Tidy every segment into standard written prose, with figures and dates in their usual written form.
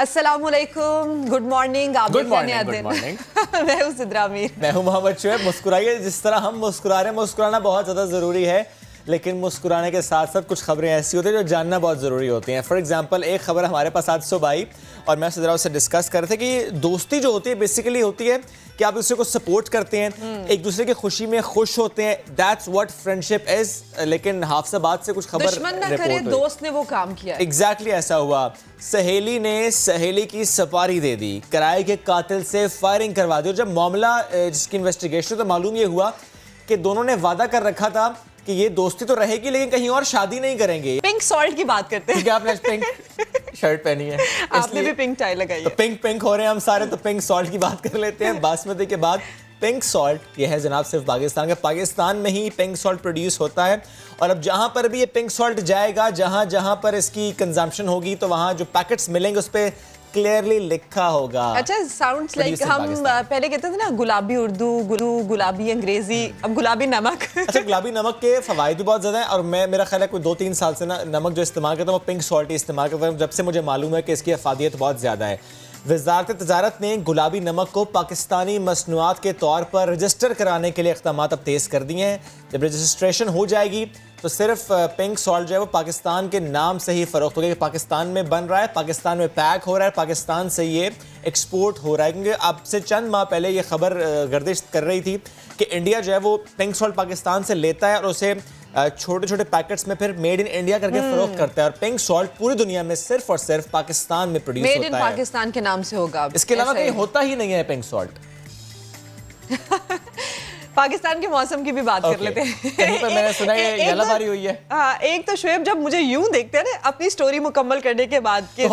अस्सलामुअलैकुम, good morning. आप good morning. मैं हूँ सिद्रा मीर। मैं हूँ मोहम्मद शुएब। मुस्कुराइए जिस तरह हम मुस्कुरा रहे हैं। मुस्कुराना बहुत ज़्यादा ज़रूरी है, लेकिन मुस्कुराने के साथ साथ कुछ खबरें ऐसी होती हैं जो जानना बहुत ज़रूरी होती हैं। फॉर एग्जांपल एक खबर हमारे पास आज सुबह आई और मैं सिद्रा उससे डिस्कस कर रहे थे कि दोस्ती जो होती है बेसिकली होती है कि आप दूसरे को सपोर्ट करते हैं, एक दूसरे की खुशी में खुश होते हैं। That's what friendship is. लेकिन हाफसाबाद से कुछ खबर दुश्मन ना करे, दोस्त ने वो काम किया। एग्जैक्टली ऐसा हुआ। सहेली ने सहेली की सफारी दे दी, किराए के कातिल से फायरिंग करवा दी। और जब मामला जिसकी इन्वेस्टिगेशन तो मालूम ये हुआ कि दोनों ने वादा कर रखा था कि ये दोस्ती तो रहेगी लेकिन कहीं और शादी नहीं करेंगे। पिंक सॉल्ट की बात करते हैं। आपने पिंक शर्ट पहनी है, आपने भी पिंक टाई लगाई है। तो पिंक हो रहे हैं हम सारे, तो पिंक सॉल्ट की बात कर लेते हैं। बासमती के बाद पिंक सॉल्ट ये है जनाब सिर्फ पाकिस्तान का। पाकिस्तान में ही पिंक सॉल्ट प्रोड्यूस होता है और अब जहां पर भी ये पिंक सॉल्ट जाएगा, जहां जहां पर इसकी कंजम्पशन होगी, तो वहां जो पैकेट्स मिलेंगे उस पर क्लियरली लिखा होगा। अच्छा, साउंड्स लाइक हम पहले कहते थे ना गुलाबी उर्दू, गुलाबी अंग्रेजी, अब गुलाबी नमक। अच्छा, गुलाबी नमक के फवायद भी बहुत ज़्यादा हैं और मेरा ख्याल है कोई 2-3 साल से ना नमक जो इस्तेमाल करता हूँ वो पिंक सॉल्ट ही इस्तेमाल करता हूँ, जब से मुझे मालूम है कि इसकी अफादियत बहुत ज़्यादा है। वज़ारत तजारत ने गुलाबी नमक को पाकिस्तानी मसनूआत के तौर पर रजिस्टर कराने के लिए इक़दाम अब तेज़ कर दिए हैं। जब रजिस्ट्रेशन हो जाएगी तो सिर्फ पिंक सॉल्ट जो है वो पाकिस्तान के नाम से ही फ़रोख्त होगा कि पाकिस्तान में बन रहा है, पाकिस्तान में पैक हो रहा है, पाकिस्तान से ये एक्सपोर्ट हो रहा है। क्योंकि अब से चंद माह पहले ये खबर गर्दिश कर रही थी कि इंडिया जो है वो पिंक सॉल्ट पाकिस्तान से लेता है और उसे छोटे छोटे पैकेट्स में फिर मेड इन इंडिया करके फरोख्त करता है। और पिंक सॉल्ट पूरी दुनिया में सिर्फ और सिर्फ पाकिस्तान में प्रोड्यूस होता है। मेड इन पाकिस्तान के नाम से होगा, इसके अलावा कहीं होता ही नहीं है पिंक सॉल्ट। पाकिस्तान के मौसम की भी बात कर लेते हैं। कहीं पर मैंने सुना है यालाबारी हुई है। हाँ, एक तो शुएब जब मुझे यूं देखते हैं ना अपनी स्टोरी मुकम्मल करने के बाद कि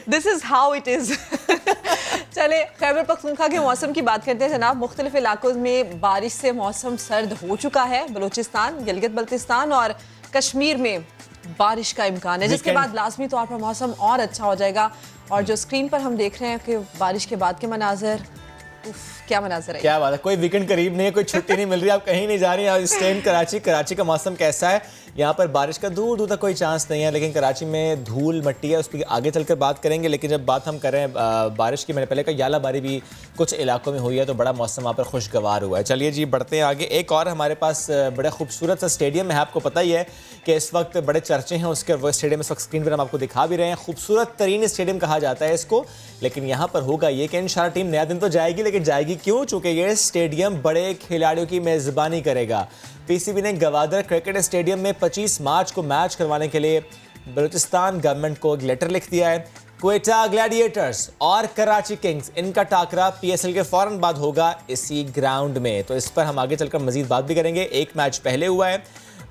this is how it is. चले खैबर पख्तूनख्वा के मौसम की बात करते हैं जनाब। मुख्तलिफ इलाकों में बारिश से मौसम सर्द हो चुका है। बलूचिस्तान, गिलगित बल्तिस्तान और कश्मीर में बारिश का इम्कान है, जिसके बाद लाजमी तौर पर मौसम और अच्छा हो जाएगा। और जो स्क्रीन पर हम देख रहे हैं कि बारिश के बाद के मनाजर, क्या मनाजर है, क्या बात है। कोई वीकेंड करीब नहीं है, कोई छुट्टी नहीं मिल रही, आप कहीं नहीं जा रही हैं। स्टे इन कराची का मौसम कैसा है? यहाँ पर बारिश का दूर दूर तक कोई चांस नहीं है, लेकिन कराची में धूल मट्टी है, उस पर आगे चलकर बात करेंगे। लेकिन जब बात हम करें बारिश की, मैंने पहले कहा यालाबारी भी कुछ इलाकों में हुई है, तो बड़ा मौसम वहाँ पर खुशगवार हुआ है। चलिए जी बढ़ते हैं आगे। एक और हमारे पास बड़ा खूबसूरत सा स्टेडियम है, आपको पता ही है कि इस वक्त बड़े चर्चे हैं उसके। वो स्टेडियम इस वक्त स्क्रीन पर हम आपको दिखा भी रहे हैं। खूबसूरत तरीन स्टेडियम कहा जाता है इसको। लेकिन यहाँ पर होगा ये कि इंशाल्लाह टीम नया दिन तो जाएगी, लेकिन जाएगी क्यों? चूँकि ये स्टेडियम बड़े खिलाड़ियों की मेज़बानी करेगा। पीसीबी ने गवादर क्रिकेट स्टेडियम में 25 मार्च को मैच करवाने के लिए बलूचिस्तान गवर्नमेंट को एक लेटर लिख दिया है। क्वेटा ग्लैडिएटर्स और कराची किंग्स, इनका टाकरा पीएसएल के फौरन बाद होगा इसी ग्राउंड में। तो इस पर हम आगे चलकर मजीद बात भी करेंगे। एक मैच पहले हुआ है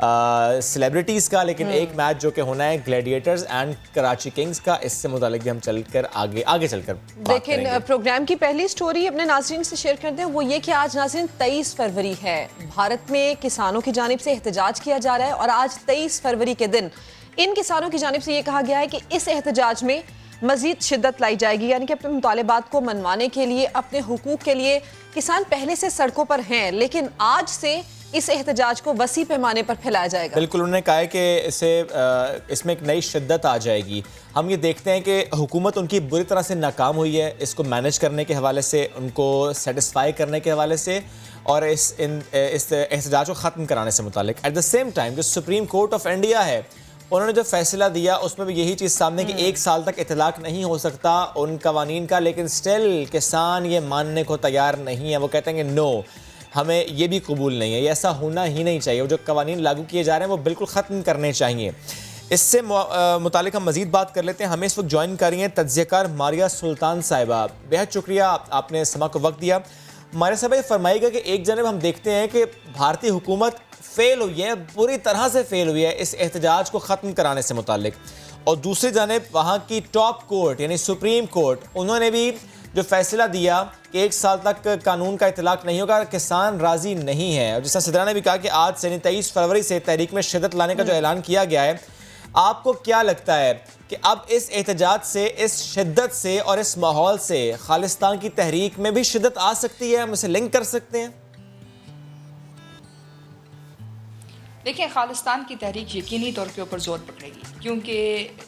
सेलिब्रिटीज का, लेकिन एक मैच जो कि होना है ग्लैडिएटर्स एंड कराची किंग्स का, इससे मुतालिक भी हम चलकर आगे चलकर लेकिन प्रोग्राम की पहली स्टोरी अपने नाज़रीन से शेयर करते हैं। वो ये कि आज नाज़रीन 23 फरवरी है। भारत में किसानों की जानिब से एहतजाज किया जा रहा है और आज 23 फरवरी के दिन इन किसानों की जानिब से ये कहा गया है कि इस एहतजाज में मजीद शिद्दत लाई जाएगी। यानी कि अपने मुतालिबात को मनवाने के लिए, अपने हुकूक के लिए किसान पहले से सड़कों पर हैं, लेकिन आज से इस एहतजाज को वसी पैमाने पर फैलाया जाएगा। बिल्कुल, उन्होंने कहा है कि इसमें एक नई शिद्दत आ जाएगी। हम ये देखते हैं कि हुकूमत उनकी बुरी तरह से नाकाम हुई है इसको मैनेज करने के हवाले से, उनको सेटिस्फाई करने के हवाले से और इस एहतजाज को ख़त्म कराने से मुतालिक। एट द सेम टाइम जो सुप्रीम कोर्ट ऑफ इंडिया है, उन्होंने जो फैसला दिया उसमें भी यही चीज़ सामने कि 1 साल तक इतलाक नहीं हो सकता उन कवानीन का। लेकिन स्टिल किसान ये मानने को तैयार नहीं है। वो कहते हैं कि नो, हमें ये भी कबूल नहीं है, ये ऐसा होना ही नहीं चाहिए। वो जो कवानीन लागू किए जा रहे हैं वो बिल्कुल ख़त्म करने चाहिए। इससे मुतालिक हम मज़ीद बात कर लेते हैं। हमें इस वक्त ज्वाइन कर रही हैं तज्ज़ियाकार मारिया सुल्तान साहिबा। बेहद शुक्रिया, आपने समा को वक्त दिया। मारिया साहिबा, फरमाइएगा कि एक जानब हम देखते हैं कि भारतीय हुकूमत फेल हुई है, पूरी तरह से फेल हुई है इस एहतजाज को ख़त्म कराने से मुतालिक, और दूसरी जानब वहाँ की टॉप कोर्ट यानी सुप्रीम कोर्ट, उन्होंने भी जो फैसला दिया कि 1 साल तक कानून का इतलाक नहीं होगा, किसान राजी नहीं है। और जैसा सिद्रा ने भी कहा कि आज से 23 फरवरी से तहरीक में शिद्दत लाने का जो ऐलान किया गया है, आपको क्या लगता है कि अब इस एहतजाज से, इस शिद्दत से और इस माहौल से खालिस्तान की तहरीक में भी शिद्दत आ सकती है? हम इसे लिंक कर सकते हैं? देखिए, खालिस्तान की तहरीक यकीनी तौर के ऊपर ज़ोर पकड़ेगी, क्योंकि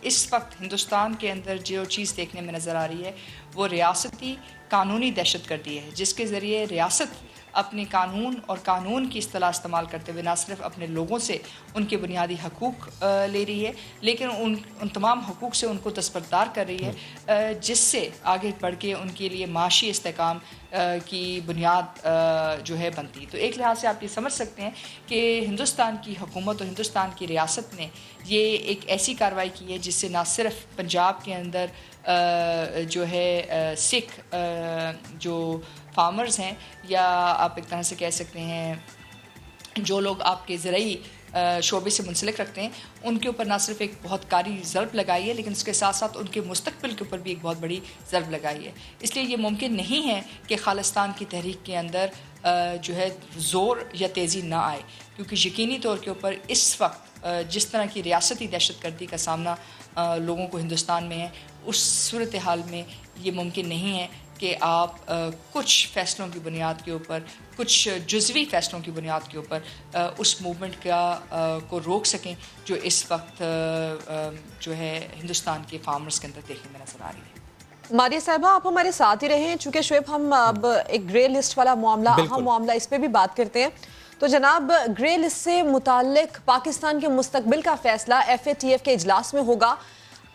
इस वक्त हिंदुस्तान के अंदर जो चीज़ देखने में नज़र आ रही है वो रियासती कानूनी दहशतगर्दी है, जिसके ज़रिए रियासत अपने कानून और कानून की इस्तेलाह इस्तेमाल करते हुए ना सिर्फ अपने लोगों से उनके बुनियादी हकूक़ ले रही है, लेकिन उन तमाम हकूक़ से उनको दस्तबरदार कर रही है, जिससे आगे बढ़ के उनके लिए माशी इस्तेकाम की बुनियाद जो है बनती। तो एक लिहाज से आप ये समझ सकते हैं कि हिंदुस्तान की हुकूमत और हिंदुस्तान की रियासत ने ये एक ऐसी कार्रवाई की है जिससे ना सिर्फ पंजाब के अंदर जो है सिख जो फार्मर्स हैं, या आप एक तरह से कह सकते हैं जो लोग आपके ज़राई शोबे से मुंसलिक रखते हैं, उनके ऊपर ना सिर्फ एक बहुत कारी ज़रब लगाई है, लेकिन उसके साथ साथ उनके मुस्तकबिल के ऊपर भी एक बहुत बड़ी ज़रब लगाई है। इसलिए ये मुमकिन नहीं है कि खालिस्तान की तहरीक के अंदर जो है ज़ोर या तेज़ी ना आए, क्योंकि यकीनी तौर के ऊपर इस वक्त जिस तरह की रियासती दहशतगर्दी का सामना लोगों को हिंदुस्तान में है, उस सूरत हाल में ये मुमकिन नहीं है कि आप कुछ फ़ैसलों की बुनियाद के ऊपर, कुछ जुज़वी फ़ैसलों की बुनियाद के ऊपर उस मूवमेंट को रोक सकें जो इस वक्त जो है हिंदुस्तान के फार्मर्स के अंदर देखने में नज़र आ रही है। मारिया साहिबा, आप हमारे साथ ही रहें, चूँकि शुएब हम अब एक ग्रे लिस्ट वाला मामला, अहम मामला, इस पर भी बात करते हैं। तो जनाब, ग्रे लिस्ट से मुताल्लिक पाकिस्तान के मुस्तकबिल का फैसला FATF के इजलास में होगा।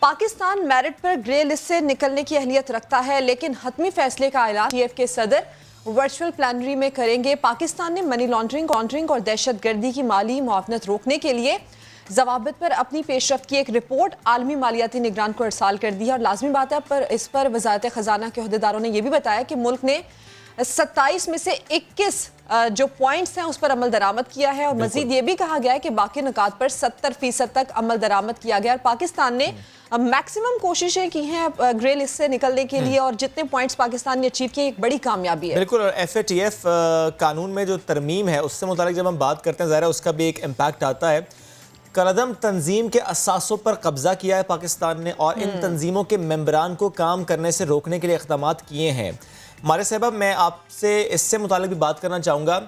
पाकिस्तान मेरिट पर ग्रे लिस्ट से निकलने की अहलियत रखता है, लेकिन हतमी फैसले का ऐलान TF के सदर वर्चुअल प्लानरी में करेंगे। पाकिस्तान ने मनी लॉन्ड्रिंग और दहशतगर्दी की माली मुआवनत रोकने के लिए ज़वाबित पर अपनी पेशरफ्त की एक रिपोर्ट आलमी मालियाती निगरान को इरसाल कर दी है, और लाजमी बात है पर इस पर वजारत ख़जाना के अहदेदारों ने यह भी बताया कि मुल्क ने 27 में से 21 जो पॉइंट्स हैं उस पर अमल दरामद किया है, और मजीद ये भी कहा गया है कि बाकी नुकात पर 70% तक अमल दरामद किया गया। और पाकिस्तान ने मैक्सिमम कोशिशें की हैं ग्रे लिस्ट से निकलने के लिए, और जितने पॉइंट्स पाकिस्तान ने अचीव किए एक बड़ी कामयाबी है। बिल्कुल, और FATF कानून में जो तरमीम है उससे मुतालिक जब हम बात करते हैं, ज़ाहिर है उसका भी एक इम्पैक्ट आता है। कलदम तंजीम के असासों पर कब्जा किया है पाकिस्तान ने, और इन तंजीमों के मेंबरान को काम करने से रोकने के लिए इक़दाम किए हैं। मारे साहब, मैं आपसे इससे मुतालिक भी बात करना चाहूँगा,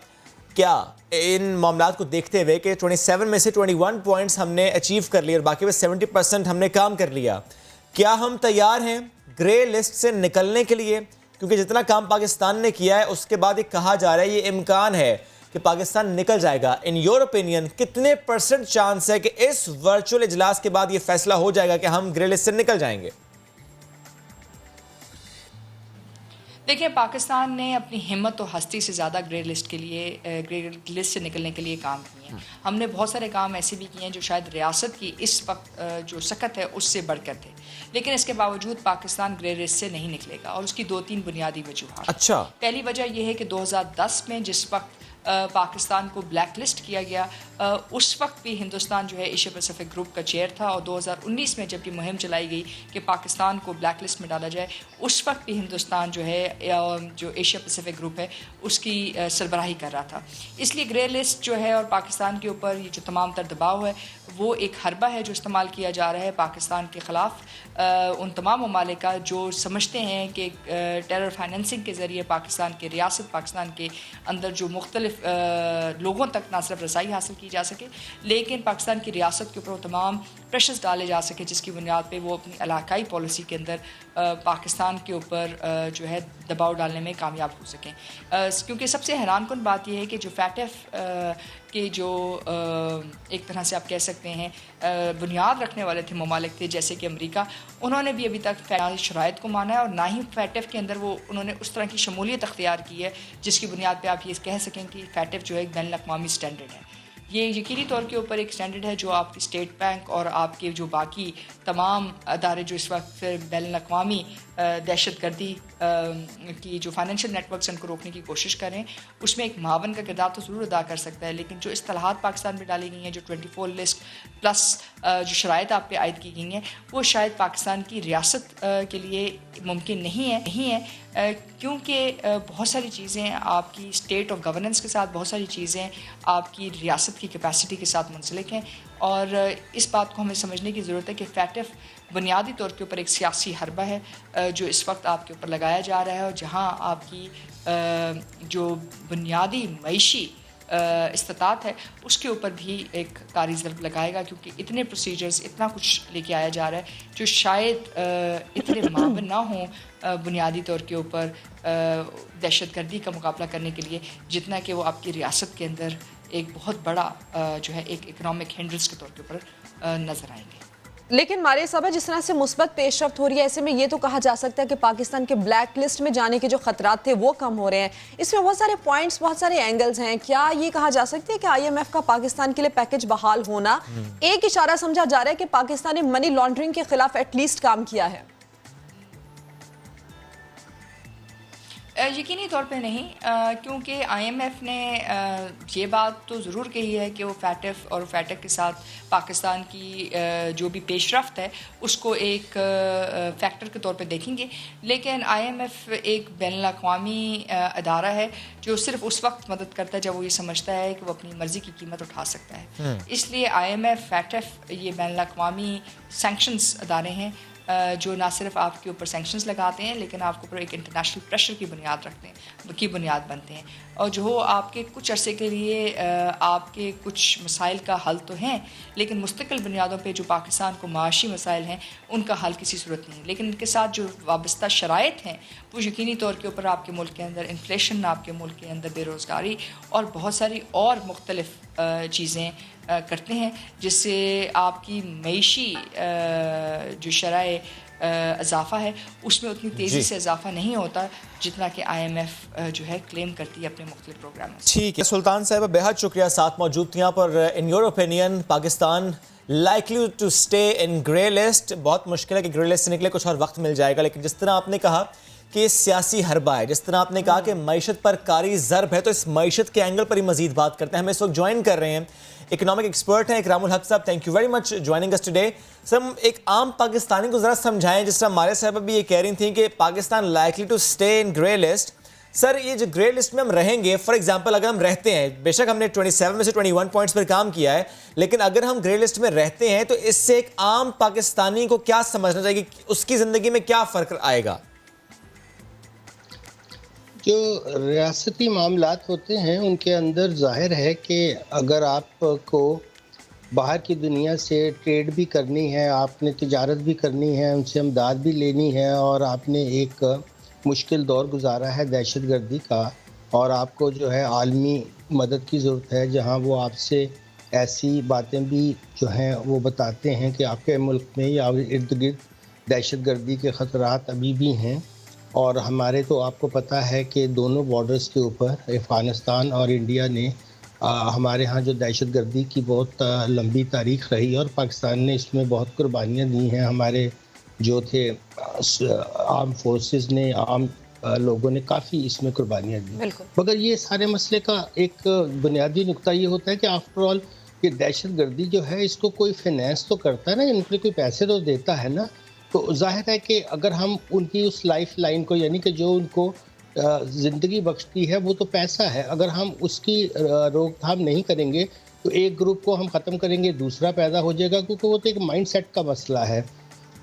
क्या इन मामलात को देखते हुए कि 27 में से 21 पॉइंट्स हमने अचीव कर लिए और बाकी में 70% हमने काम कर लिया, क्या हम तैयार हैं ग्रे लिस्ट से निकलने के लिए? क्योंकि जितना काम पाकिस्तान ने किया है उसके बाद ये कहा जा रहा है, ये इम्कान है कि पाकिस्तान निकल जाएगा। इन योर ओपिनियन कितने % चांस है कि इस वर्चुअल इजलास के बाद ये फैसला हो जाएगा कि हम ग्रे लिस्ट से निकल जाएंगे? देखिए, पाकिस्तान ने अपनी हिम्मत और हस्ती से ज़्यादा ग्रे लिस्ट से निकलने के लिए काम किए हैं। हमने बहुत सारे काम ऐसे भी किए हैं जो शायद रियासत की इस वक्त जो सकत है उससे बढ़कर थे, लेकिन इसके बावजूद पाकिस्तान ग्रे लिस्ट से नहीं निकलेगा, और उसकी 2-3 बुनियादी वजूहात। अच्छा, पहली वजह यह है कि 2010 में जिस वक्त पाकिस्तान को ब्लैक लिस्ट किया गया, उस वक्त भी हिंदुस्तान जो है एशिया पैसिफिक ग्रुप का चेयर था, और 2019 में जब ये मुहिम चलाई गई कि पाकिस्तान को ब्लैक लिस्ट में डाला जाए, उस वक्त भी हिंदुस्तान जो है जो एशिया पैसिफिक ग्रुप है उसकी सरबराही कर रहा था। इसलिए ग्रे लिस्ट जो है और पाकिस्तान के ऊपर ये जो तमाम तर दबाव है वो एक हरबा है जो इस्तेमाल किया जा रहा है पाकिस्तान के ख़िलाफ़ उन तमाम ममालिक का जो समझते हैं कि टेरर फाइनेंसिंग के ज़रिए पाकिस्तान के रियासत, पाकिस्तान के अंदर जो मुख्तलिफ लोगों तक ना सिर्फ रसाई हासिल की जा सके, लेकिन पाकिस्तान की रियासत के ऊपर वो तमाम प्रेशर्स डाले जा सके जिसकी बुनियाद पे वो अपनी इलाकाई पॉलिसी के अंदर पाकिस्तान के ऊपर जो है दबाव डालने में कामयाब हो सकें। क्योंकि सबसे हैरानकुन बात यह है कि जो FATF के जो एक तरह से आप कह सकते हैं बुनियाद रखने वाले थे ममालिक थे जैसे कि अमेरिका, उन्होंने भी अभी तक शराइत को माना है, और ना ही FATF के अंदर वो उन्होंने उस तरह की शमूलियत अख्तियार की है जिसकी बुनियाद पे आप ये कह सकें कि FATF जो है एक बैनुल-अक़वामी स्टैंडर्ड है। ये यकीनी तौर के ऊपर एक स्टैंडर्ड है जो आपकी स्टेट बैंक और आपके जो बाकी तमाम अदारे जो इस वक्त बैनुल-अक़वामी दहशतगर्दी की जो फाइनेंशियल नेटवर्क्स हैं उनको रोकने की कोशिश करें, उसमें एक मावन का किरदार तो ज़रूर अदा कर सकता है, लेकिन जो इस्तिलाहात पाकिस्तान में डाली गई हैं, जो 24 लिस्ट प्लस जो शराइत आप पे आयद की गई हैं, वो शायद पाकिस्तान की रियासत के लिए मुमकिन नहीं है क्योंकि बहुत सारी चीज़ें आपकी स्टेट ऑफ गवर्नेंस के साथ, बहुत सारी चीज़ें आपकी रियासत की कैपेसिटी के साथ मुंसलिक हैं, और इस बात को हमें समझने की ज़रूरत है कि FATF बुनियादी तौर के ऊपर एक सियासी हरबा है जो इस वक्त आपके ऊपर लगाया जा रहा है, और जहाँ आपकी जो बुनियादी मईशी इस्तात है उसके ऊपर भी एक कारी ज़रब लगाएगा, क्योंकि इतने प्रोसीजर्स, इतना कुछ लेके आया जा रहा है जो शायद इतने मावन ना हों बुनियादी तौर के ऊपर दहशतगर्दी का मुकाबला करने के लिए, जितना कि वो आपकी रियासत के अंदर एक बहुत बड़ा जो है एक इकनॉमिक हिंड्रेंस के तौर के ऊपर नज़र आएंगे। लेकिन मारिया साहब, जिस तरह से मुस्बत पेशरफ्त हो रही है, ऐसे में ये तो कहा जा सकता है कि पाकिस्तान के ब्लैक लिस्ट में जाने के जो खतरात थे वो कम हो रहे हैं। इसमें बहुत सारे पॉइंट्स, बहुत सारे एंगल्स हैं। क्या ये कहा जा सकता है कि IMF का पाकिस्तान के लिए पैकेज बहाल होना एक इशारा समझा जा रहा है कि पाकिस्तान ने मनी लॉन्ड्रिंग के खिलाफ एटलीस्ट काम किया है? यकीनी तौर पे नहीं, क्योंकि IMF ने ये बात तो ज़रूर कही है कि वो फैटफ और फैटक के साथ पाकिस्तान की जो भी पेशरफ्त है उसको एक फैक्टर के तौर पे देखेंगे, लेकिन IMF एक बैनुल-अक़वामी अदारा है जो सिर्फ उस वक्त मदद करता है जब वो ये समझता है कि वो अपनी मर्ज़ी की कीमत उठा सकता है। इसलिए IMF, फैटफ ये बैनुल-अक़वामी सैंक्शंस अदारे हैं जो ना सिर्फ आपके ऊपर सैंक्शंस लगाते हैं लेकिन आपके ऊपर एक इंटरनेशनल प्रेशर की बुनियाद बनते हैं, और जो आपके कुछ अरसे के लिए आपके कुछ मसाइल का हल तो हैं, लेकिन मुस्तकिल बुनियादों पे जो पाकिस्तान को माशी मसाइल हैं उनका हल किसी सूरत नहीं है। लेकिन इनके साथ जो वाबस्ता शराइत हैं वो यकीनी तौर के ऊपर आपके मुल्क के अंदर इन्फ्लेशन, आपके मुल्क के अंदर बेरोज़गारी और बहुत सारी और मुख्तलिफ चीज़ें करते हैं, जिससे आपकी मईशी जो शराए इजाफा है उसमें उतनी तेज़ी से इजाफा नहीं होता जितना कि IMF जो है क्लेम करती है अपने मुख्तलिफ प्रोग्राम में। ठीक है सुल्तान साहब, बेहद शुक्रिया साथ मौजूद थी यहाँ पर। In your opinion Pakistan likely to stay in grey list? बहुत मुश्किल है कि ग्रे लिस्ट से निकले, कुछ और वक्त मिल जाएगा, लेकिन जिस तरह आपने कहा कि सियासी हरबा है, जिस तरह आपने कहा कि मईशत पर कारी ज़रब है, तो इस मईशत के एंगल पर ही मजीद बात करते हैं। हमें इस वक्त ज्वाइन कर रहे हैं इकोनॉमिक एक्सपर्ट हैं इकरामुल हक साहब। Thank you very much joining us today. Sir, एक आम पाकिस्तानी को ज़रा समझाएं, जिस तरह मारिया साहब भी ये कह रही थी कि Pakistan likely to stay in grey list. Sir, ये जो ग्रे लिस्ट में हम रहेंगे, फॉर एग्जांपल अगर हम रहते हैं, बेशक हमने 27 में से 21 पॉइंट्स पर काम किया है, लेकिन अगर हम ग्रे लिस्ट में रहते हैं तो इससे एक आम पाकिस्तानी को क्या समझना चाहिए कि उसकी ज़िंदगी में क्या फ़र्क आएगा? जो रियासती मामलात होते हैं उनके अंदर जाहिर है कि अगर आपको बाहर की दुनिया से ट्रेड भी करनी है, आपने तिजारत भी करनी है, उनसे इमदाद भी लेनी है, और आपने एक मुश्किल दौर गुजारा है दहशतगर्दी का, और आपको जो है आलमी मदद की ज़रूरत है, जहां वो आपसे ऐसी बातें भी जो हैं वो बताते हैं कि आपके मुल्क में या इर्द गिर्द दहशतगर्दी के ख़तरात अभी भी हैं। और हमारे तो आपको पता है कि दोनों बॉर्डर्स के ऊपर अफ़गानिस्तान और इंडिया ने हमारे यहाँ जो दहशतगर्दी की बहुत लंबी तारीख़ रही, और पाकिस्तान ने इसमें बहुत कुर्बानियाँ दी हैं। हमारे जो थे आर्म फोर्सेस ने, आम लोगों ने काफ़ी इसमें कुर्बानियाँ दी। मगर ये सारे मसले का एक बुनियादी नुक्ता ये होता है कि आफ्टर ऑल ये दहशतगर्दी जो है इसको कोई फाइनेंस तो करता है ना, इनके कोई पैसे तो देता है ना। तो जाहिर है कि अगर हम उनकी उस लाइफ लाइन को, यानी कि जो उनको ज़िंदगी बख्शती है, वो तो पैसा है, अगर हम उसकी रोकथाम नहीं करेंगे तो एक ग्रुप को हम ख़त्म करेंगे, दूसरा पैदा हो जाएगा, क्योंकि वो तो एक माइंड सेट का मसला है।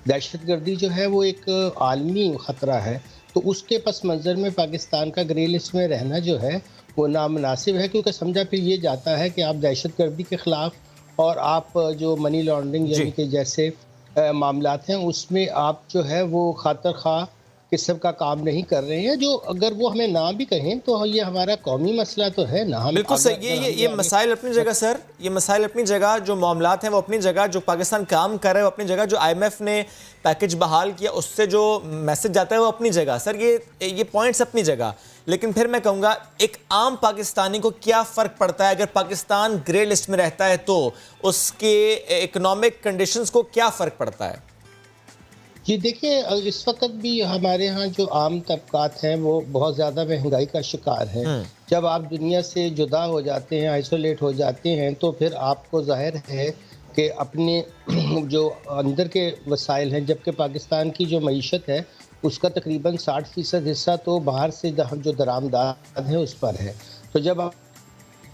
दहशतगर्दी जो है वो एक आलमी ख़तरा है, तो उसके पस मंज़र में पाकिस्तान का ग्रे लिस्ट में रहना जो है वो नामुनासिब है, क्योंकि समझा फिर ये जाता है कि आप दहशतगर्दी के ख़िलाफ़ और आप जो मनी लॉन्ड्रिंग यानी कि जैसे मामलात हैं उसमें आप जो है वो खातर खा किस्म का काम नहीं कर रहे हैं, जो अगर वो हमें ना भी कहें तो ये हमारा कौमी मसला तो है ना। हम बिल्कुल सही, ये मसाइल अपनी जगह सर, ये मसाइल अपनी जगह, जो मामलात हैं वो अपनी जगह, जो पाकिस्तान काम कर रहा है वो अपनी जगह, जो IMF ने पैकेज बहाल किया उससे जो मैसेज जाता है वो अपनी जगह। सर, ये पॉइंट्स अपनी जगह, लेकिन फिर मैं कहूँगा एक आम पाकिस्तानी को क्या फ़र्क पड़ता है अगर पाकिस्तान ग्रे लिस्ट में रहता है, तो उसके इकोनॉमिक कंडीशंस को क्या फ़र्क पड़ता है? जी देखिए, इस वक्त भी हमारे यहाँ जो आम तबकात हैं वो बहुत ज़्यादा महंगाई का शिकार हैं। जब आप दुनिया से जुदा हो जाते हैं, आइसोलेट हो जाते हैं, तो फिर आपको जाहिर है कि अपने जो अंदर के वसाइल हैं, जबकि पाकिस्तान की जो मईशत है उसका तकरीबन 60% हिस्सा तो बाहर से जो दरामदाद है उस पर है। तो जब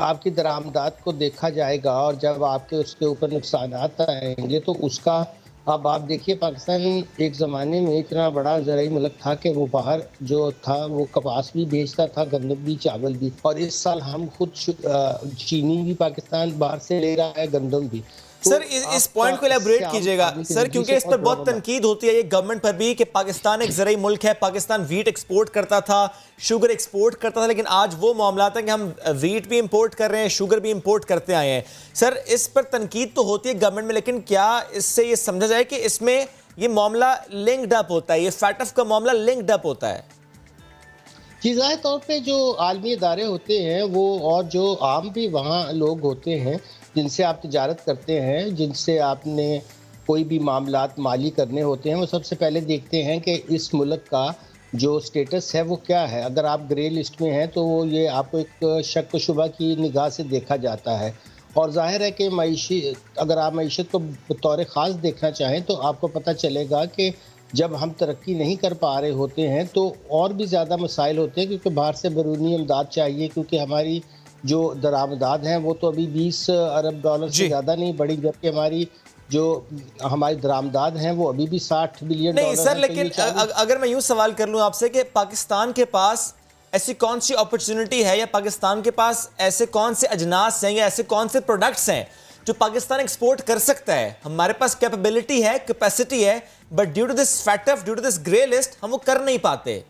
आपकी दरामदाद को देखा जाएगा और जब आपके उसके ऊपर नुकसानात आएंगे तो उसका अब आप देखिए, पाकिस्तान एक ज़माने में इतना बड़ा ज़राई मुल्क था कि वो बाहर जो था वो कपास भी बेचता था, गंदम भी, चावल भी। और इस साल हम खुद चीनी भी पाकिस्तान बाहर से ले रहा है, गंदम भी। तो सर इस पॉइंट को एलैबोरेट कीजिएगा सर, क्योंकि इस पर बहुत तनकीद होती है ये गवर्नमेंट पर भी कि पाकिस्तान एक ज़राई मुल्क है, पाकिस्तान वीट एक्सपोर्ट करता था, शुगर एक्सपोर्ट करता था, लेकिन आज वो मामला है कि हम वीट भी इंपोर्ट कर रहे हैं, शुगर भी इंपोर्ट करते आए हैं। सर इस पर तनकीद तो होती है गवर्नमेंट में, लेकिन क्या इससे ये समझा जाए कि इसमें ये मामला लिंक्ड अप होता है, ये फैटफ का मामला लिंक्ड अप होता है? जी, ज़ाहिर तौर पे जो आलमी इदारे होते हैं वो, और जो आम भी वहाँ लोग होते हैं जिनसे आप तिजारत करते हैं, जिनसे आपने कोई भी मामलात माली करने होते हैं, वो सबसे पहले देखते हैं कि इस मुल्क का जो स्टेटस है वो क्या है। अगर आप ग्रे लिस्ट में हैं तो वो ये आपको एक शक व शुबा की निगाह से देखा जाता है। और ज़ाहिर है कि मईशी अगर आप मईशत को बतौर ख़ास देखना चाहें तो आपको पता चलेगा कि जब हम तरक्की नहीं कर पा रहे होते हैं तो और भी ज़्यादा मसाइल होते हैं, क्योंकि बाहर से बैरूनी इमदाद चाहिए, क्योंकि हमारी जो दरामदाद हैं वो तो अभी 20 अरब डॉलर से ज़्यादा नहीं बढ़ी, जबकि हमारी दरामदाद हैं वो अभी भी 60 बिलियन नहीं डॉलर सर, लेकिन अगर मैं यूँ सवाल कर लूँ आपसे कि पाकिस्तान के पास ऐसी कौन सी अपॉर्चुनिटी है, या पाकिस्तान के पास ऐसे कौन से अजनास हैं या ऐसे कौन से प्रोडक्ट्स हैं जो पाकिस्तान एक्सपोर्ट कर सकता है? हमारे पास कैपेबिलिटी है, कैपेसिटी है, but due to this FATF, due to this grey list हम वो कर नहीं पाते।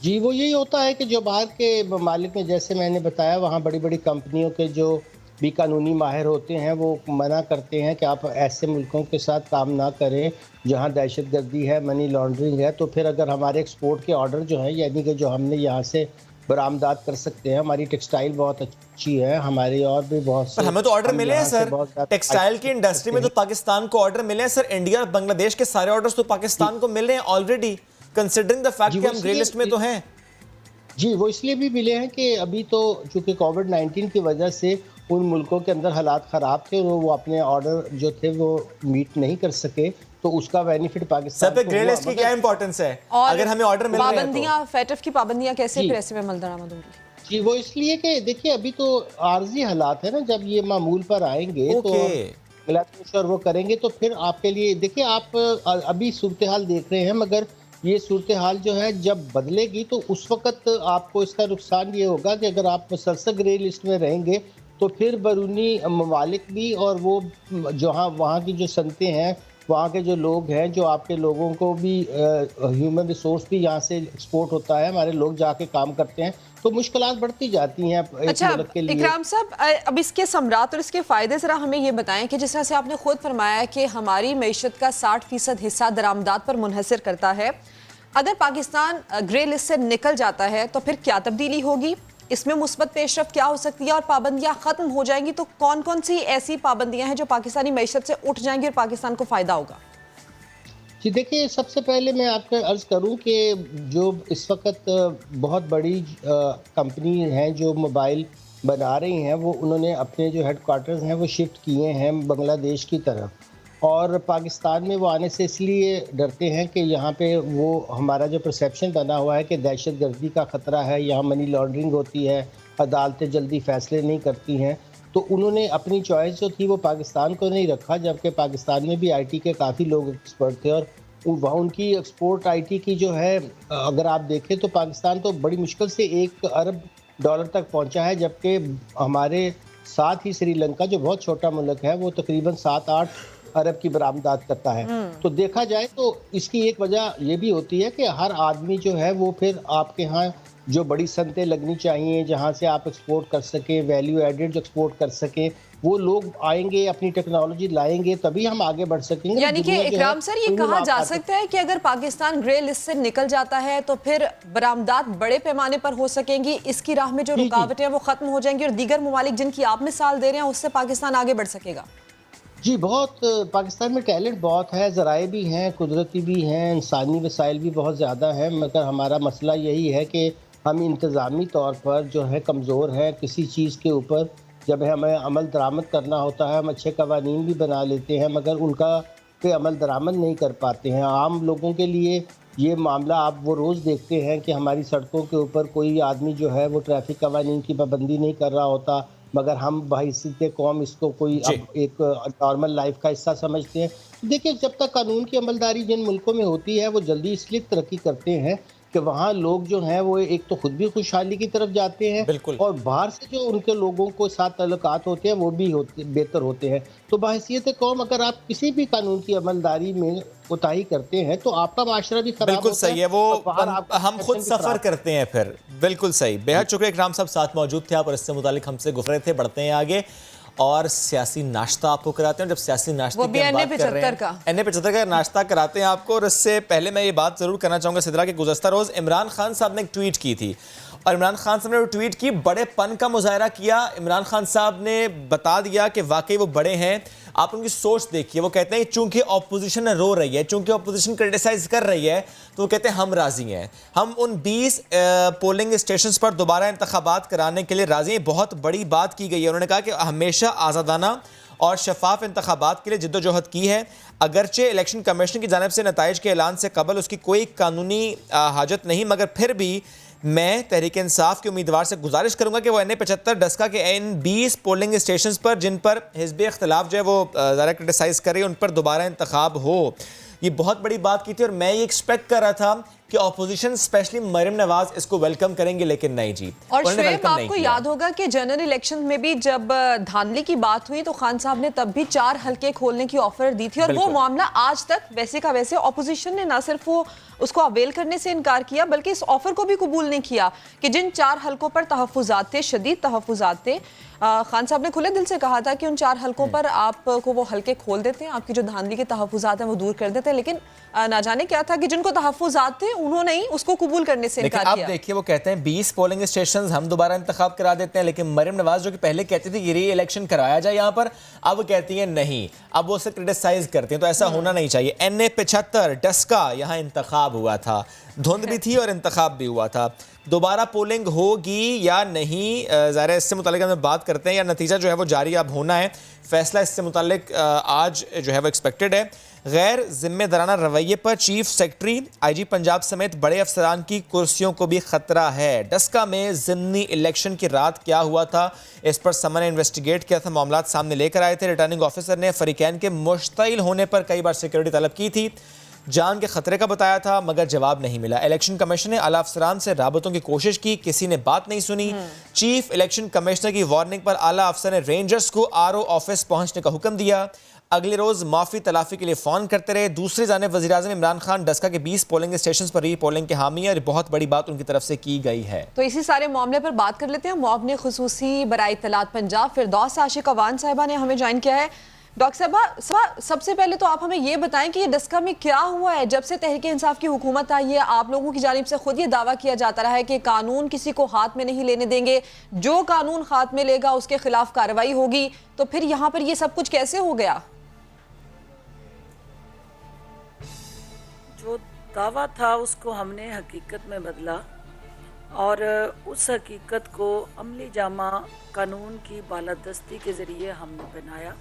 जी, वो यही होता है कि जो बाहर के ममालिक में, जैसे मैंने बताया, वहाँ बड़ी बड़ी कंपनियों के जो भी कानूनी माहिर होते हैं वो मना करते हैं कि आप ऐसे मुल्कों के साथ काम ना करें जहाँ दहशतगर्दी है, मनी लॉन्ड्रिंग है। तो फिर अगर हमारे एक्सपोर्ट के ऑर्डर जो हैं, यानी कि जो हमने यहाँ से बरामदात कर सकते हैं, हमारी टेक्सटाइल बहुत अच्छी है, हमारी और भी बहुत से, हमें तो ऑर्डर मिले हैं सर, टेक्सटाइल की इंडस्ट्री में तो पाकिस्तान को ऑर्डर मिले हैं सर। इंडिया और बांग्लादेश के सारे ऑर्डर्स तो पाकिस्तान को मिले हैं ऑलरेडी, कंसिडरिंग द फैक्ट कि हम ग्रे लिस्ट में तो हैं। जी, वो इसलिए भी मिले हैं कि अभी तो चूँकि कोविड-19 की वजह से उन मुल्कों के अंदर हालात ख़राब थे और वो अपने ऑर्डर जो थे वो मीट नहीं कर सके, तो उसका बेनिफिट पाकिस्तान को ग्रे लिस्ट की क्या इंपॉर्टेंस है अगर हमें ऑर्डर मिल रहे हैं? पाबंदियां, फैटफ की पाबंदियां कैसे फिर ऐसे में अमल दरामद होंगी? जी, वो इसलिए कि देखिए अभी तो आर्जी हालात है ना, जब ये मामूल पर आएंगे तो और वो करेंगे तो फिर आपके लिए, देखिए आप अभी सूरत हाल देख रहे हैं, मगर ये सूरत हाल जो है जब बदलेगी तो उस वक्त आपको इसका नुकसान ये होगा कि अगर आप मुसलसल ग्रे लिस्ट में रहेंगे तो फिर बैरूनी ममालिक भी, और वो जहाँ वहाँ की जो सनतें हैं, वहाँ के जो लोग हैं, जो आपके लोगों को भी ह्यूमन रिसोर्स भी यहाँ से एक्सपोर्ट होता है, हमारे लोग जाके काम करते हैं, तो मुश्किलात बढ़ती जाती हैं एक मुल्क के लिए। इकराम साहब, अब इसके समरात और इसके फ़ायदे ज़रा हमें ये बताएं कि जिस तरह से आपने खुद फरमाया कि हमारी मईशत का 60% हिस्सा दरामदात पर मुनहसर करता है। अगर पाकिस्तान ग्रे लिस्ट से निकल जाता है तो फिर क्या तब्दीली होगी, इसमें मुस्बत पेशरफ्त क्या हो सकती है, और पाबंदियां ख़त्म हो जाएंगी तो कौन कौन सी ऐसी पाबंदियां हैं जो पाकिस्तानी मईशत से उठ जाएंगी और पाकिस्तान को फ़ायदा होगा? जी, देखिए सबसे पहले मैं आपको अर्ज़ करूं कि जो इस वक्त बहुत बड़ी कंपनी हैं जो मोबाइल बना रही हैं, वो उन्होंने अपने जो हेडक्वार्टर्स हैं वो शिफ्ट किए हैं बांग्लादेश की तरफ, और पाकिस्तान में वो आने से इसलिए डरते हैं कि यहाँ पे वो हमारा जो परसेप्शन बना हुआ है कि दहशतगर्दी का ख़तरा है, यहाँ मनी लॉन्ड्रिंग होती है, अदालतें जल्दी फ़ैसले नहीं करती हैं, तो उन्होंने अपनी चॉइस जो थी वो पाकिस्तान को नहीं रखा, जबकि पाकिस्तान में भी आईटी के काफ़ी लोग एक्सपर्ट थे, और वहाँ उनकी एक्सपोर्ट आईटी की जो है, अगर आप देखें तो पाकिस्तान तो बड़ी मुश्किल से 1 अरब डॉलर तक पहुँचा है, जबकि हमारे साथ ही श्रीलंका जो बहुत छोटा मुल्क है वो तकरीबन 7-8 अरब की बरामदात करता है। तो देखा जाए तो इसकी एक वजह ये भी होती है कि हर आदमी जो है वो फिर आपके यहाँ जो बड़ी सनतें लगनी चाहिए जहाँ से आप एक्सपोर्ट कर सकें, वैल्यू एडेड जो एक्सपोर्ट कर सकें, वो लोग आएंगे, अपनी टेक्नोलॉजी लाएंगे, तभी हम आगे बढ़ सकेंगे। यानी कि इकराम सर, ये कहा जा सकता है कि अगर पाकिस्तान ग्रे लिस्ट से निकल जाता है तो फिर बरामदात बड़े पैमाने पर हो सकेंगी, इसकी राह में जो रुकावटें हैं वो खत्म हो जाएंगी और दीगर ममालिक जिनकी आप मिसाल दे रहे हैं उससे पाकिस्तान आगे बढ़ सकेगा। जी, बहुत पाकिस्तान में टैलेंट बहुत है, ज़राए भी हैं, कुदरती भी हैं, इंसानी वसाइल भी बहुत ज़्यादा है, मगर हमारा मसला यही है कि हम इंतज़ामी तौर पर जो है कमज़ोर हैं। किसी चीज़ के ऊपर जब हमें अमल दरामद करना होता है, हम अच्छे कवानीन भी बना लेते हैं, मगर उनका पे अमल दरामद नहीं कर पाते हैं। आम लोगों के लिए ये मामला आप वो रोज़ देखते हैं कि हमारी सड़कों के ऊपर कोई आदमी जो है वो ट्रैफिक कवानीन की पाबंदी नहीं कर रहा होता, मगर हम बहैसियत कौम इसको कोई अब एक नॉर्मल लाइफ का हिस्सा समझते हैं। देखिए, जब तक कानून की अमलदारी जिन मुल्कों में होती है वो जल्दी इसलिए तरक्की करते हैं कि वहाँ लोग जो हैं वो एक तो खुद भी खुशहाली की तरफ जाते हैं और बाहर से जो उनके लोगों को साथ ताल्लुकात होते हैं वो भी बेहतर होते हैं। तो बहैसियत कौम अगर आप किसी भी कानून की अमलदारी में कोताही करते हैं तो आपका माशरा भी खराब बिल्कुल होता सही है। वो हम खुद सफर करते हैं फिर। बिल्कुल सही। बेहद शुक्रिया इकराम साहब, साथ मौजूद थे आप और इससे मुतालिक हमसे गुफ्तगू थे। बढ़ते हैं आगे और सियासी नाश्ता आपको कराते हैं। जब सियासी नाश्ते की बात कर रहे हैं, NA-75 का नाश्ता कराते हैं आपको। और इससे पहले मैं ये बात जरूर करना चाहूंगा सिद्रा के गुज़श्ता रोज इमरान खान साहब ने एक ट्वीट की थी और इमरान खान साहब ने वो ट्वीट की, बड़ेपन का मुजाहरा किया। इमरान खान साहब ने बता दिया कि वाकई वो बड़े हैं। आप उनकी सोच देखिए, वो कहते हैं चूंकि ऑपोजिशन रो रही है, चूंकि ऑपोजिशन क्रिटिसाइज कर रही है, तो वो कहते हैं हम राजी हैं। हम उन 20 पोलिंग स्टेशंस पर दोबारा इंतखाबात कराने के लिए राजी हैं। बहुत बड़ी बात की गई है। उन्होंने कहा कि हमेशा आज़ादाना और शफाफ इंतखाबात के लिए जिद्दोजहद की है। अगरचे इलेक्शन कमीशन की जानिब से नताइज के ऐलान से कबल उसकी कोई कानूनी हाजत नहीं, मगर फिर भी मैं तहरीक इंसाफ के उम्मीदवार से गुजारिश करूंगा कि वो NA-75 डस्का के इन 20 पोलिंग स्टेशंस पर जिन पर हिज़्ब इख्तिलाफ जो है वो ज़रा क्रिटिसाइज़ कर रही है, उन पर दोबारा इंतखाब हो। ये बहुत बड़ी बात की थी और मैं ये एक्सपेक्ट कर रहा था कि ऑपोजिशन स्पेशली मरियम नवाज इसको वेलकम करेंगे, लेकिन नहीं जी। और शुएब, आपको याद होगा कि जनरल इलेक्शन में भी जब धांधली की बात हुई तो खान साहब ने तब भी 4 हल्के खोलने की ऑफर दी थी और वो मामला आज तक वैसे का वैसे, ऑपोजिशन ने ना सिर्फ वो उसको अवेल करने से इनकार किया बल्कि इस ऑफर को भी कबूल नहीं किया कि जिन 4 हल्कों पर तहफ़्फ़ुज़ात थे, शदीद तहफ़्फ़ुज़ात थे, खान साहब ने खुले दिल से कहा था कि उन 4 हल्कों पर आपको वो हल्के खोल देते हैं, आपकी जो धांधली के तहफ़्फ़ुज़ात हैं वो दूर कर देते हैं। लेकिन ना जाने क्या था कि जिनको तहफ़्फ़ुज़ात थे उन्होंने ही उसको कबूल करने से इनकार किया। अब देखिए, वो कहते हैं 20 पोलिंग स्टेशंस हम दोबारा इंतखाब करा देते हैं, लेकिन मरियम नवाज जो कि पहले कहती थी कि री इलेक्शन कराया जाए यहाँ पर, अब कहती है नहीं, अब वो उसे क्रिटिसाइज करती हैं। तो ऐसा होना नहीं चाहिए। NA-75 डस्का यहाँ इंतखाब हुआ था, धुंध भी थी और इंतखाब भी हुआ था। दोबारा पोलिंग होगी या नहीं, ज़ाहिर है इससे मुतालिक हम बात करते हैं, या नतीजा जो है वो जारी अब होना है। फैसला इससे मुतालिक आज जो है वो एक्सपेक्टेड है। गैर जिम्मेदाराना रवैये पर चीफ सेक्रेटरी, IG पंजाब समेत बड़े अफसरान की कुर्सियों को भी खतरा है। डस्का में ज़िमनी इलेक्शन की रात क्या हुआ था, इस पर समन ने इन्वेस्टिगेट किया था, मामलात सामने लेकर आए थे। रिटर्निंग ऑफिसर ने फरीकैन के मुश्तइल होने पर कई बार सिक्योरिटी तलब की थी, जान के खतरे का बताया था, मगर जवाब नहीं मिला। इलेक्शन कमीशन ने आला अफसरान से राबतों की कोशिश की, किसी ने बात नहीं सुनी। चीफ इलेक्शन कमिश्नर की वार्निंग पर आला अफसर ने रेंजर्स को RO ऑफिस पहुंचने का हुक्म दिया। अगले रोज माफी तलाफी के लिए फोन करते रहे। दूसरी जानिब वज़ीर आज़म इमरान खान डस्का के 20 पोलिंग स्टेशन पर री पोलिंग के हामी है और बहुत बड़ी बात उनकी तरफ से की गई है। तो इसी सारे मामले पर बात कर लेते हैं। मुआविन खुसूसी बराए इत्तलात पंजाब फिरदौस आशिक अवान साहिबा ने हमें ज्वाइन किया है। डॉक्टर साहबा, सबसे पहले तो आप हमें ये बताएं कि ये डस्का में क्या हुआ है। जब से तहरीक इंसाफ की हुकूमत आई है, आप लोगों की जानिब से खुद ये दावा किया जाता रहा है कि कानून किसी को हाथ में नहीं लेने देंगे, जो कानून हाथ में लेगा उसके खिलाफ कार्रवाई होगी, तो फिर यहाँ पर ये सब कुछ कैसे हो गया? जो दावा था उसको हमने हकीकत में बदला और उस हकीकत को अमली जामा कानून की बालादस्ती के ज़रिए हमने बनाया।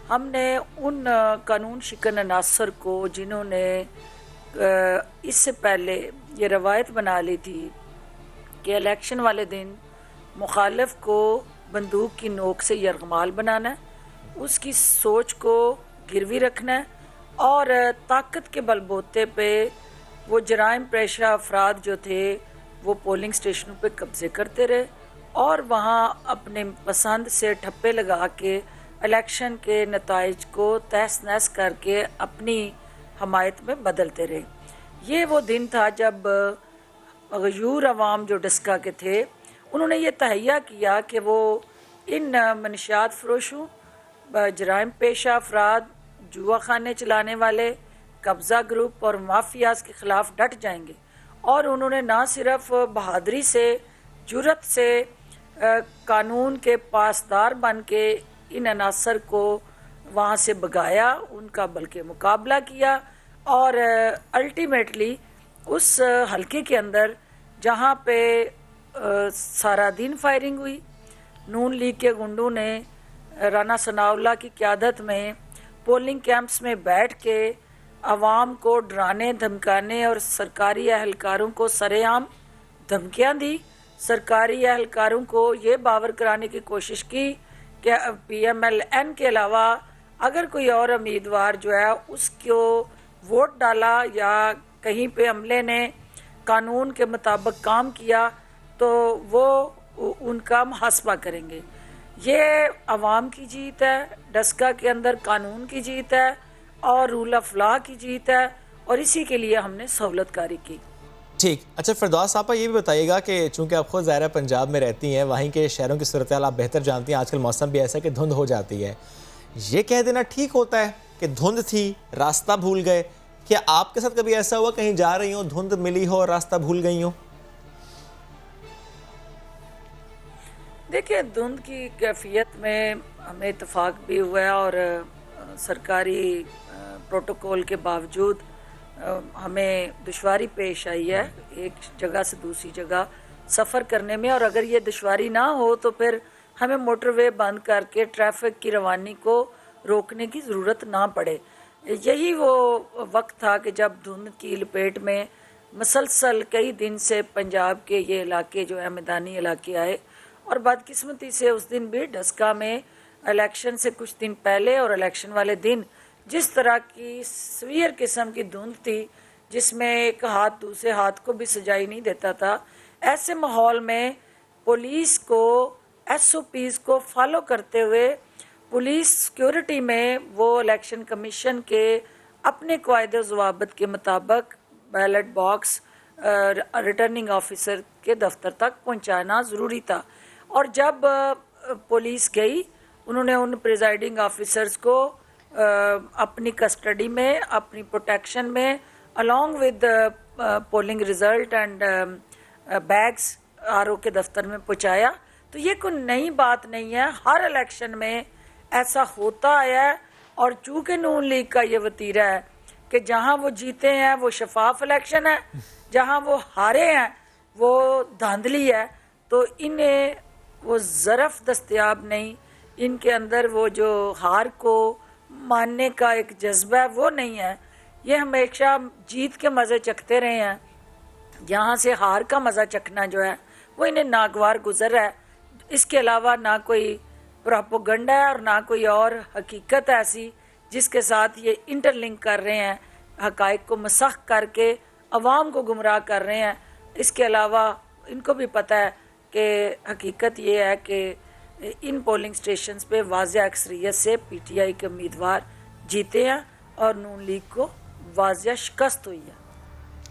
हमने उन कानून शिकन अनासर को जिन्होंने इससे पहले ये रवायत बना ली थी कि इलेक्शन वाले दिन मुखालिफ को बंदूक की नोक से यरगमाल बनाना है, उसकी सोच को गिरवी रखना है और ताकत के बलबूते पे वो जराइम पेशा अफराद जो थे वो पोलिंग स्टेशनों पे कब्ज़े करते रहे और वहाँ अपने पसंद से ठप्पे लगा के इलेक्शन के नताइज को तहस नहस करके अपनी हमायत में बदलते रहे। ये वो दिन था जब गयूर अवाम जो डस्का के थे उन्होंने ये तहैया किया कि वो इन मनशियात फरोशों, जराइम पेशा अफराद, जुआ खाने चलाने वाले, कब्ज़ा ग्रुप और माफियाज के ख़िलाफ़ डट जाएंगे। और उन्होंने ना सिर्फ बहादुरी से, जुर्रत से कानून के पासदार बन के इन अनासर को वहाँ से भगाया, उनका बल्कि मुकाबला किया और अल्टीमेटली उस हल्के के अंदर जहाँ पे सारा दिन फायरिंग हुई, नून लीग के गुंडों ने राना सनाउल्लाह की क़यादत में पोलिंग कैंप्स में बैठ के आवाम को डराने धमकाने और सरकारी अहलकारों को सरेआम धमकियाँ दी सरकारी एहलकारों को ये बावर कराने की कोशिश की कि PMLN के अलावा अगर कोई और उम्मीदवार जो है उसको वोट डाला या कहीं पे अमले ने कानून के मुताबिक काम किया तो वो उनका मुहासबा करेंगे। ये अवाम की जीत है, डस्का के अंदर कानून की जीत है और रूल ऑफ लॉ की जीत है, और इसी के लिए हमने सहूलतकारी की। ठीक। अच्छा फिरदौस साहब, ये भी बताइएगा कि चूंकि आप खुद ज़ाहिर पंजाब में रहती हैं, वहीं के शहरों की सूरत हाल आप बेहतर जानती हैं। आजकल मौसम भी ऐसा है कि धुंध हो जाती है। ये कह देना ठीक होता है कि धुंध थी, रास्ता भूल गए? क्या आपके साथ कभी ऐसा हुआ, कहीं जा रही हो, धुंध मिली हो और रास्ता भूल गई हो? देखिए, धुंध की कैफियत में हमें इत्तेफाक भी हुआ है और सरकारी प्रोटोकॉल के बावजूद हमें दुश्वारी पेश आई है एक जगह से दूसरी जगह सफ़र करने में। और अगर ये दुश्वारी ना हो तो फिर हमें मोटरवे बंद करके ट्रैफिक की रवानी को रोकने की ज़रूरत ना पड़े। यही वो वक्त था कि जब धुंध की लपेट में मसलसल कई दिन से पंजाब के ये इलाके जो है मैदानी इलाके आए, और बदकिस्मती से उस दिन भी डस्का में इलेक्शन से कुछ दिन पहले और इलेक्शन वाले दिन जिस तरह की सवीयर किस्म की धुंध थी जिसमें एक हाथ दूसरे हाथ को भी सजाई नहीं देता था, ऐसे माहौल में पुलिस को SOPs को फॉलो करते हुए पुलिस सिक्योरिटी में वो इलेक्शन कमीशन के अपने कायदे ज़वाबित के मुताबिक बैलेट बॉक्स रिटर्निंग ऑफिसर के दफ्तर तक पहुंचाना ज़रूरी था। और जब पुलिस गई, उन्होंने उन प्रिजाइडिंग ऑफिसर्स को अपनी कस्टडी में, अपनी प्रोटेक्शन में, along with polling result and bags RO के दफ्तर में पहुंचाया। तो ये कोई नई बात नहीं है, हर इलेक्शन में ऐसा होता आया है। और चूँकि नून लीग का ये वतीरा है कि जहाँ वो जीते हैं वो शफाफ इलेक्शन है, जहाँ वो हारे हैं वो धांधली है, तो इन्हें वो ज़रफ़ दस्तयाब नहीं, इनके अंदर वो जो हार को मानने का एक जज्बा है वो नहीं है। ये हमेशा जीत के मज़े चखते रहे हैं, यहाँ से हार का मज़ा चखना जो है वो इन्हें नागवार गुजर रहा है। इसके अलावा ना कोई प्रोपेगेंडा है और ना कोई और हकीकत ऐसी जिसके साथ ये इंटरलिंक कर रहे हैं, हकायक को मसख करके अवाम को गुमराह कर रहे हैं। इसके अलावा इनको भी पता है कि हकीकत ये है कि इन पोलिंग स्टेशंस पे वाज़ेह अक्सरियत से PTI के उम्मीदवार जीते हैं और नून लीग को वाज़ेह शिकस्त हुई है।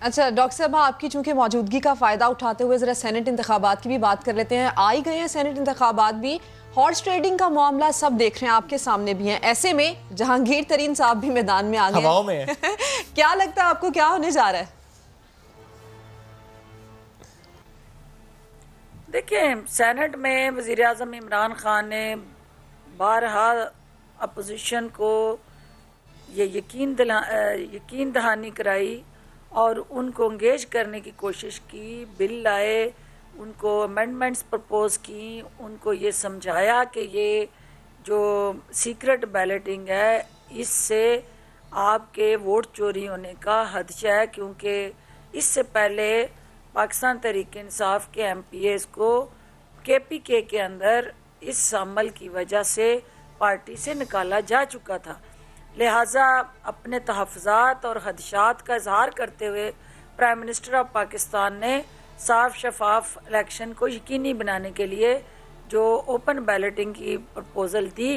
अच्छा डॉक्टर साहब, आपकी चूंकि मौजूदगी का फ़ायदा उठाते हुए ज़रा सेनेट इंतखाबात की भी बात कर लेते हैं। आ ही गए हैं सेनेट इंतखाबात भी, हॉर्स ट्रेडिंग का मामला सब देख रहे हैं, आपके सामने भी हैं। ऐसे में जहांगीर तरीन साहब भी मैदान में आ गए, हवाओं में क्या लगता है आपको, क्या होने जा रहा है? देखिए, सेनेट में वज़ीर-ए-आज़म इमरान खान ने बारहा अपोजिशन को ये यकीन दहानी कराई और उनको इंगेज करने की कोशिश की, बिल लाए, उनको अमेंडमेंट्स प्रपोज़ की, उनको ये समझाया कि ये जो सीक्रेट बैलेटिंग है इससे आपके वोट चोरी होने का खदशा है, क्योंकि इससे पहले पाकिस्तान तहरीक इंसाफ के MPAs को KPK के अंदर इस अमल की वजह से पार्टी से निकाला जा चुका था। लिहाजा अपने तहफ़्फ़ुज़ात और खदशात का इजहार करते हुए प्राइम मिनिस्टर ऑफ पाकिस्तान ने साफ शफाफ इलेक्शन को यकीनी बनाने के लिए जो ओपन बैलेटिंग की प्रपोज़ल दी,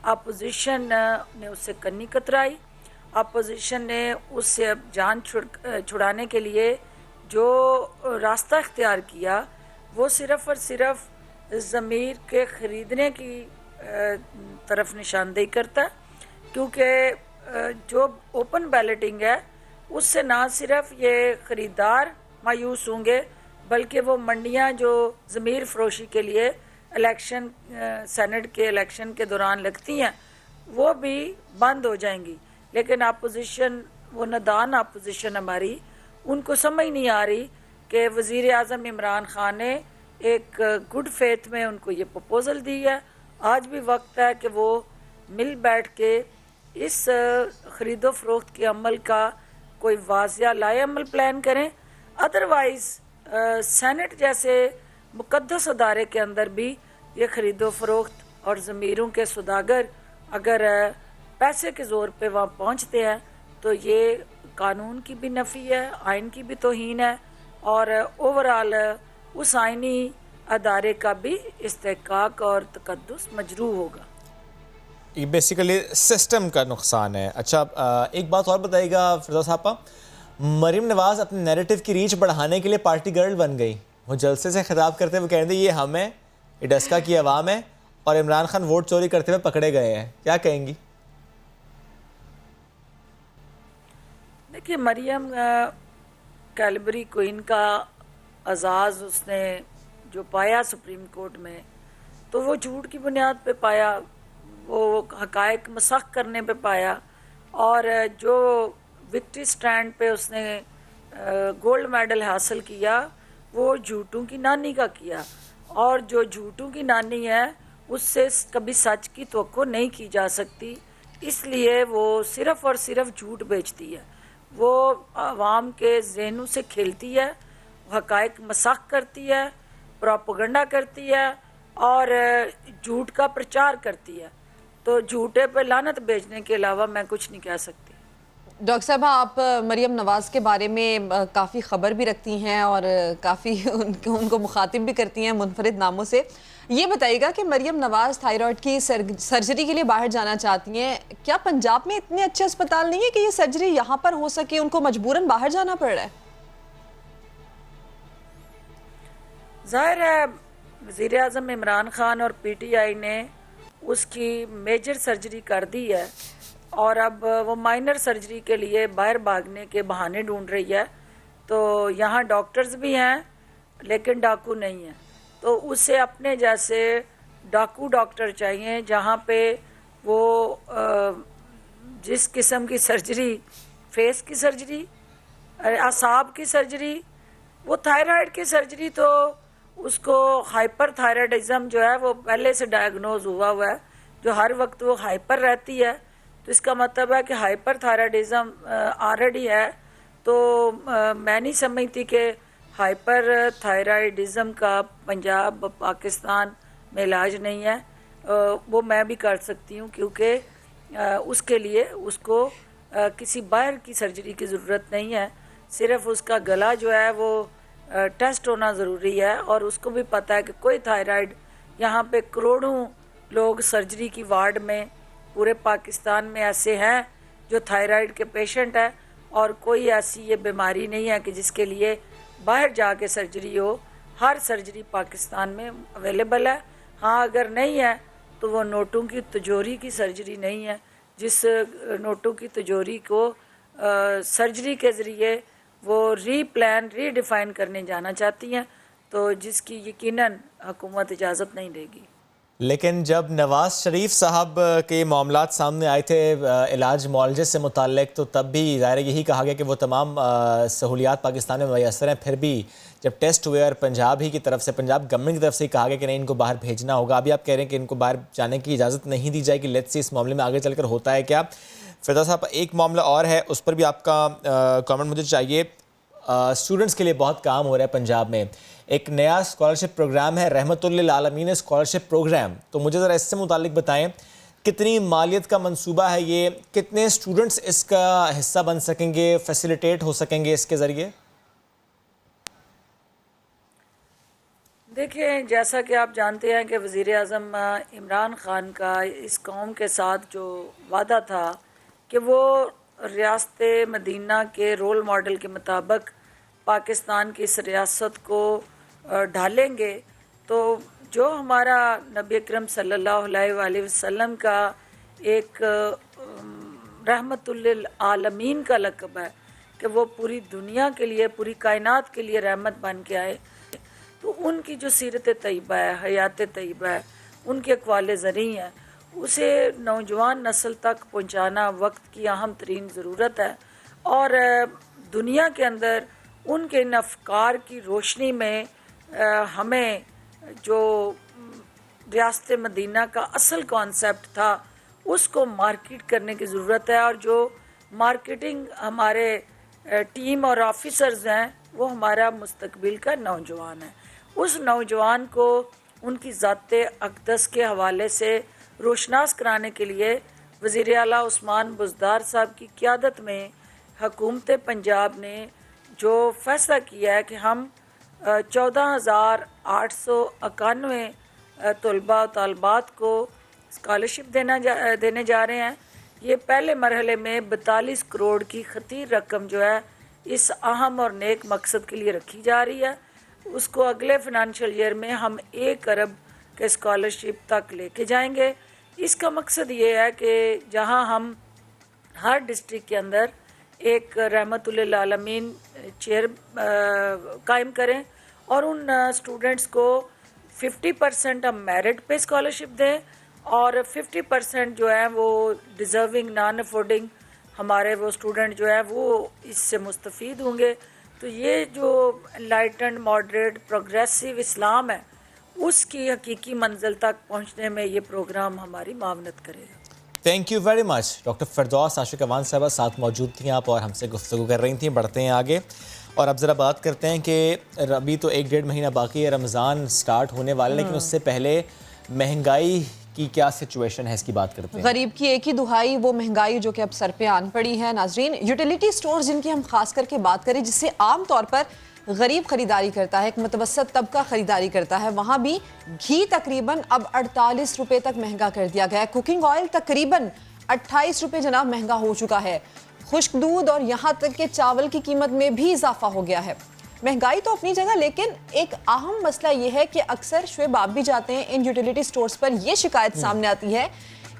अपोजिशन ने उससे कन्नी कतराई। अपोजिशन ने उससे अब जान छुड़ाने के लिए जो रास्ता इख्तियार किया वो सिर्फ़ और सिर्फ ज़मीर के ख़रीदने की तरफ निशानदेही करता है, क्योंकि जो ओपन बैलेटिंग है उससे ना सिर्फ ये ख़रीदार मायूस होंगे बल्कि वो मंडियां जो ज़मीर फ़रोशी के लिए इलेक्शन सेनेट के इलेक्शन के दौरान लगती हैं वो भी बंद हो जाएंगी। लेकिन अपोजिशन, वो नादान अपोजिशन हमारी, उनको समझ नहीं आ रही कि वज़ीर-ए-आज़म इमरान खान ने एक गुड फेथ में उनको ये प्रपोज़ल दी है। आज भी वक्त है कि वो मिल बैठ के इस ख़रीदो फ़रोख्त के अमल का कोई वाज़िया लाए अमल प्लान करें। अदरवाइज़ सेनेट जैसे मुक़द्दस अदारे के अंदर भी ये ख़रीदो फ़रोख्त और ज़मीरों के सौदागर अगर पैसे के ज़ोर पे वहाँ पहुँचते हैं तो ये कानून की भी नफ़ी है, आइन की भी तौहीन है और ओवरऑल उस आइनी अदारे का भी इस्तेहकाक और तक़द्दुस मजरूह होगा। ये बेसिकली सिस्टम का नुकसान है। अच्छा, एक बात और बताइएगा फिरदौस आपा, मरीम नवाज़ अपने नैरेटिव की रीच बढ़ाने के लिए पार्टी गर्ल बन गई। वो जलसे से खिताब करते हुए कह रहे ये हम हैं, ये डस्का की आवाम है और इमरान खान वोट चोरी करते हुए पकड़े गए हैं। क्या कहेंगी? देखिए, मरियम कैलबरी क्वीन का एजाज़ उसने जो पाया सुप्रीम कोर्ट में, तो वो झूठ की बुनियाद पे पाया, वो हक़ाइक़ मसख़ करने पे पाया और जो विक्ट्री स्टैंड पे उसने गोल्ड मेडल हासिल किया वो झूठों की नानी का किया और जो झूठों की नानी है उससे कभी सच की तवक्को नहीं की जा सकती, इसलिए वो सिर्फ़ और सिर्फ झूठ बेचती है। वो आवाम के ज़हनों से खेलती है, हक़ाइक़ मसख़ करती है, प्रोपेगेंडा करती है और झूठ का प्रचार करती है। तो झूठे पे लानत भेजने के अलावा मैं कुछ नहीं कह सकती। डॉक्टर साहब, आप मरियम नवाज़ के बारे में काफ़ी ख़बर भी रखती हैं और काफ़ी उनको मुखातिब भी करती हैं मुनफरिद नामों से। ये बताइएगा कि मरियम नवाज़ थायराइड की सर्जरी के लिए बाहर जाना चाहती हैं, क्या पंजाब में इतने अच्छे अस्पताल नहीं है कि ये सर्जरी यहाँ पर हो सके, उनको मजबूरन बाहर जाना पड़ रहा है? ज़ाहिर है वज़ीर आज़म इमरान खान और PTI ने उसकी मेजर सर्जरी कर दी है और अब वो माइनर सर्जरी के लिए बाहर भागने के बहाने ढूंढ रही है। तो यहाँ डॉक्टर्स भी हैं लेकिन डाकू नहीं है, तो उसे अपने जैसे डाकू डॉक्टर चाहिए जहाँ पे वो जिस किस्म की सर्जरी, फेस की सर्जरी, असाब की सर्जरी, वो थायराइड की सर्जरी, तो उसको हाइपर थायराइडिज्म जो है वो पहले से डायग्नोज हुआ है, जो हर वक्त वो हाइपर रहती है, तो इसका मतलब है कि हाइपर थायराइडिज्म ऑलरेडी है। तो मैं नहीं समझती कि हाइपर थायराइडिज्म का पंजाब पाकिस्तान में इलाज नहीं है। वो मैं भी कर सकती हूँ क्योंकि उसके लिए उसको किसी बाहर की सर्जरी की ज़रूरत नहीं है, सिर्फ उसका गला जो है वो टेस्ट होना ज़रूरी है और उसको भी पता है कि कोई थायराइड, यहाँ पे करोड़ों लोग सर्जरी की वार्ड में पूरे पाकिस्तान में ऐसे हैं जो थायराइड के पेशेंट हैं और कोई ऐसी ये बीमारी नहीं है कि जिसके लिए बाहर जाके सर्जरी हो। हर सर्जरी पाकिस्तान में अवेलेबल है। हाँ, अगर नहीं है तो वो नोटों की तिजोरी की सर्जरी नहीं है, जिस नोटों की तिजोरी को सर्जरी के ज़रिए वो रीडिफ़ाइन करने जाना चाहती हैं, तो जिसकी यकीनन हुकूमत इजाज़त नहीं देगी। लेकिन जब नवाज़ शरीफ साहब के मामलात सामने आए थे इलाज मुआलजे से मुताल्लिक, तो तब भी ज़ाहिर यही कहा गया कि वो तमाम सहूलियात पाकिस्तान में मैसर हैं। फिर भी जब टेस्ट हुए और पंजाब ही की तरफ से, पंजाब गवर्नमेंट की तरफ से कहा गया कि नहीं, इनको बाहर भेजना होगा। अभी आप कह रहे हैं कि इनको बाहर जाने की इजाज़त नहीं दी जाएगी। लेट्स सी इस मामले में आगे चलकर होता है क्या। फिरदौस साहब, एक मामला और है, उस पर भी आपका कमेंट मुझे चाहिए। स्टूडेंट्स के लिए बहुत काम हो रहा है पंजाब में। एक नया स्कॉलरशिप प्रोग्राम है, रहमतुल्लिल आलमीन स्कॉलरशिप प्रोग्राम। तो मुझे ज़रा इससे मुतालिक बताएं, कितनी मालियत का मंसूबा है ये, कितने स्टूडेंट्स इसका हिस्सा बन सकेंगे, फैसिलिटेट हो सकेंगे इसके ज़रिए? देखिए, जैसा कि आप जानते हैं कि वज़ीर आज़म इमरान ख़ान का इस कौम के साथ जो वादा था कि वो रियासत मदीना के रोल मॉडल के मुताबिक पाकिस्तान की इस रियासत को ढालेंगे, तो जो हमारा नबी अकरम सल्लल्लाहु अलैहि वसल्लम का एक रहमतुल्लिल आलमीन का लक़ब है कि वो पूरी दुनिया के लिए, पूरी कायनात के लिए रहमत बन के आए, तो उनकी जो सीरत तय्यबा है, हयात तय्यबा है, उनके अक़वाल ज़री हैं, उसे नौजवान नस्ल तक पहुंचाना वक्त की अहम तरीन ज़रूरत है। और दुनिया के अंदर उनके इन अफ़कार की रोशनी में हमें जो रियासत मदीना का असल कॉन्सेप्ट था उसको मार्केट करने की ज़रूरत है। और जो मार्केटिंग हमारे टीम और ऑफिसर्स हैं वो हमारा मुस्तकबिल का नौजवान है, उस नौजवान को उनकी ज़ाते अक़दस के हवाले से रोशनास कराने के लिए वज़ीर आला उस्मान बुज़दार साहब की क़यादत में हुकूमत पंजाब ने जो फ़ैसला किया है कि हम 14,891 तलबा तलबात को स्कॉलरशिप देने जा रहे हैं। ये पहले मरहले में 42 करोड़ की खतीर रकम जो है इस अहम और नेक मकसद के लिए रखी जा रही है। उसको अगले फाइनेंशियल ईयर में हम 1 अरब के स्कॉलरशिप तक लेके जाएंगे। इसका मकसद ये है कि जहां हम हर डिस्ट्रिक्ट के अंदर एक रहमतुल्लिल आलमीन चेयर कायम करें और उन स्टूडेंट्स को 50% हम मेरिट पे स्कॉलरशिप दें और 50% जो है वो डिज़र्विंग नॉन अफोर्डिंग हमारे वो स्टूडेंट जो है वो इससे मुस्तफ़ीद होंगे। तो ये जो एनलाइटेंड मॉडरेट प्रोग्रेसिव इस्लाम है उसकी हकीकी मंजिल तक पहुँचने में ये प्रोग्राम हमारी मावनत करेगा। Thank you very much. Doctor Firdous Ashiq Awan साहबा साथ मौजूद थी आप और हमसे गुफ्तगू कर रही थी। बढ़ते हैं आगे और अब ज़रा बात करते हैं कि अभी तो 1-1.5 महीना बाकी है, रमज़ान स्टार्ट होने वाला है, लेकिन उससे पहले महंगाई की क्या सिचुएशन है इसकी बात करते हैं। गरीब की एक ही दुहाई वो महंगाई जो कि अब सर पे आन पड़ी है। नाजरीन, यूटिलिटी स्टोर्स जिनकी हम खास करके बात करें, जिससे आम तौर पर गरीब खरीदारी करता है, एक मुतवसत तबका खरीदारी करता है, वहाँ भी घी तकरीबन अब 48 रुपये तक महंगा कर दिया गया है। कुकिंग ऑयल तकरीबन 28 रुपये जनाब महंगा हो चुका है। खुश्क दूध और यहाँ तक के चावल की कीमत में भी इजाफा हो गया है। महंगाई तो अपनी जगह, लेकिन एक अहम मसला ये है कि अक्सर शुएब आप भी जाते हैं इन यूटिलिटी स्टोर्स पर, यह शिकायत सामने आती है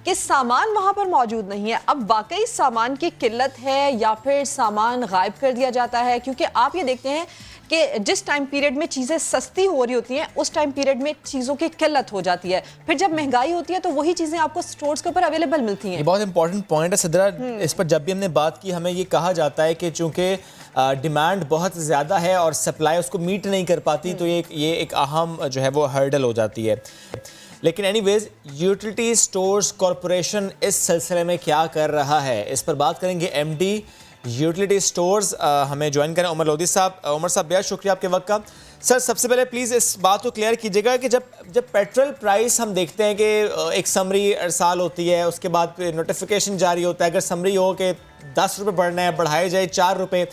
कि सामान वहाँ पर मौजूद नहीं है। अब वाकई सामान की किल्लत है या फिर सामान गायब कर दिया जाता है? क्योंकि आप ये देखते हैं कि जिस टाइम पीरियड में चीज़ें सस्ती हो रही होती हैं उस टाइम पीरियड में चीज़ों की किल्लत हो जाती है, फिर जब महंगाई होती है तो वही चीज़ें आपको स्टोर्स के ऊपर अवेलेबल मिलती हैं। ये बहुत इंपॉर्टेंट पॉइंट है सदरा। इस पर जब भी हमने बात की हमें ये कहा जाता है कि चूँकि डिमांड बहुत ज़्यादा है और सप्लाई उसको मीट नहीं कर पाती, तो ये एक अहम जो है वो हर्डल हो जाती है। लेकिन एनीवेज, यूटिलिटी स्टोर्स कॉरपोरेशन इस सिलसिले में क्या कर रहा है, इस पर बात करेंगे। एमडी यूटिलिटी स्टोर्स हमें ज्वाइन करें उमर लोधी साहब। उमर साहब, बेहद शुक्रिया आपके वक्त का। सर, सबसे पहले प्लीज़ इस बात को क्लियर कीजिएगा कि जब पेट्रोल प्राइस हम देखते हैं कि एक समरी अरसाल होती है, उसके बाद नोटिफिकेशन जारी होता है, अगर समरी हो कि 10 रुपये बढ़ना है, बढ़ाए जाए 4 रुपये,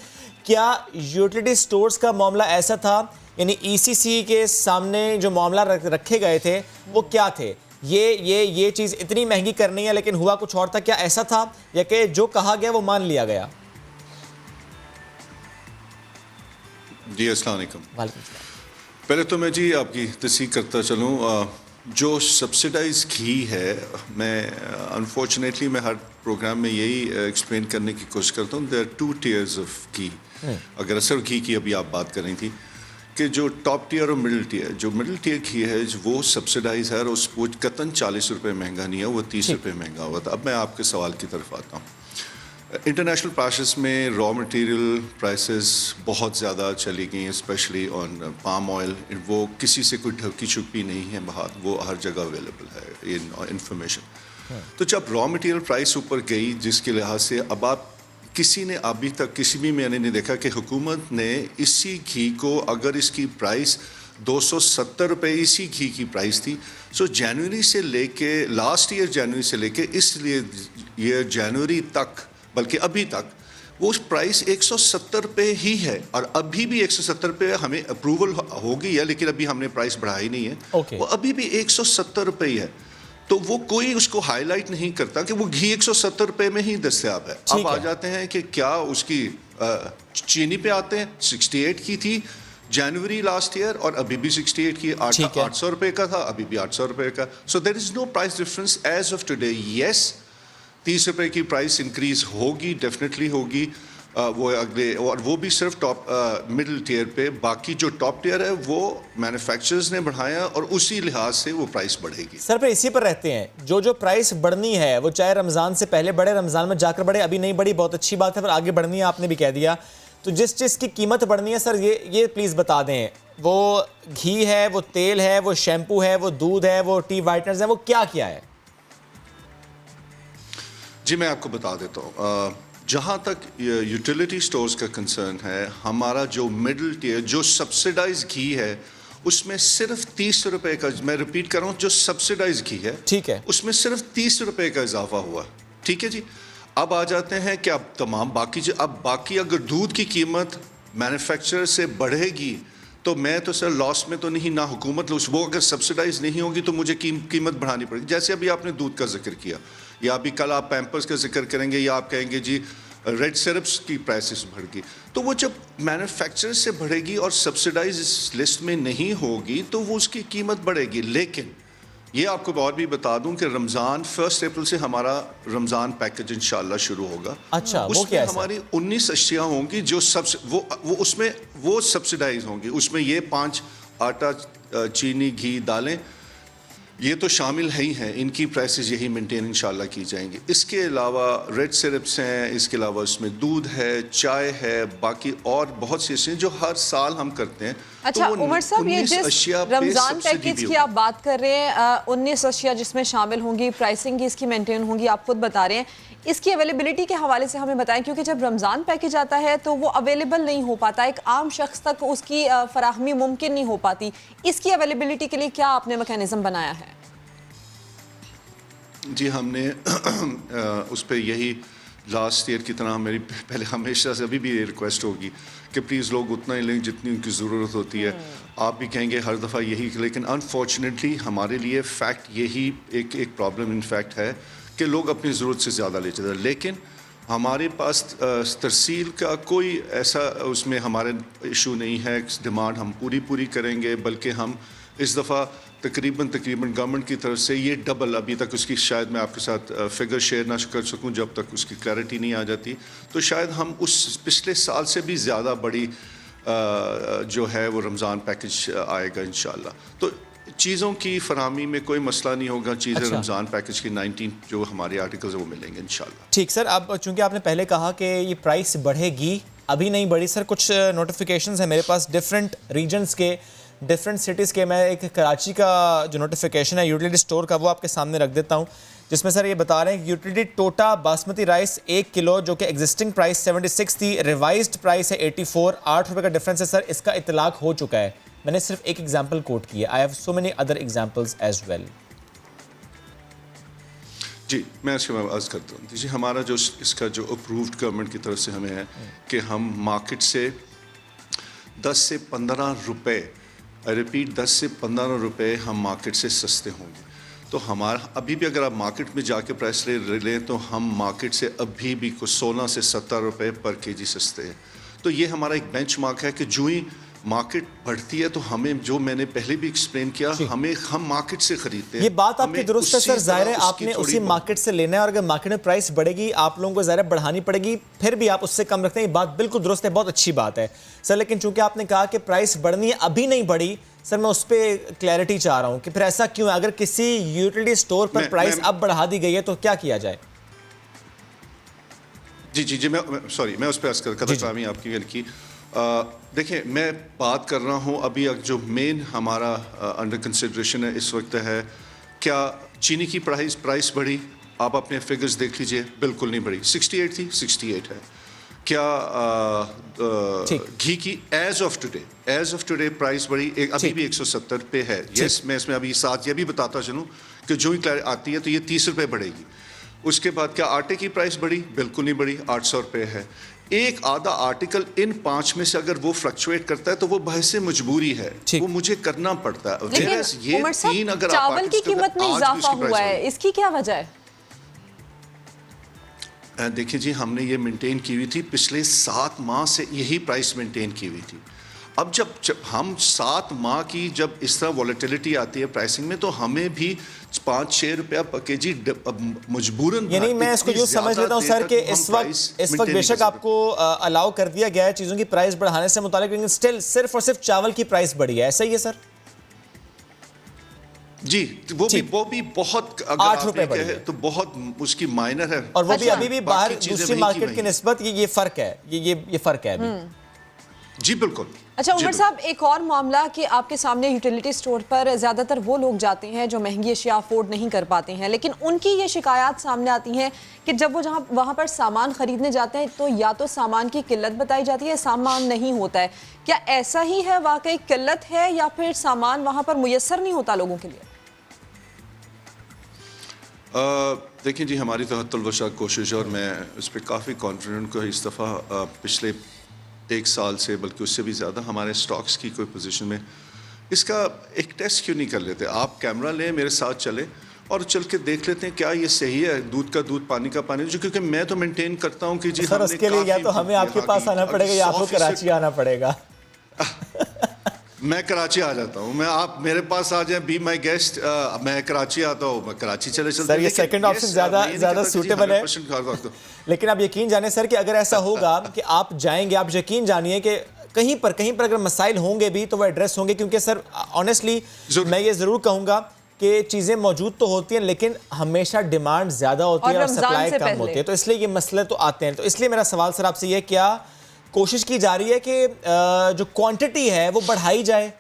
क्या यूटिलिटी स्टोर्स का मामला ऐसा था? यानी ईसीसी के सामने जो मामला रखे गए थे वो क्या थे? ये चीज़ इतनी महंगी करनी है लेकिन हुआ कुछ और था, क्या ऐसा था या कि जो कहा गया वो मान लिया गया? जी अस्सलाम वालेकुम। वालेकुम सलाम। पहले तो मैं जी आपकी तस्दीक करता चलूँ, जो सब्सिडाइज घी है, मैं अनफॉर्चुनेटली मैं हर प्रोग्राम में यही एक्सप्लेन करने की कोशिश करता हूँ, देयर आर 2 tiers ऑफ घी। अगर असर घी की अभी आप बात कर रही थी कि जो टॉप टियर और मिडिल टियर, जो मिडिल टियर घी है वो सब्सिडाइज है और उस वो कतन 40 रुपये महंगा नहीं है, वो 30 रुपये महंगा हुआ था। अब मैं आपके सवाल की तरफ आता हूँ। इंटरनेशनल प्राइसेस में रॉ मटेरियल प्राइसेस बहुत ज़्यादा चली गई हैं, स्पेशली ऑन पाम ऑयल। वो किसी से कोई ढकी छुपी नहीं है बात, वो हर जगह अवेलेबल है इन इंफॉर्मेशन। तो जब रॉ मटेरियल प्राइस ऊपर गई, जिसके लिहाज से अब आप किसी ने अभी तक किसी भी मैंने नहीं देखा कि हुकूमत ने इसी घी को, अगर इसकी प्राइस 270 रुपये इसी घी की प्राइस थी, सो जनवरी से लेके लास्ट ईयर जनवरी से लेके इसलिए ये जनवरी तक, बल्कि अभी तक वो प्राइस 170 रुपये ही है। और अभी भी 170 रुपये हमें अप्रूवल हो गई है, लेकिन अभी हमने प्राइस बढ़ाई नहीं है। वो अभी भी 170 रुपये ही है। तो वो कोई उसको हाईलाइट नहीं करता कि वो घी 170 रुपये में ही दस्तयाब है। अब आ जाते हैं कि क्या उसकी चीनी पे आते हैं। 68 की थी जनवरी लास्ट ईयर और अभी भी 68 की 800 रुपये का था, अभी भी 800 रुपये का। So there is no price difference as of today. Yes, 30 रुपये की प्राइस इंक्रीज होगी, डेफिनेटली होगी। वो अगले, और वो भी सिर्फ टॉप मिडिल टियर पे। बाकी जो टॉप टियर है वो मैन्युफैक्चरर्स ने बढ़ाया और उसी लिहाज से वो प्राइस बढ़ेगी। सर, पे इसी पर रहते हैं, जो प्राइस बढ़नी है वो चाहे रमज़ान से पहले बढ़े, रमज़ान में जाकर बढ़े, अभी नहीं बढ़ी बहुत अच्छी बात है, पर आगे बढ़नी है, आपने भी कह दिया। तो जिस चीज़ की कीमत बढ़नी है सर, ये प्लीज़ बता दें। वो घी है, वो तेल है, वो शैम्पू है, वो दूध है, वो टी वाइटनर्स है, वो क्या है? जी मैं आपको बता देता हूँ। जहाँ तक यूटिलिटी स्टोर्स का कंसर्न है, हमारा जो मिडिल टियर, जो सब्सिडाइज घी है, उसमें सिर्फ 30 रुपए का, मैं रिपीट कर रहा हूँ, जो सब्सिडाइज घी है, ठीक है, उसमें सिर्फ 30 रुपए का इजाफा हुआ। ठीक है जी। अब आ जाते हैं कि अब तमाम बाकी अब बाकी अगर दूध की कीमत मैन्युफैक्चरर से बढ़ेगी तो मैं तो सर लॉस में तो नहीं, ना हुकूमत वो अगर सब्सिडाइज नहीं होगी तो मुझे कीमत बढ़ानी पड़ेगी। जैसे अभी आपने दूध का जिक्र किया, या अभी कल आप पैम्पर्स का जिक्र करेंगे, या आप कहेंगे जी रेड सिरप्स की प्राइसेस बढ़ गई, तो वो जब मैन्युफैक्चरर से बढ़ेगी और सब्सिडाइज इस लिस्ट में नहीं होगी तो वो उसकी कीमत बढ़ेगी। लेकिन ये आपको और भी बता दूं कि रमज़ान 1 अप्रैल से हमारा रमज़ान पैकेज इंशाल्लाह शुरू होगा। अच्छा, वो उसमें क्या है हमारी 19 अशियाँ होंगी जो वो उसमें वो सब्सिडाइज होंगी। उसमें ये 5 आटा, चीनी, घी, दालें ये तो शामिल है ही हैं, इनकी प्राइसेस यही मेंटेन इंशाल्लाह की जाएंगी। इसके अलावा रेड सिरप्स हैं, इसके अलावा उसमें दूध है, चाय है, बाकी और बहुत सी चीज़ें जो हर साल हम करते हैं। अच्छा तो उमर साहब, ये जिस रमजान पैकेज की आप बात कर रहे हैं, 19 अशिया जिसमें शामिल होंगी, प्राइसिंग की इसकी मेंटेन होंगी, आप खुद बता रहे हैं, इसकी अवेलेबिलिटी के हवाले से हमें बताएं, क्योंकि जब रमज़ान पैकेज आता है तो वो अवेलेबल नहीं हो पाता, एक आम शख्स तक उसकी फराहमी मुमकिन नहीं हो पाती। इसकी अवेलेबिलिटी के लिए क्या आपने मैकेनिज्म बनाया है? जी, हमने उस पर यही लास्ट ईयर की तरह मेरी पहले हमेशा से अभी भी ये रिक्वेस्ट होगी कि प्लीज़ लोग उतना ही लें जितनी उनकी ज़रूरत होती है। आप भी कहेंगे हर दफ़ा यही, लेकिन अनफॉर्चुनेटली हमारे लिए फ़ैक्ट यही एक प्रॉब्लम इन फैक्ट है कि लोग अपनी ज़रूरत से ज़्यादा ले जाते हैं। लेकिन हमारे पास तरसील का कोई ऐसा उसमें हमारे इशू नहीं है, डिमांड हम पूरी करेंगे, बल्कि हम इस दफ़ा तकरीबन गवर्नमेंट की तरफ से ये डबल, अभी तक उसकी शायद मैं आपके साथ फिगर शेयर ना कर सकूं जब तक उसकी क्लैरिटी नहीं आ जाती, तो शायद हम उस पिछले साल से भी ज़्यादा बड़ी जो है वो रमज़ान पैकेज आएगा इंशाल्लाह। तो चीज़ों की फराहमी में कोई मसला नहीं होगा। चीज़ें अच्छा। रमज़ान पैकेज की 19 जो हमारे आर्टिकल्स हैं वो मिलेंगे इंशाल्लाह। ठीक सर, अब चूंकि आपने पहले कहा कि ये प्राइस बढ़ेगी, अभी नहीं बढ़ी सर, कुछ नोटिफिकेशंस हैं मेरे पास डिफरेंट रीजन्स के, डिफरेंट सिटीज़ के। मैं एक कराची का जो नोटिफिकेशन है यूटिलिटी स्टोर का वो आपके सामने रख देता हूँ, जिसमें सर ये बता रहे हैं कि यूटिलिटी टोटा बासमती राइस 1 किलो जो कि एग्जिस्टिंग प्राइस 76 थी, रिवाइज्ड प्राइस है 84, 8 रुपये का डिफरेंस है सर, इसका इतलाक हो चुका है। मैंने सिर्फ एक एग्जाम्पल कोट की है, I have so many other examples as well. जी, मैं इसके बाद अर्ज़ करता हूँ। जी, हमारा जो इसका जो अप्रूव्ड गवर्नमेंट की तरफ से हमें है कि हम मार्केट से 10 से 15 रुपये, रिपीट 10 से 15 रुपये हम मार्केट से सस्ते होंगे। तो हमारा अभी भी अगर आप मार्केट में जाके प्राइस लें तो हम मार्केट से अभी भी कुछ 16 से 17 रुपये पर केजी सस्ते हैं। तो ये हमारा एक बेंचमार्क है कि जो ही मार्केट बढ़ती है तो हमें, जो मैंने पहले भी एक्सप्लेन किया, हम मार्केट से खरीदते हैं। ये बात आपकी दुरुस्त है सर, जाहिर है आपने उसी मार्केट से लेना है, और अगर मार्केट में प्राइस बढ़ेगी आप लोगों को ज़ाहिर बढ़ानी पड़ेगी, फिर भी आप उससे कम रखते हैं। ये बात बिल्कुल दुरुस्त है, बहुत अच्छी बात है सर। लेकिन चूंकि आपने कहा कि प्राइस बढ़नी है, अभी नहीं बढ़ी सर, मैं उस पर क्लैरिटी चाह रहा हूँ कि फिर ऐसा क्यों है? अगर किसी यूटिलिटी स्टोर पर प्राइस अब बढ़ा दी गई है तो क्या किया जाए? जी, मैं उस पर कदर आपकी की देखिए, मैं बात कर रहा हूँ अभी जो मेन हमारा अंडर कंसिडरेशन है इस वक्त है, क्या चीनी की प्राइस बढ़ी? आप अपने फिगर्स देख लीजिए, बिल्कुल नहीं बढ़ी। 68 थी, 68 है। क्या घी की एज ऑफ टुडे प्राइस बढ़ी? अभी भी 170 पे है। यस, मैं इसमें अभी साथ ये भी बताता चलूँ कि जो ही आती है तो ये 30 रुपये बढ़ेगी। उसके बाद क्या आटे की प्राइस बढ़ी? बिल्कुल नहीं बढ़ी, 800 रुपये है। एक आधा आर्टिकल इन 5 में से अगर वो फ्लक्चुएट करता है तो वो बहसे मजबूरी है, वो मुझे करना पड़ता है। लेकिन ये उमर साहब, अगर चावल की कीमत में इजाफा हुआ है, इसकी क्या वजह है? देखिए जी, हमने ये मेंटेन की हुई थी पिछले 7 माह से, यही प्राइस मेंटेन की हुई थी। अब जब हम 7 माह की जब इस तरह वॉलेटिलिटी आती है प्राइसिंग में, तो हमें भी 5-6 रुपया पर केजी मजबूरन, यानी मैं इसको यूँ समझ लेता हूँ सर कि इस वक्त बेशक आपको अलाउ कर दिया गया है चीज़ों की प्राइस बढ़ाने से मुतालिक, लेकिन स्टिल सिर्फ और सिर्फ चावल की प्राइस बढ़ी है, ऐसा ही है सर? जी, वो भी बहुत, अगर 8 रुपये बढ़ी है तो बहुत उसकी माइनर है, और वो भी अभी भी बाहर दूसरी मार्केट की निस्बत ये फ़र्क है, ये फ़र्क है अभी। जी बिल्कुल। अच्छा उमर साहब, एक और मामला कि आपके सामने यूटिलिटी स्टोर पर ज़्यादातर वो लोग जाते हैं जो महंगी अशिया अफोर्ड नहीं कर पाते हैं, लेकिन उनकी ये शिकायत सामने आती हैं कि जब वो वहाँ पर सामान ख़रीदने जाते हैं तो या तो सामान की किल्लत बताई जाती है, सामान नहीं होता है। क्या ऐसा ही है, वाकई किल्लत है या फिर सामान वहाँ पर मुयस्सर नहीं होता लोगों के लिए? देखिए जी, हमारी तो हत्तुल-वसा कोशिश, और मैं इस पर काफ़ी कॉन्फिडेंट को इस दफ़ा पिछले 1 साल से, बल्कि उससे भी ज़्यादा, हमारे स्टॉक्स की कोई पोजीशन में इसका एक टेस्ट क्यों नहीं कर लेते? आप कैमरा लें, मेरे साथ चले और चल के देख लेते हैं क्या ये सही है, दूध का दूध, पानी का पानी, जो क्योंकि मैं तो मेंटेन करता हूँ कि जी सर उसके लिए या तो हमें आपके पास आना पड़ेगा या आपको कराची आना पड़ेगा। मैं कराची आ जाता हूँ, आप मेरे पास आ जाए, बी माई गेस्ट, मैं कराची आता हूँ, मैं कराची चले चलते। सर ये सेकंड ऑप्शन ज़्यादा सूटेबल है, लेकिन आप यकीन जाने सर कि अगर ऐसा होगा कि आप जाएंगे, आप यकीन जानिए कि कहीं पर अगर मसाइल होंगे भी तो वो एड्रेस होंगे, क्योंकि सर ऑनेस्टली मैं ये ज़रूर कहूँगा कि चीज़ें मौजूद तो होती हैं लेकिन हमेशा डिमांड ज़्यादा होती है और सप्लाई कम होती है, तो इसलिए ये मसले तो आते हैं। तो इसलिए मेरा सवाल सर आपसे ये, क्या कोशिश की जा रही है कि जो क्वांटिटी है वो बढ़ाई जाए?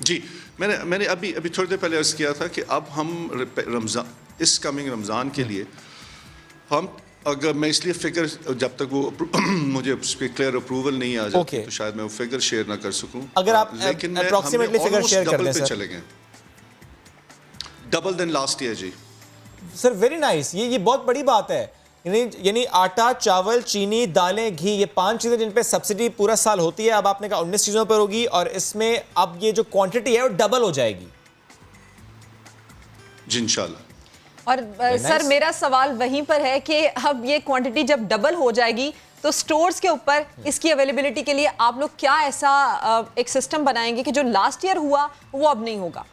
जी, मैंने अभी थोड़ी देर पहले अर्ज़ किया था कि अब हम रमज़ान, इस कमिंग रमज़ान के लिए हम, अगर मैं इसलिए फिगर, जब तक वो मुझे उस पर क्लियर अप्रूवल नहीं आ जाती तो शायद मैं वो फिगर शेयर ना कर सकूं। अगर आप लेकिन अप्रॉक्सीमेटली फिगर शेयर कर दें सर। चले गए, डबल देन लास्ट ईयर जी। सर वेरी नाइस, ये बहुत बड़ी बात है। यानी आटा, चावल, चीनी, दालें, घी, ये 5 चीज़ें जिन पे सब्सिडी पूरा साल होती है, अब आपने कहा 19 चीज़ों पर होगी, और इसमें अब ये जो क्वांटिटी है वो डबल हो जाएगी जी इंशाल्लाह। और सर मेरा सवाल वहीं पर है कि अब ये क्वांटिटी जब डबल हो जाएगी तो स्टोर्स के ऊपर इसकी अवेलेबिलिटी के लिए आप लोग क्या ऐसा एक सिस्टम बनाएंगे कि जो लास्ट ईयर हुआ वो अब नहीं होगा?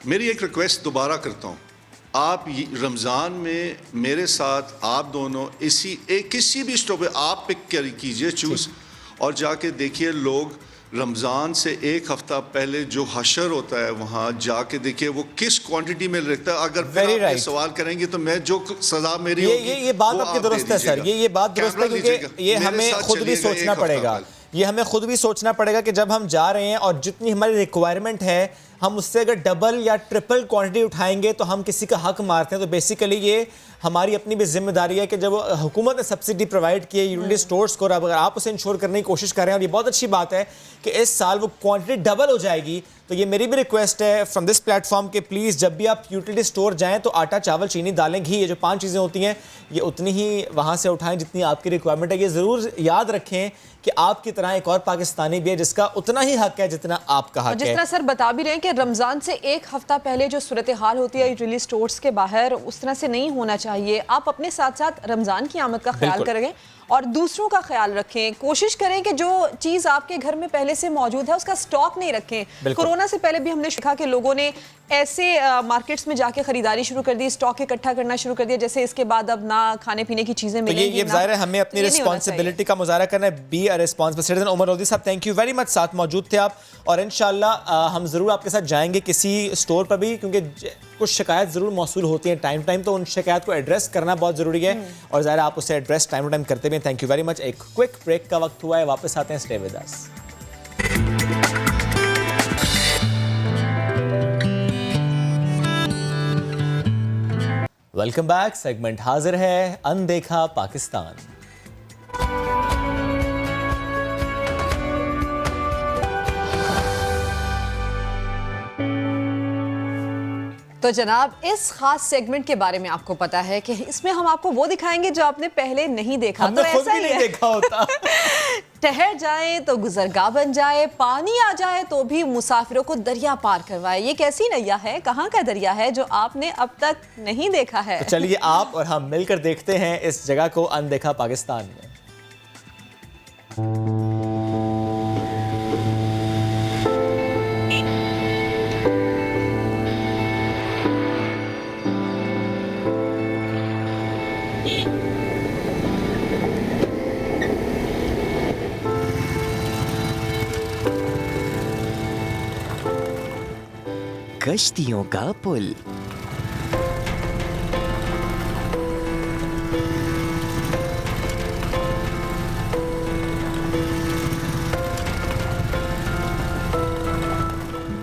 मेरी एक रिक्वेस्ट दोबारा करता हूँ, आप रमज़ान में मेरे साथ, आप दोनों किसी भी स्टोर पे आप पिक कीजिए, चूज, और जाके देखिए लोग रमज़ान से 1 हफ्ता पहले जो हशर होता है वहाँ जाके देखिए वो किस क्वांटिटी में रखता है। अगर फिर आप सवाल करेंगे तो मैं जो सज़ा मेरी ये बात आपकी दुरुस्त है सर, ये बात दुरुस्त है, क्योंकि ये हमें खुद भी सोचना पड़ेगा, ये हमें खुद भी सोचना पड़ेगा कि जब हम जा रहे हैं और जितनी हमारी रिक्वायरमेंट है, हम उससे अगर डबल या ट्रिपल क्वांटिटी उठाएंगे तो हम किसी का हक मारते हैं। तो बेसिकली ये हमारी अपनी भी जिम्मेदारी है कि जब हुकूमत ने सब्सिडी प्रोवाइड की है यूटिलिटी स्टोर्स को, अगर आप उसे इंश्योर करने की कोशिश कर रहे हैं, और ये बहुत अच्छी बात है कि इस साल वो क्वांटिटी डबल हो जाएगी, तो ये मेरी भी रिक्वेस्ट है फ्रॉम दिस प्लेटफॉर्म कि प्लीज़ जब भी आप यूटिलिटी स्टोर जाएँ तो आटा, चावल, चीनी, दालें, घी, ये जो 5 चीज़ें होती हैं ये उतनी ही वहाँ से उठाएँ जितनी आपकी रिक्वायरमेंट है। ये ज़रूर याद रखें कि आपकी तरह एक और पाकिस्तानी भी है जिसका उतना ही हक है जितना आपका हक है। जिस तरह सर बता भी रहे हैं कि रमज़ान से 1 हफ्ता पहले जो सूरत हाल होती है यूटिलिटी स्टोर्स के बाहर, उस तरह से नहीं होना चाहिए। आप अपने साथ साथ रमज़ान की आमद का ख्याल करें और दूसरों का ख्याल रखें। कोशिश करें कि जो चीज़ आपके घर में पहले से मौजूद है उसका स्टॉक नहीं रखें। कोरोना से पहले भी हमने देखा कि लोगों ने ऐसे मार्केट्स में जाके खरीदारी शुरू कर दी, स्टॉक इकट्ठा करना शुरू कर दिया, जैसे इसके बाद अब ना खाने पीने की चीज़ें मिलेंगी। ये ज़ाहिर है हमें अपनी रिस्पॉन्सिबिलिटी का मुजाहरा करना है। Be a responsible citizen. Umar Lodhi साहब, थैंक यू वेरी मच, साथ मौजूद थे आप, और इंशाल्लाह हम ज़रूर आपके साथ जाएंगे किसी स्टोर पर भी, क्योंकि कुछ शिकायत ज़रूर मौसूल होती हैं टाइम, तो उन शिकायत को एड्रेस करना बहुत ज़रूरी है, और ज़ाहिर आप उसे एड्रेस टाइम टू टाइम करते भी हैं। Thank you very much. एक क्विक ब्रेक का वक्त हुआ है, वापस आते हैं, stay with us. Welcome back. Segment हाजिर है अनदेखा पाकिस्तान। तो जनाब, इस खास सेगमेंट के बारे में आपको पता है कि इसमें हम आपको वो दिखाएंगे जो आपने पहले नहीं देखा। हमने तो खुद भी नहीं देखा होता। ठहर जाए तो गुजरगाह बन जाए, पानी आ जाए तो भी मुसाफिरों को दरिया पार करवाए। ये कैसी नैया है, कहाँ का दरिया है जो आपने अब तक नहीं देखा है? तो चलिए आप और हम मिलकर देखते हैं इस जगह को अनदेखा पाकिस्तान में। कश्तियों का पुल।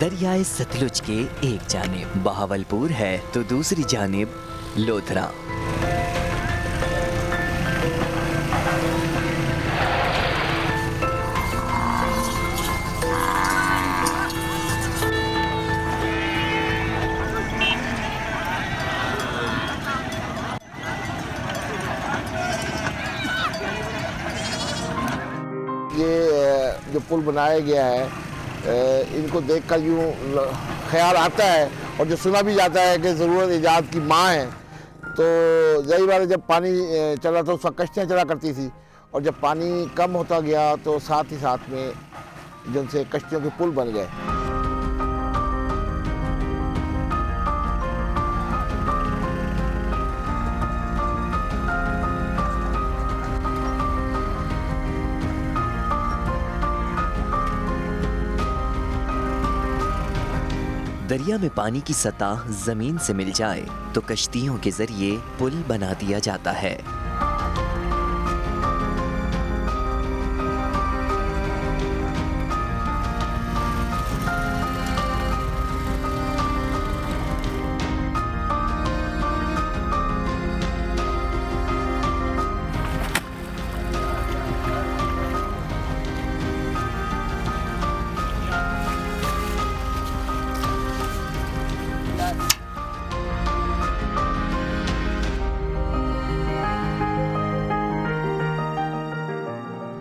दरियाए सतलुज के एक जानिब बहावलपुर है तो दूसरी जानिब लोधरा। ये जो पुल बनाया गया है इनको देखकर यूँ ख्याल आता है और जो सुना भी जाता है कि ज़रूरत ईजाद की माँ है। तो जाहिर बात है जब पानी चला तो उस वक्त कश्तियाँ चला करती थी और जब पानी कम होता गया तो साथ ही साथ में जिनसे कश्तियों के पुल बन गए। दरिया में पानी की सतह जमीन से मिल जाए तो कश्तियों के जरिए पुल बना दिया जाता है।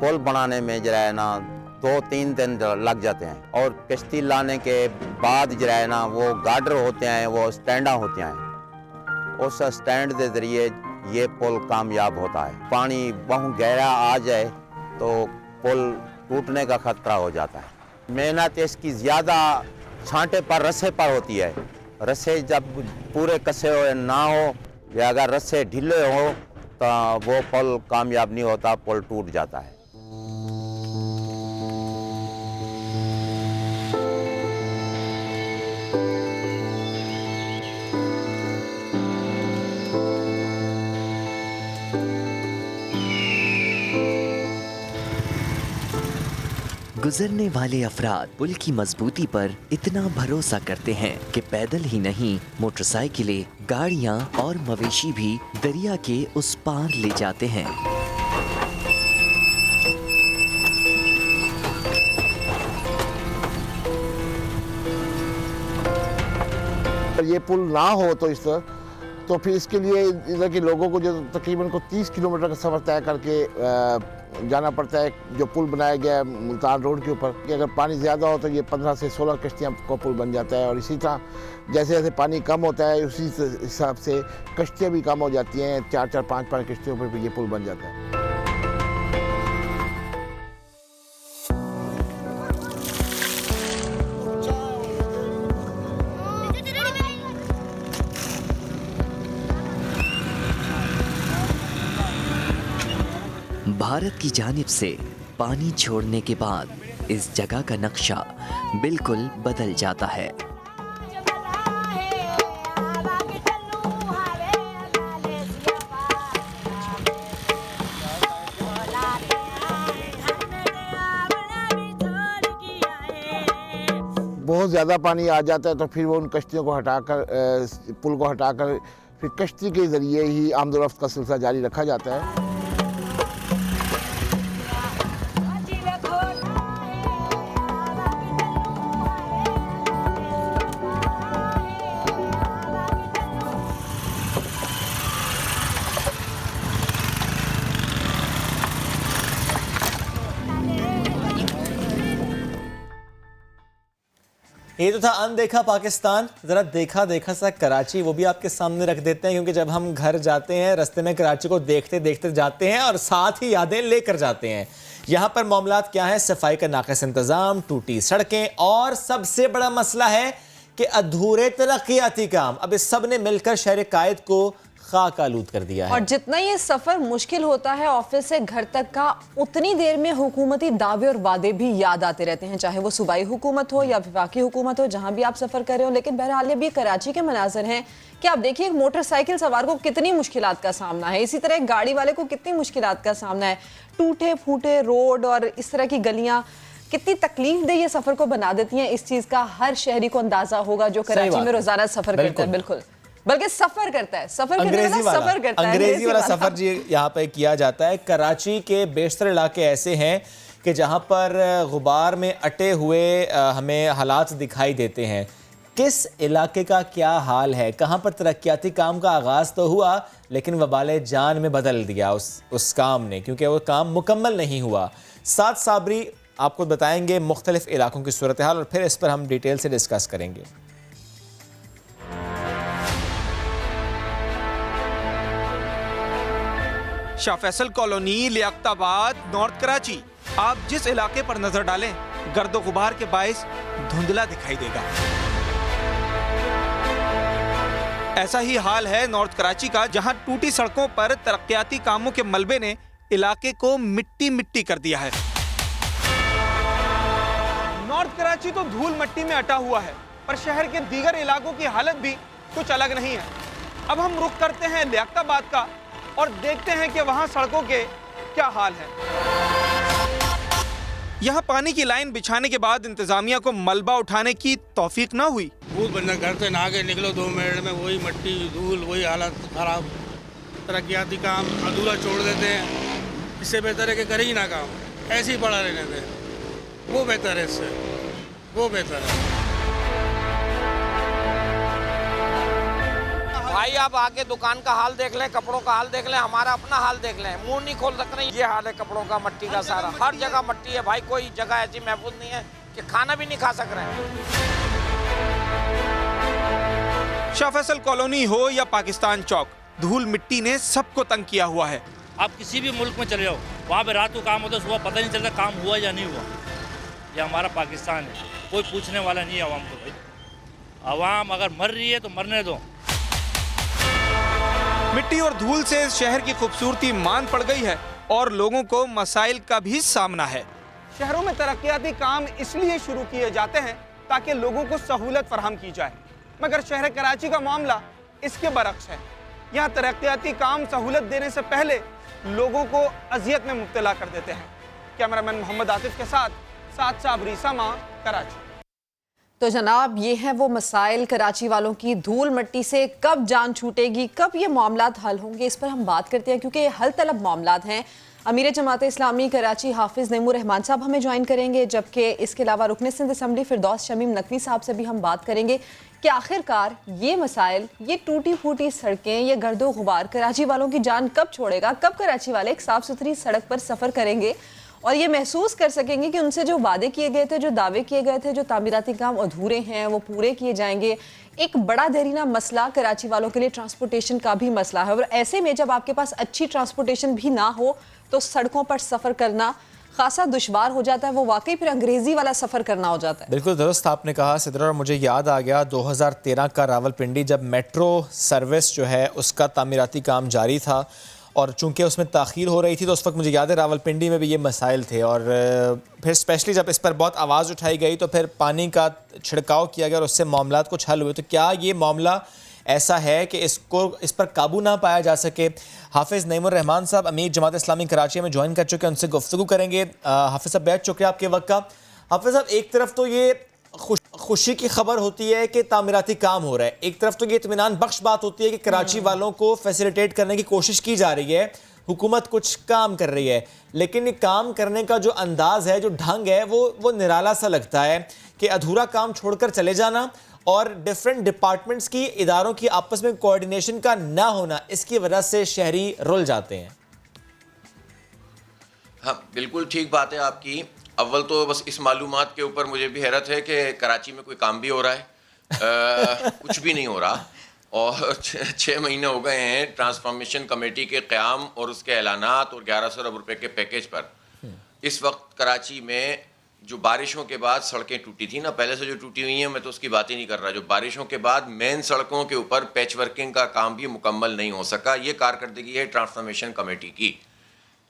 पुल बनाने में जो है ना 2-3 दिन लग जाते हैं और कश्ती लाने के बाद जो है ना वो गार्डर होते हैं, वो स्टैंडा होते हैं। उस स्टैंड के ज़रिए ये पुल कामयाब होता है। पानी बहुत गहरा आ जाए तो पुल टूटने का खतरा हो जाता है। मेहनत इसकी ज़्यादा छांटे पर रस्से पर होती है। रस्से जब पूरे कसे हुए ना हो या अगर रस्से ढीले हो तो वो पुल कामयाब नहीं होता, पुल टूट जाता है। गुजरने वाले अफराद पुल की मजबूती पर इतना भरोसा करते हैं कि पैदल ही नहीं मोटरसाइकिलें, गाड़ियां और मवेशी भी दरिया के उस पार ले जाते हैं। ये पुल ना हो तो इस तरह तो फिर इसके लिए इधर के लोगों को जो तकरीबन को 30 किलोमीटर का सफ़र तय करके जाना पड़ता है। जो पुल बनाया गया है मुल्तान रोड के ऊपर कि अगर पानी ज़्यादा हो तो ये 15 से 16 कश्तियाँ को पुल बन जाता है और इसी तरह जैसे जैसे पानी कम होता है उसी हिसाब से कश्तियाँ भी कम हो जाती हैं। 4-4, 5-5 कश्तियों पर भी ये पुल बन जाता है। भारत की जानिब से पानी छोड़ने के बाद इस जगह का नक्शा बिल्कुल बदल जाता है। बहुत ज़्यादा पानी आ जाता है तो फिर वो उन कश्तियों को हटाकर पुल को हटाकर फिर कश्ती के ज़रिए ही आमदोरफ्त का सिलसिला जारी रखा जाता है। ये तो था अनदेखा पाकिस्तान। ज़रा देखा देखा सा कराची वो भी आपके सामने रख देते हैं, क्योंकि जब हम घर जाते हैं रास्ते में कराची को देखते देखते जाते हैं और साथ ही यादें लेकर जाते हैं। यहाँ पर मामलात क्या है? सफाई का नाक़िस इंतज़ाम, टूटी सड़कें और सबसे बड़ा मसला है कि अधूरे तरक्याती काम। अब इस सब ने मिलकर शहर कायद को खाक आलूद कर दिया है। और जितना ये सफर मुश्किल होता है ऑफिस से घर तक का, उतनी देर में हुकूमती दावे और वादे भी याद आते रहते हैं, चाहे वो सूबाई हुकूमत हो या वफाकी हुकूमत हो, जहां भी आप सफर कर रहे हो। लेकिन बहरहाल ये कराची के मनाजर हैं कि आप देखिए एक मोटरसाइकिल सवार को कितनी मुश्किलात का सामना है, इसी तरह एक गाड़ी वाले को कितनी मुश्किलात का सामना है। टूटे फूटे रोड और इस तरह की गलियां, कितनी तकलीफ दे ये सफर को बना देती हैं, इस चीज का हर शहरी को अंदाजा होगा जो कराची में रोजाना सफर करता है। बिल्कुल, बल्कि सफर करता है, सफर अंग्रेजी वाला, सफर करता है, अंग्रेजी वाला सफर जी यहाँ पे किया जाता है। कराची के बेशतर इलाके ऐसे हैं कि जहाँ पर गुबार में अटे हुए हमें हालात दिखाई देते हैं। किस इलाके का क्या हाल है, कहाँ पर तरक्याती काम का आगाज़ तो हुआ लेकिन वबाले जान में बदल दिया उस काम ने, क्योंकि वो काम मुकम्मल नहीं हुआ। साथ साबरी आपको बताएंगे मुख्तलिफ इलाकों की सूरत हाल और फिर इस पर हम डिटेल से डिस्कस करेंगे। शाह फैसल कॉलोनी, लियाकताबाद, नॉर्थ कराची, आप जिस इलाके पर नजर डालें गर्दो गुबार के बायस धुंधला दिखाई देगा। ऐसा ही हाल है नॉर्थ कराची का, जहां टूटी सड़कों पर तरक्याती कामों के मलबे ने इलाके को मिट्टी मिट्टी कर दिया है। नॉर्थ कराची तो धूल मट्टी में अटा हुआ है, पर शहर के दीगर इलाकों की हालत भी कुछ अलग नहीं है। अब हम रुख करते हैं लियाकताबाद का और देखते हैं कि वहां सड़कों के क्या हाल है। यहाँ पानी की लाइन बिछाने के बाद इंतजामिया को मलबा उठाने की तौफीक ना हुई। भूत बंदा घर से नहा के निकलो 2 मिनट में वही मट्टी धूल, वही हालत खराब, तरक्याती काम अधूरा छोड़ देते हैं। इससे बेहतर है कि करे ही ना काम, ऐसे ही पड़ा रहने दें, वो बेहतर है, इससे वो बेहतर है। भाई आप आके दुकान का हाल देख लें, कपड़ों का हाल देख लें, हमारा अपना हाल देख लें, मुंह नहीं खोल सकते। ये हाल है कपड़ों का, मट्टी का सारा, हर जगह मट्टी है भाई, कोई जगह ऐसी महफूज नहीं है कि खाना भी नहीं खा सक रहे हैं। शाह फैसल कॉलोनी हो या पाकिस्तान चौक, धूल मिट्टी ने सबको तंग किया हुआ है। आप किसी भी मुल्क में चले जाओ, वहाँ पे रात को काम होता है, सुबह पता नहीं चलता काम हुआ या नहीं हुआ। ये हमारा पाकिस्तान है, कोई पूछने वाला नहीं है आवाम को। भाई आवाम अगर मर रही है तो मरने दो। मिट्टी और धूल से शहर की खूबसूरती मान पड़ गई है और लोगों को मसाइल का भी सामना है। शहरों में तरक्याती काम इसलिए शुरू किए जाते हैं ताकि लोगों को सहूलत फराहम की जाए, मगर शहर कराची का मामला इसके बरक्स है। यहाँ तरक्याती काम सहूलत देने से पहले लोगों को अजियत में मुब्तला कर देते हैं। कैमरामैन मोहम्मद आतिफ के साथ साबरी समा, कराची। तो जनाब, ये हैं वो मसाइल कराची वालों की। धूल मट्टी से कब जान छूटेगी, कब ये मामलात हल होंगे, इस पर हम बात करते हैं, क्योंकि ये हल तलब मामलात हैं। अमीर जमात इस्लामी कराची हाफिज़ नईमुर रहमान साहब हमें ज्वाइन करेंगे, जबकि इसके अलावा रुकन सिंध असम्बली फिरदौस शमीम नकवी साहब से भी हम बात करेंगे कि आखिरकार ये मसाइल, ये टूटी फूटी सड़कें, ये गर्दो गुबार कराची वालों की जान कब छोड़ेगा, कब कराची वाले एक साफ़ सुथरी सड़क पर सफ़र करेंगे और ये महसूस कर सकेंगे कि उनसे जो वादे किए गए थे, जो दावे किए गए थे, जो तामीराती काम अधूरे हैं वो पूरे किए जाएंगे। एक बड़ा देरीना मसला कराची वालों के लिए ट्रांसपोर्टेशन का भी मसला है, और ऐसे में जब आपके पास अच्छी ट्रांसपोर्टेशन भी ना हो तो सड़कों पर सफ़र करना खासा दुश्वार हो जाता है। वो वाकई फिर अंग्रेज़ी वाला सफ़र करना हो जाता है। बिल्कुल दुरुस्त आपने कहा सिद्रा, और मुझे याद आ गया 2013 का रावलपिंडी जब मेट्रो सर्विस जो है उसका तामीराती काम जारी था और चूंकि उसमें ताख़ीर हो रही थी, तो उस वक्त मुझे याद है रावलपिंडी में भी ये मसाइल थे। और फिर स्पेशली जब इस पर बहुत आवाज़ उठाई गई तो फिर पानी का छिड़काव किया गया और उससे मामलात कुछ हल हुए। तो क्या ये मामला ऐसा है कि इस पर काबू ना पाया जा सके? हाफिज़ नईमुर रहमान साहब अमीर जमात इस्लामी कराची में ज्वाइन कर चुके हैं, उनसे गुफ्तगू करेंगे। हाफिज़ साहब बैठ चुके हैं आपके वक्त का। हाफिज़ साहब, एक तरफ तो ये खुशी की खबर होती है कि तामीराती काम हो रहा है, एक तरफ तो ये इत्मीनान बख्श बात होती है कि कराची वालों को फैसिलिटेट करने की कोशिश की जा रही है, हुकूमत कुछ काम कर रही है, लेकिन ये काम करने का जो अंदाज है, जो ढंग है, वो निराला सा लगता है कि अधूरा काम छोड़कर चले जाना और डिफरेंट डिपार्टमेंट्स की, इदारों की आपस में कोऑर्डिनेशन का ना होना, इसकी वजह से शहरी रुल जाते हैं। हाँ, बिल्कुल ठीक बात है आपकी। अव्वल तो बस इस मालूमात के ऊपर मुझे भी हैरत है कि कराची में कोई काम भी हो रहा है, कुछ भी नहीं हो रहा। और 6 महीने हो गए हैं ट्रांसफॉर्मेशन कमेटी के क़याम और उसके ऐलानात और 1100 अरब रुपए के पैकेज पर। इस वक्त कराची में जो बारिशों के बाद सड़कें टूटी थी ना, पहले से जो टूटी हुई हैं मैं तो उसकी बात ही नहीं कर रहा, जो बारिशों के बाद मेन सड़कों के ऊपर पैच वर्किंग का काम भी मुकम्मल नहीं हो सका। ये कारकर्दगी है ट्रांसफॉर्मेशन कमेटी की,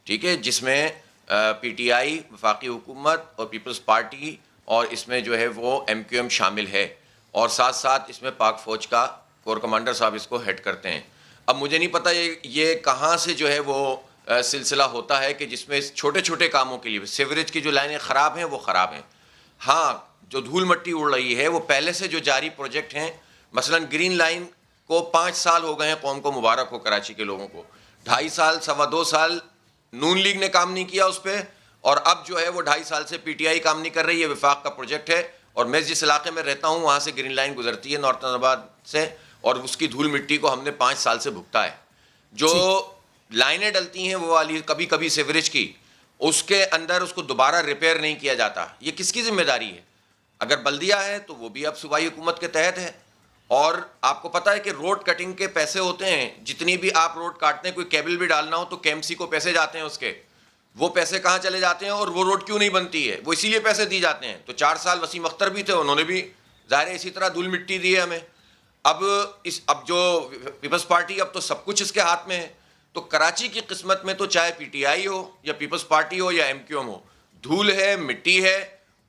ठीक है, जिसमें पीटीआई, वफाकी हुकूमत और पीपल्स पार्टी और इसमें जो है वो MQM शामिल है, और साथ साथ इसमें पाक फ़ौज का कोर कमांडर साहब इसको हेड करते हैं। अब मुझे नहीं पता ये कहाँ से जो है वो सिलसिला होता है कि जिसमें छोटे छोटे कामों के लिए सीवरेज की जो लाइनें ख़राब हैं वो ख़राब हैं। हाँ, जो धूल मट्टी उड़ रही है वो पहले से जो जारी प्रोजेक्ट हैं, मसलन ग्रीन लाइन को 5 साल हो गए हैं, कौम को मुबारक हो कराची के लोगों को। 2.5 साल 2.25 साल नून लीग ने काम नहीं किया उस पर, और अब जो है वो 2.5 साल से PTI काम नहीं कर रही है। विफाक का प्रोजेक्ट है और मैं जिस इलाके में रहता हूँ वहाँ से ग्रीन लाइन गुजरती है नॉर्थ नाबाद से, और उसकी धूल मिट्टी को हमने 5 साल से भुगता है। जो लाइनें डलती हैं वो वाली कभी कभी सीवरेज की, उसके अंदर उसको दोबारा रिपेयर नहीं किया जाता। ये किसकी जिम्मेदारी है? अगर बल्दिया है तो वो भी अब सूबाई हुकूमत के तहत है। और आपको पता है कि रोड कटिंग के पैसे होते हैं, जितनी भी आप रोड काटते हैं, कोई केबल भी डालना हो तो KMC को पैसे जाते हैं उसके, वो पैसे कहाँ चले जाते हैं और वो रोड क्यों नहीं बनती है? वो इसीलिए पैसे दिए जाते हैं। तो 4 साल वसीम अख्तर भी थे, उन्होंने भी ज़ाहिर है इसी तरह धूल मिट्टी दी है हमें। अब जो पीपल्स पार्टी, अब तो सब कुछ इसके हाथ में है। तो कराची की किस्मत में तो चाहे PTI हो या पीपल्स पार्टी हो या MQM हो, धूल है, मिट्टी है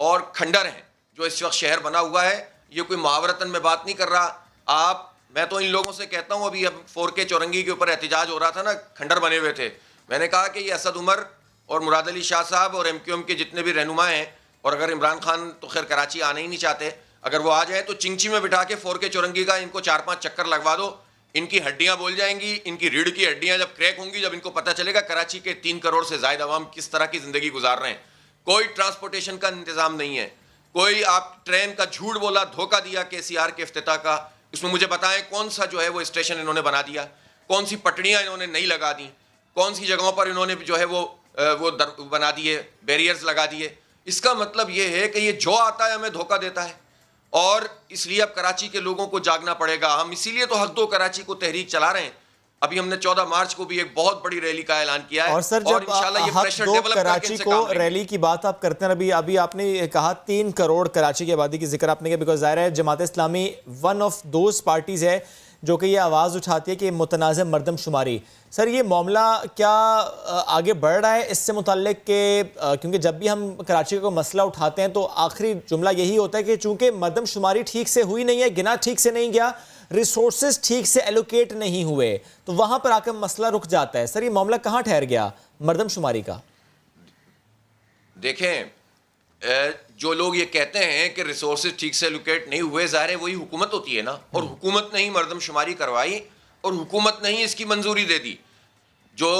और खंडर है जो इस वक्त शहर बना हुआ है। ये कोई मुहावरतन में बात नहीं कर रहा। मैं तो इन लोगों से कहता हूँ, अभी अब 4K चौरंगी के ऊपर एहतजाज हो रहा था ना, खंडर बने हुए थे, मैंने कहा कि ये असद उमर और मुराद अली शाह साहब और MQM के जितने भी रहनुमा हैं, और अगर इमरान खान तो खैर कराची आना ही नहीं चाहते, अगर वो आ जाए तो चिंची में बिठा के 4K चौरंगी का इनको 4-5 चक्कर लगवा दो, इनकी हड्डियां बोल जाएंगी। इनकी रीढ़ की हड्डियां जब क्रैक होंगी, जब इनको पता चलेगा कराची के 3 करोड़ से ज्यादा अवाम किस तरह की जिंदगी गुजार रहे हैं। कोई ट्रांसपोर्टेशन का इंतजाम नहीं है, कोई आप ट्रेन का झूठ बोला, धोखा दिया KCR के इफ्तिताह का। इसमें मुझे बताएं कौन सा जो है वो स्टेशन इन्होंने बना दिया, कौन सी पटड़ियां इन्होंने नहीं लगा दी, कौन सी जगहों पर इन्होंने जो है वो बना दिए, बैरियर्स लगा दिए। इसका मतलब ये है कि ये जो आता है हमें धोखा देता है, और इसलिए अब कराची के लोगों को जागना पड़ेगा। हम इसीलिए तो हक दो कराची को तहरीक चला रहे हैं। अभी हमने 14 मार्च को भी एक बहुत बड़ी रैली का ऐलान किया है, और सर जब हक दो कराची को रैली की बात आप करते हैं, अभी आपने कहा 3 करोड़ कराची की आबादी की जिक्र आपने किया, बिकॉज ज़ाहिर है Jamaat Islami one of those parties है जो कि ये आवाज़ उठाती है कि मुतनाज़ मरदमशुमारी। सर ये मामला क्या आगे बढ़ रहा है इससे मुताल्लिक के, क्योंकि जब भी हम कराची का मसला उठाते हैं तो आखिरी जुमला यही होता है कि चूंकि मरदमशुमारी ठीक से हुई नहीं है, गिना ठीक से नहीं गया, रिसोर्सेज ठीक से एलोकेट नहीं हुए, तो वहां पर आकर मसला रुक जाता है। सर ये मामला कहाँ ठहर गया मरदमशुमारी का? देखें, जो लोग ये कहते हैं कि रिसोर्सेज ठीक से एलोकेट नहीं हुए, ज़ाहिर है वही हुकूमत होती है ना, और हुकूमत ने ही मरदमशुमारी करवाई और हुकूमत ने ही इसकी मंजूरी दे दी। जो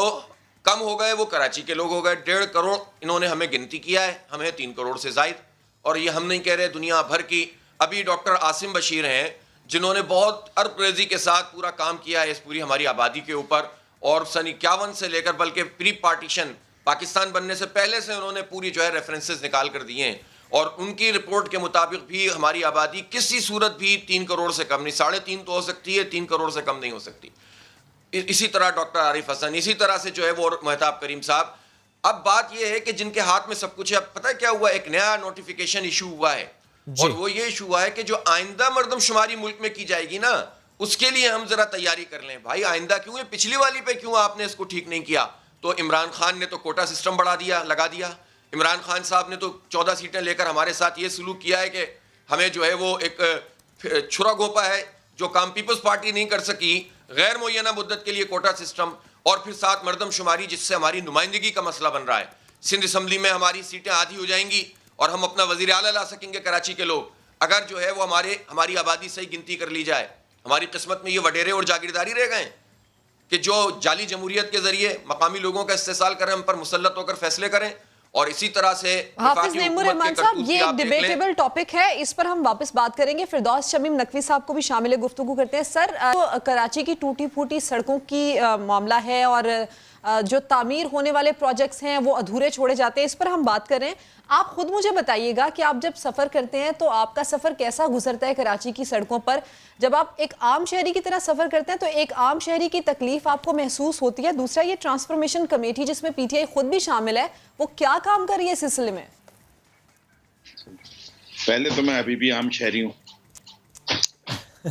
कम हो गए वो कराची के लोग हो गए। 1.5 करोड़ इन्होंने हमें गिनती किया है, हमें 3 करोड़ से ज़ायद। और ये हम नहीं कह रहे, दुनिया भर की, अभी डॉक्टर आसिम बशीर हैं जिन्होंने बहुत अरबरेजी के साथ पूरा काम किया है इस पूरी हमारी आबादी के ऊपर, और सन 51 से लेकर बल्कि प्री पार्टीशन पाकिस्तान बनने से पहले से उन्होंने पूरी जो है रेफरेंसेस निकाल कर दिए हैं, और उनकी रिपोर्ट के मुताबिक भी हमारी आबादी किसी सूरत भी 3 करोड़ से कम नहीं, 3.5 तो हो सकती है, 3 करोड़ से कम नहीं हो सकती। इसी तरह डॉक्टर आरिफ हसन, इसी तरह से जो है वो महताब करीम साहब। अब बात यह है कि जिनके हाथ में सब कुछ है, अब पता है क्या हुआ, एक नया नोटिफिकेशन इशू हुआ है, और वो ये इशू हुआ है कि जो आइंदा मरदमशुमारी मुल्क में की जाएगी ना, उसके लिए हम जरा तैयारी कर लें। भाई आइंदा क्यों है, पिछली वाली पे क्यों आपने इसको ठीक नहीं किया? तो इमरान खान ने तो कोटा सिस्टम बढ़ा दिया, लगा दिया। इमरान खान साहब ने तो 14 सीटें लेकर हमारे साथ ये सलूक किया है कि हमें जो है वो एक छुरा घोंपा है, जो काम पीपल्स पार्टी नहीं कर सकी, गैर मुय्यना मुद्दत के लिए कोटा सिस्टम, और फिर साथ मरदमशुमारी जिससे हमारी नुमाइंदगी का मसला बन रहा है। सिंध असम्बली में हमारी सीटें आधी हो जाएंगी और हम अपना वज़ीर आला ला सकेंगे कराची के लोग, अगर जो है वो हमारी आबादी सही गिनती कर ली जाए। हमारी किस्मत में ये वडेरे और जागीरदारी रह गए कि जो जाली जमहूरियत के जरिए मकामी लोगों का इस्तेसाल करें, हम पर मुसल्लत होकर फैसले करें, और इसी तरह से हाफिज नईमुर रहमान साहब, ये एक डिबेटेबल टॉपिक है, इस पर हम वापस बात करेंगे। फिरदौस शमीम नकवी साहब को भी शामिल गुफ्तगू करते हैं। सर, कराची की टूटी फूटी सड़कों की मामला है, और जो तामीर होने वाले प्रोजेक्ट्स हैं वो अधूरे छोड़े जाते हैं, इस पर हम बात करें। आप खुद मुझे बताइएगा कि आप जब सफ़र करते हैं तो आपका सफ़र कैसा गुजरता है कराची की सड़कों पर? जब आप एक आम शहरी की तरह सफ़र करते हैं तो एक आम शहरी की तकलीफ आपको महसूस होती है। दूसरा, ये ट्रांसफॉर्मेशन कमेटी जिसमें PTI खुद भी शामिल है, वो क्या काम कर रही है इस सिलसिले में? पहले तो मैं अभी भी आम शहरी हूँ।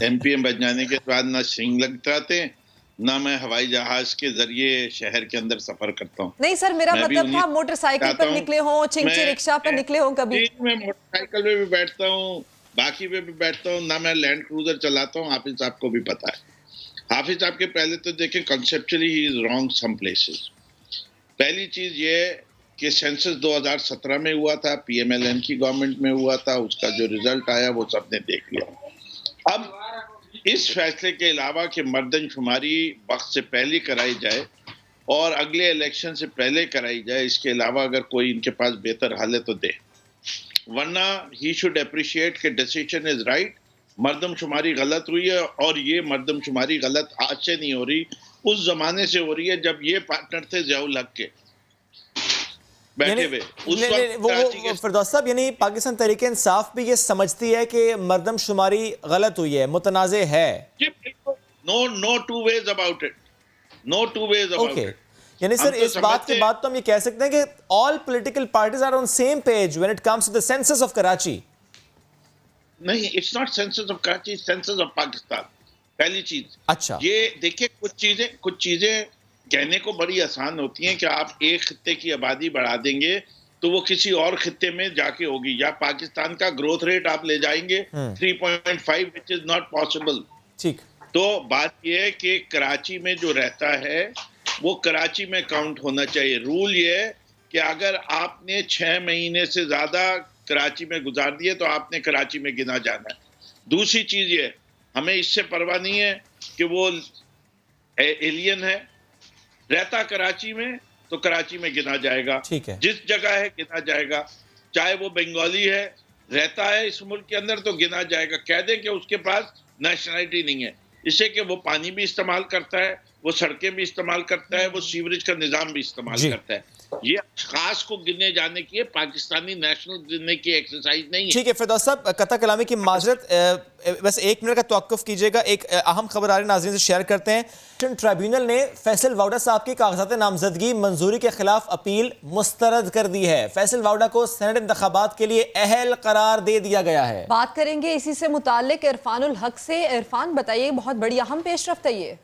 MPM बन जाने के बाद ना सिंग लगते ना मैं हवाई जहाज के जरिए शहर के अंदर सफर करता हूँ। नहीं सर, मेरा मतलब था मोटरसाइकिल पर निकले हो, चिंची रिक्शा पर निकले हो कभी? मैं मोटरसाइकिल पे भी बैठता हूँ, बाकी पे भी बैठता हूँ, ना मैं लैंड क्रूजर चलाता हूँ। हाफिज साहब को भी पता है। हाफिज साहब के पहले तो देखें, conceptually he is wrong some places. पहली चीज ये कि सेंसस 2017 में हुआ था, PMLN की गवर्नमेंट में हुआ था, उसका जो रिजल्ट आया वो सबने देख लिया। अब इस फैसले के अलावा कि मर्दमशुमारी वक्त से पहले कराई जाए और अगले इलेक्शन से पहले कराई जाए, इसके अलावा अगर कोई इनके पास बेहतर हल है तो दे, वरना ही शुड अप्रिशिएट कि डिसीजन इज राइट। मर्दमशुमारी गलत हुई है और ये मर्दमशुमारी गलत आज से नहीं हो रही, उस जमाने से हो रही है जब ये पार्टनर थे ज़ियाउल हक के बैठे हुए उस वक्त। फिरदौस साहब, यानी पाकिस्तान तहरीक इंसाफ भी ये समझती है कि मर्दमशुमारी गलत हुई है, मुतनाज़े है। No two ways about it, no two ways about it. यानी सर इस बात के बाद तो हम ये कह सकते हैं कि all political parties are on same page when it comes to the census of Karachi. नहीं, it's not census of Karachi, census of Pakistan. पहली चीज, अच्छा ये देखिए, कुछ चीजें कहने को बड़ी आसान होती हैं कि आप एक खित्ते की आबादी बढ़ा देंगे तो वो किसी और खित्ते में जाके होगी, या पाकिस्तान का ग्रोथ रेट आप ले जाएंगे 3.5, विच इज नॉट पॉसिबल। ठीक, तो बात ये है कि कराची में जो रहता है वो कराची में काउंट होना चाहिए। रूल ये है कि अगर आपने 6 महीने से ज्यादा कराची में गुजार दिए तो आपने कराची में गिना जाना है। दूसरी चीज ये, हमें इससे परवाह नहीं है कि वो एलियन है, रहता कराची में तो कराची में गिना जाएगा। ठीक है, जिस जगह है गिना जाएगा, चाहे वो बंगाली है, रहता है इस मुल्क के अंदर तो गिना जाएगा। कह दें कि उसके पास नेशनलिटी नहीं है, इससे कि वो पानी भी इस्तेमाल करता है, वो सड़कें भी इस्तेमाल करता है, वो सीवरेज का निजाम भी इस्तेमाल करता है। ये खास को गिनने जाने की है, पाकिस्तानी नेशनल गिनने की एक्सरसाइज नहीं है। ठीक है फिरदौस साहब, कता कलामी की माजरत, बस 1 मिनट का तवक्कुफ कीजिएगा। एक अहम खबर आ रही नाज़रीन से शेयर करते हैं। ट्रिब्यूनल ने फैसल वाउडा साहब की कागजात नामजदगी मंजूरी के खिलाफ अपील मुस्तरद कर दी है। फैसल वाउडा को सेनेट इंतखाबात के लिए अहल करार दे दिया गया है। बात करेंगे इसी से मुताल्लिक इरफानुल हक से। इरफान, बताइए, बहुत बड़ी अहम पेशरफ्त है ये।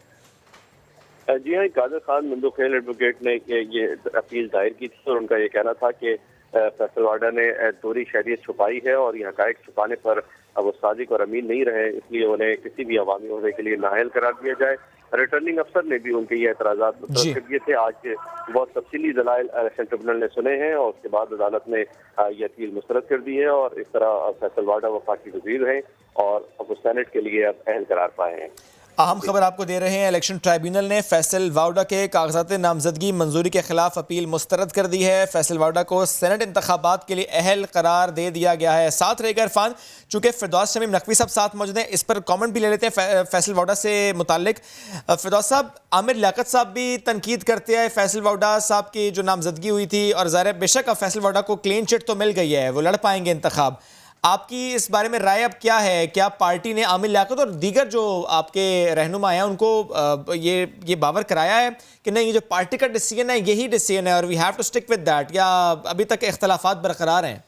जी हाँ, कादर खान मंदुखेल एडवोकेट ने ये अपील दायर की थी और उनका ये कहना था कि फैसल वाडा ने दोहरी शहरियत छुपाई है और ये हकायक छुपाने पर वो सादिक और अमीन नहीं रहे, इसलिए उन्हें किसी भी अवामी ओहदे के लिए नाअहल करार दिया जाए। रिटर्निंग अफसर ने भी उनके ये एतराज़ात मुस्तरद कर दिए थे। आज बहुत तफसीली दलाइल इलेक्शन ट्रिब्यूनल ने सुने हैं और उसके बाद अदालत ने ये अपील मुस्तरद कर दी है और इस तरह फैसल वाडा वफाकी वज़ीर हैं और अब सेनेट के लिए अब अहल करार पाए हैं। अहम खबर आपको दे रहे हैं, इलेक्शन ट्राइब्यूनल ने फैसल वाउडा के कागजात नामजदगी मंजूरी के खिलाफ अपील मुस्तरद कर दी है। फैसल वाउडा को सेनेट इंतखाबात के लिए अहल करार दे दिया गया है। साथ रहेगा इरफान, चूंकि फिरदौस शमीम नकवी साहब साथ मौजूद हैं, इस पर कमेंट भी ले लेते हैं फैसल वाउडा से मुताल्लिक। फिरदौस साहब, आमिर लियाकत साहब भी तनकीद करते हैं फैसल वाउडा साहब की जो नामजदगी हुई थी, और ज़ाहिर है बेशक अब फैसल वाउडा को क्लीन चिट तो मिल गई है, वो लड़ पाएंगे इंतखाब। आपकी इस बारे में राय अब क्या है? क्या पार्टी ने आमिर लियाकत और दीगर जो आपके रहनुमा हैं उनको ये बावर कराया है कि नहीं, ये जो पार्टी का डिसीजन है यही डिसीजन है और we have to stick with that, या अभी तक इख्तलाफात बरकरार हैं?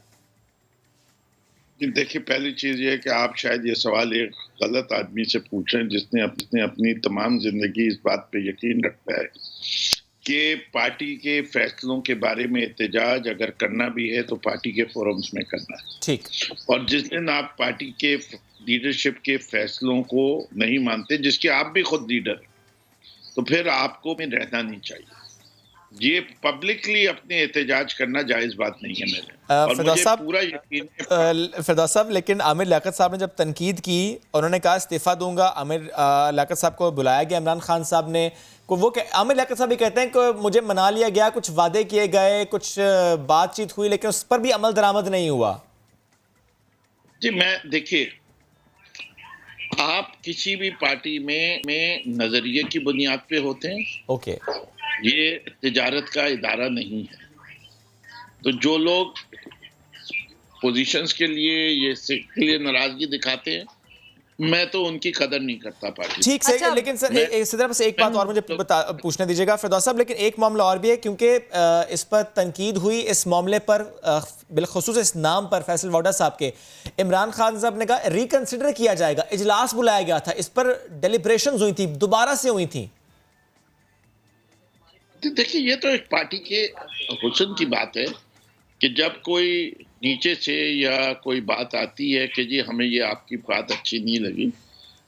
देखिए, पहली चीज ये है कि आप शायद ये सवाल एक गलत आदमी से पूछ रहे हैं जिसने अपनी तमाम जिंदगी इस बात पे यकीन रखता है कि पार्टी के फैसलों के बारे में एहतजाज अगर करना भी है तो पार्टी के फोरम्स में करना है। ठीक। और जिस दिन आप पार्टी के लीडरशिप के फैसलों को नहीं मानते, जिसके आप भी खुद लीडर, तो फिर आपको में रहना नहीं चाहिए। ये पब्लिकली अपने एहतजाज करना जायज़ बात नहीं है मेरे। और मुझे पूरा यकीन है फिरदौस साहब, लेकिन आमिर लियाकत साहब ने जब तनकीद की, उन्होंने कहा इस्तीफ़ा दूंगा। आमिर लियाकत साहब को बुलाया गया, इमरान खान साहब ने आमिर लियाकत साहब भी कहते हैं कि मुझे मना लिया गया, कुछ वादे किए गए, कुछ बातचीत हुई, लेकिन उस पर भी अमल दरामद नहीं हुआ। जी, मैं देखिए, आप किसी भी पार्टी में नजरिए की बुनियाद पे होते हैं। ओके, ये तिजारत का इदारा नहीं है। तो जो लोग पोजीशंस के लिए के लिए नाराजगी दिखाते हैं, मैं तो उनकी कदर नहीं करता पार्टी। ठीक से। अच्छा, लेकिन सर बस एक बात और मुझे पूछने दीजिएगा फिरदौस साहब, लेकिन एक मामला और भी है, क्योंकि इस पर तनकीद हुई, इस मामले पर बिलखुसूस इस नाम पर फैसल वाउडा साहब के, इमरान खान साहब ने कहा रिकंसिडर किया जाएगा, इजलास बुलाया गया था, इस पर डेलिब्रेशंस हुई थी, दोबारा से हुई थी। देखिए, ये तो एक पार्टी के हुस्न की बात है कि जब कोई नीचे से या कोई बात आती है कि जी हमें ये आपकी बात अच्छी नहीं लगी,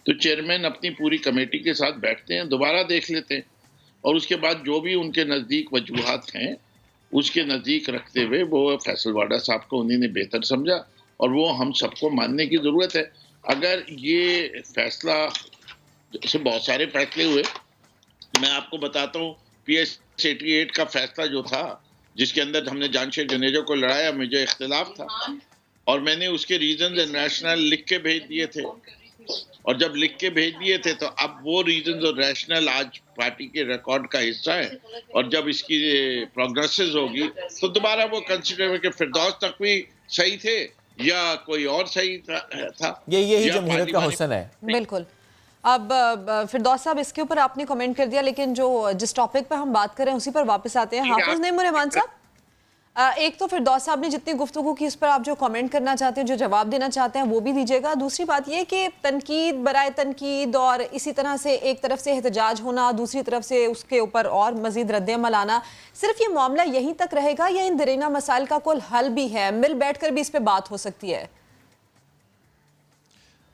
तो चेयरमैन अपनी पूरी कमेटी के साथ बैठते हैं, दोबारा देख लेते हैं। और उसके बाद जो भी उनके नज़दीक वजूहात हैं उसके नज़दीक रखते हुए वो फैसल वाडा साहब को उन्होंने बेहतर समझा और वो हम सबको मानने की ज़रूरत है। अगर ये फैसला, जैसे बहुत सारे फैसले हुए, मैं आपको बताता हूँ PS 88 का फैसला जो था जिसके अंदर हमने जानशेर जनेजा को लड़ाया, मुझे इख्तिलाफ था और मैंने उसके रीजंस एंड रैशनल लिख के भेज दिए थे और जब लिख के भेज दिए थे तो अब वो रीजंस और रैशनल आज पार्टी के रिकॉर्ड का हिस्सा है और जब इसकी प्रोग्रेसेस होगी तो दोबारा वो कंसिडर कि फिरदौस तकवी सही थे या कोई और सही था। यही जमहूरियत का हुस्न है। बिल्कुल। अब फिरदौस साहब, इसके ऊपर आपने कमेंट कर दिया, लेकिन जिस टॉपिक पे हम बात कर रहे हैं उसी पर वापस आते हैं। हाफिज नईम रहमान साहब, एक तो फिरदौस साहब ने जितनी गुफ्तगू की, इस पर आप जो कमेंट करना चाहते हैं, जो जवाब देना चाहते हैं, वो भी दीजिएगा। दूसरी बात ये कि तनकीद बराए तनकीद और इसी तरह से एक तरफ से एहतजाज होना, दूसरी तरफ से उसके ऊपर और मजीद रद्द-ए-अमल आना, सिर्फ ये मामला यहीं तक रहेगा या इन दरीना मसाइल का कोई हल भी है? मिल बैठ कर भी इस पर बात हो सकती है?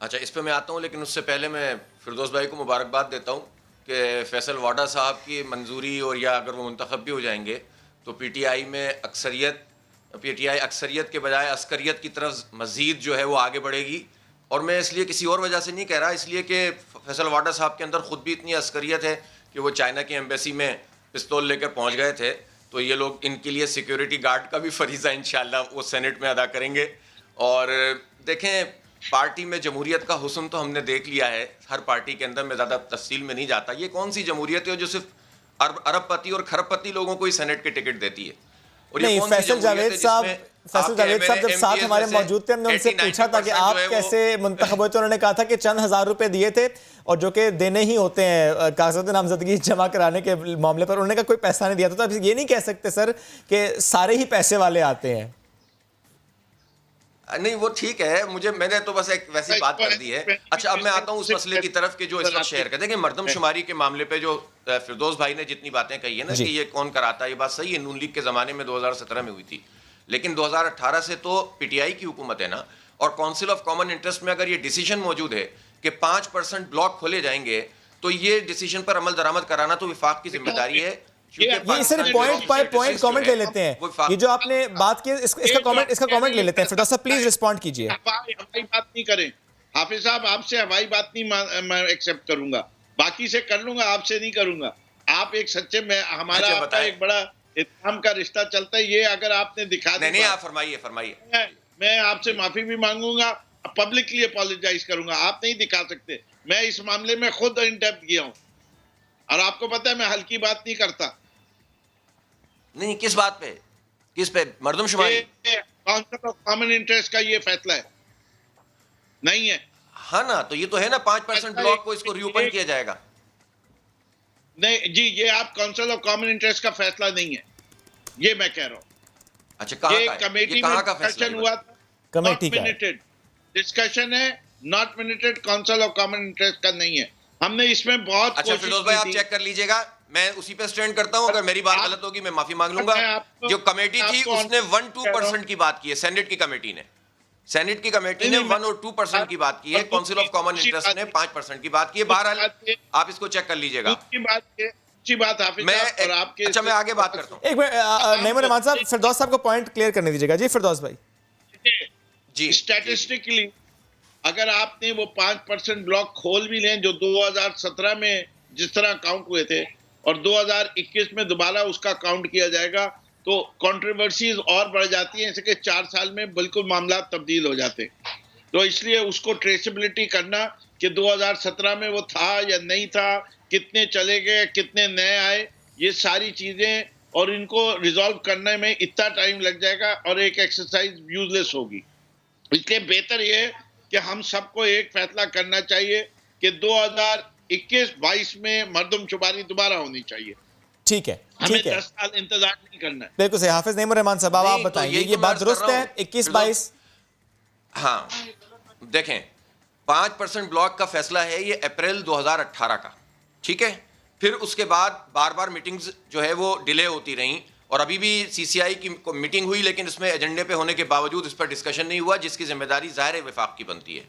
अच्छा, इस पर मैं आता हूँ, लेकिन उससे पहले मैं फिरदौस भाई को मुबारकबाद देता हूँ कि फैसल वाडा साहब की मंजूरी और या अगर वो मुंतखब भी हो जाएंगे तो पीटीआई अक्सरियत के बजाय अस्करियत की तरफ मज़ीद जो है वो आगे बढ़ेगी। और मैं इसलिए किसी और वजह से नहीं कह रहा, इसलिए कि फैसल वाडा साहब के अंदर ख़ुद भी इतनी अस्करियत है कि वो चाइना की एम्बेसी में पिस्तौल लेकर पहुंच गए थे, तो ये लोग इनके लिए सिक्योरिटी गार्ड का भी फरीज़ा इंशाल्लाह वो सेनेट में अदा करेंगे। और देखें, पार्टी में जमहूरियत का हुस्न तो हमने देख लिया है हर पार्टी के अंदर, मैं ज़्यादा तफसील में नहीं जाता। ये कौन सी जमहूरियत है जो सिर्फ अरबपति और खरबपति लोगों को ही सेनेट के टिकट देती है? और नहीं, फैसल जावेद साहब जब साथ हमारे मौजूद थे, हमने उनसे पूछा था कि आप कैसे मुंतखब हुए, तो उन्होंने कहा था कि चंद हज़ार रुपए दिए थे और जो कि देने ही होते हैं कागज़ात नामजदगी जमा कराने के मामले पर। उन्होंने कहा कोई पैसा नहीं दिया था। तो आप ये नहीं कह सकते सर कि सारे ही पैसे वाले आते हैं। नहीं, वो ठीक है, मैंने तो बस एक वैसी बात कर दी है। अच्छा, अब मैं आता हूँ उस मसले की तरफ कि जो इस वक्त शेयर करते हैं कि मर्दमशुमारी के मामले पे जो फिरदौस भाई ने जितनी बातें कही है ना कि ये कौन कराता है, ये बात सही है, नून लीग के ज़माने में 2017 में हुई थी, लेकिन 2018 से तो पीटीआई की हुकूमत है ना। और काउंसिल ऑफ कॉमन इंटरेस्ट में अगर ये डिसीजन मौजूद है कि 5% ब्लॉक खोले जाएंगे तो ये डिसीजन पर अमल दरामद कराना तो विफाक की जिम्मेदारी है। ये सिर्फ पॉइंट बाय पॉइंट कमेंट ले लेते हैं। ये जो आपने बात की इसका कमेंट ले लेते हैं। फिरदौस साहब प्लीज रिस्पॉन्ड कीजिए। हवाई बात नहीं करें हाफिज साहब, आपसे हवाई बात नहीं मैं एक्सेप्ट करूंगा, बाकी से कर लूंगा, आपसे नहीं करूंगा। आप एक सच्चे में हमारा आपका एक बड़ा इत्तेहाम का रिश्ता चलता है, ये अगर आपने दिखा दिया। नहीं, आप फरमाइए। मैं आपसे माफी भी मांगूंगा, पब्लिकली अपोलोजाइज करूंगा। आप नहीं दिखा सकते, मैं इस मामले में खुद इन डेप्थ गया हूं और आपको पता है मैं हल्की बात नहीं करता। नहीं, किस बात पे? किस पे? मर्दमशुमारी काउंसिल ऑफ कॉमन इंटरेस्ट का ये फैसला है नहीं है? हाँ ना, तो ये तो है ना 5% ब्लॉक को इसको रीओपन किया जाएगा। नहीं जी, ये आप काउंसिल ऑफ कॉमन इंटरेस्ट का फैसला नहीं है, ये मैं कह रहा हूँ। अच्छा, कहाँ का है? कमेटी में डिस्कशन हुआ था, कमेटी का डिस्कशन है, not minuted, council of common interest का नहीं है। हमने इसमें बहुत अच्छा फिरदौस भाई, आप चेक कर लीजिएगा, मैं उसी पे स्टैंड करता हूं। अगर मेरी बात गलत होगी मैं माफी मांग लूंगा। जो कमेटी थी उसने 1-2% की बात की है, सेनेट की कमेटी ने 1 और 2% की बात की है, काउंसिल ऑफ कॉमन इंटरेस्ट ने 5% की बात की है। बहरहाल आप इसको चेक कर लीजिएगा। अच्छी बात मैं आपके अच्छा मैं आगे बात करता हूँ। एक मिनट नईम रहमान साहब, फिरदौस साहब को पॉइंट क्लियर करने दीजिएगा। जी फिरदौस भाई। जी, स्टैटिस्टिकली अगर आपने वो 5% ब्लॉक खोल भी लें जो 2017 में जिस तरह काउंट हुए थे और 2021 में दोबारा उसका काउंट किया जाएगा तो कंट्रोवर्सीज और बढ़ जाती हैं, इसके 4 साल में बिल्कुल मामला तब्दील हो जाते हैं। तो इसलिए उसको ट्रेसेबिलिटी करना कि 2017 में वो था या नहीं था, कितने चले गए, कितने नए आए, ये सारी चीजें और इनको रिजॉल्व करने में इतना टाइम लग जाएगा और एक एक्सरसाइज यूजलेस होगी। इसलिए बेहतर ये है कि हम सबको एक फैसला करना चाहिए कि 2021-22 में मर्दमशुमारी दोबारा होनी चाहिए। ठीक है, हमें 10 साल इंतजार नहीं करना है। बिल्कुल सही। हाफिज नईम रहमान साहब, आप बताइए ये बात दुरुस्त है 21-22? हाँ, देखें 5% ब्लॉक का फैसला है ये अप्रैल 2018 का, ठीक है। फिर उसके बाद बार बार मीटिंग्स जो है वो डिले होती रहीं और अभी भी सीसीआई की मीटिंग हुई लेकिन इसमें एजेंडे पे होने के बावजूद इस पर डिस्कशन नहीं हुआ, जिसकी जिम्मेदारी ज़ाहिर विफाक की बनती है।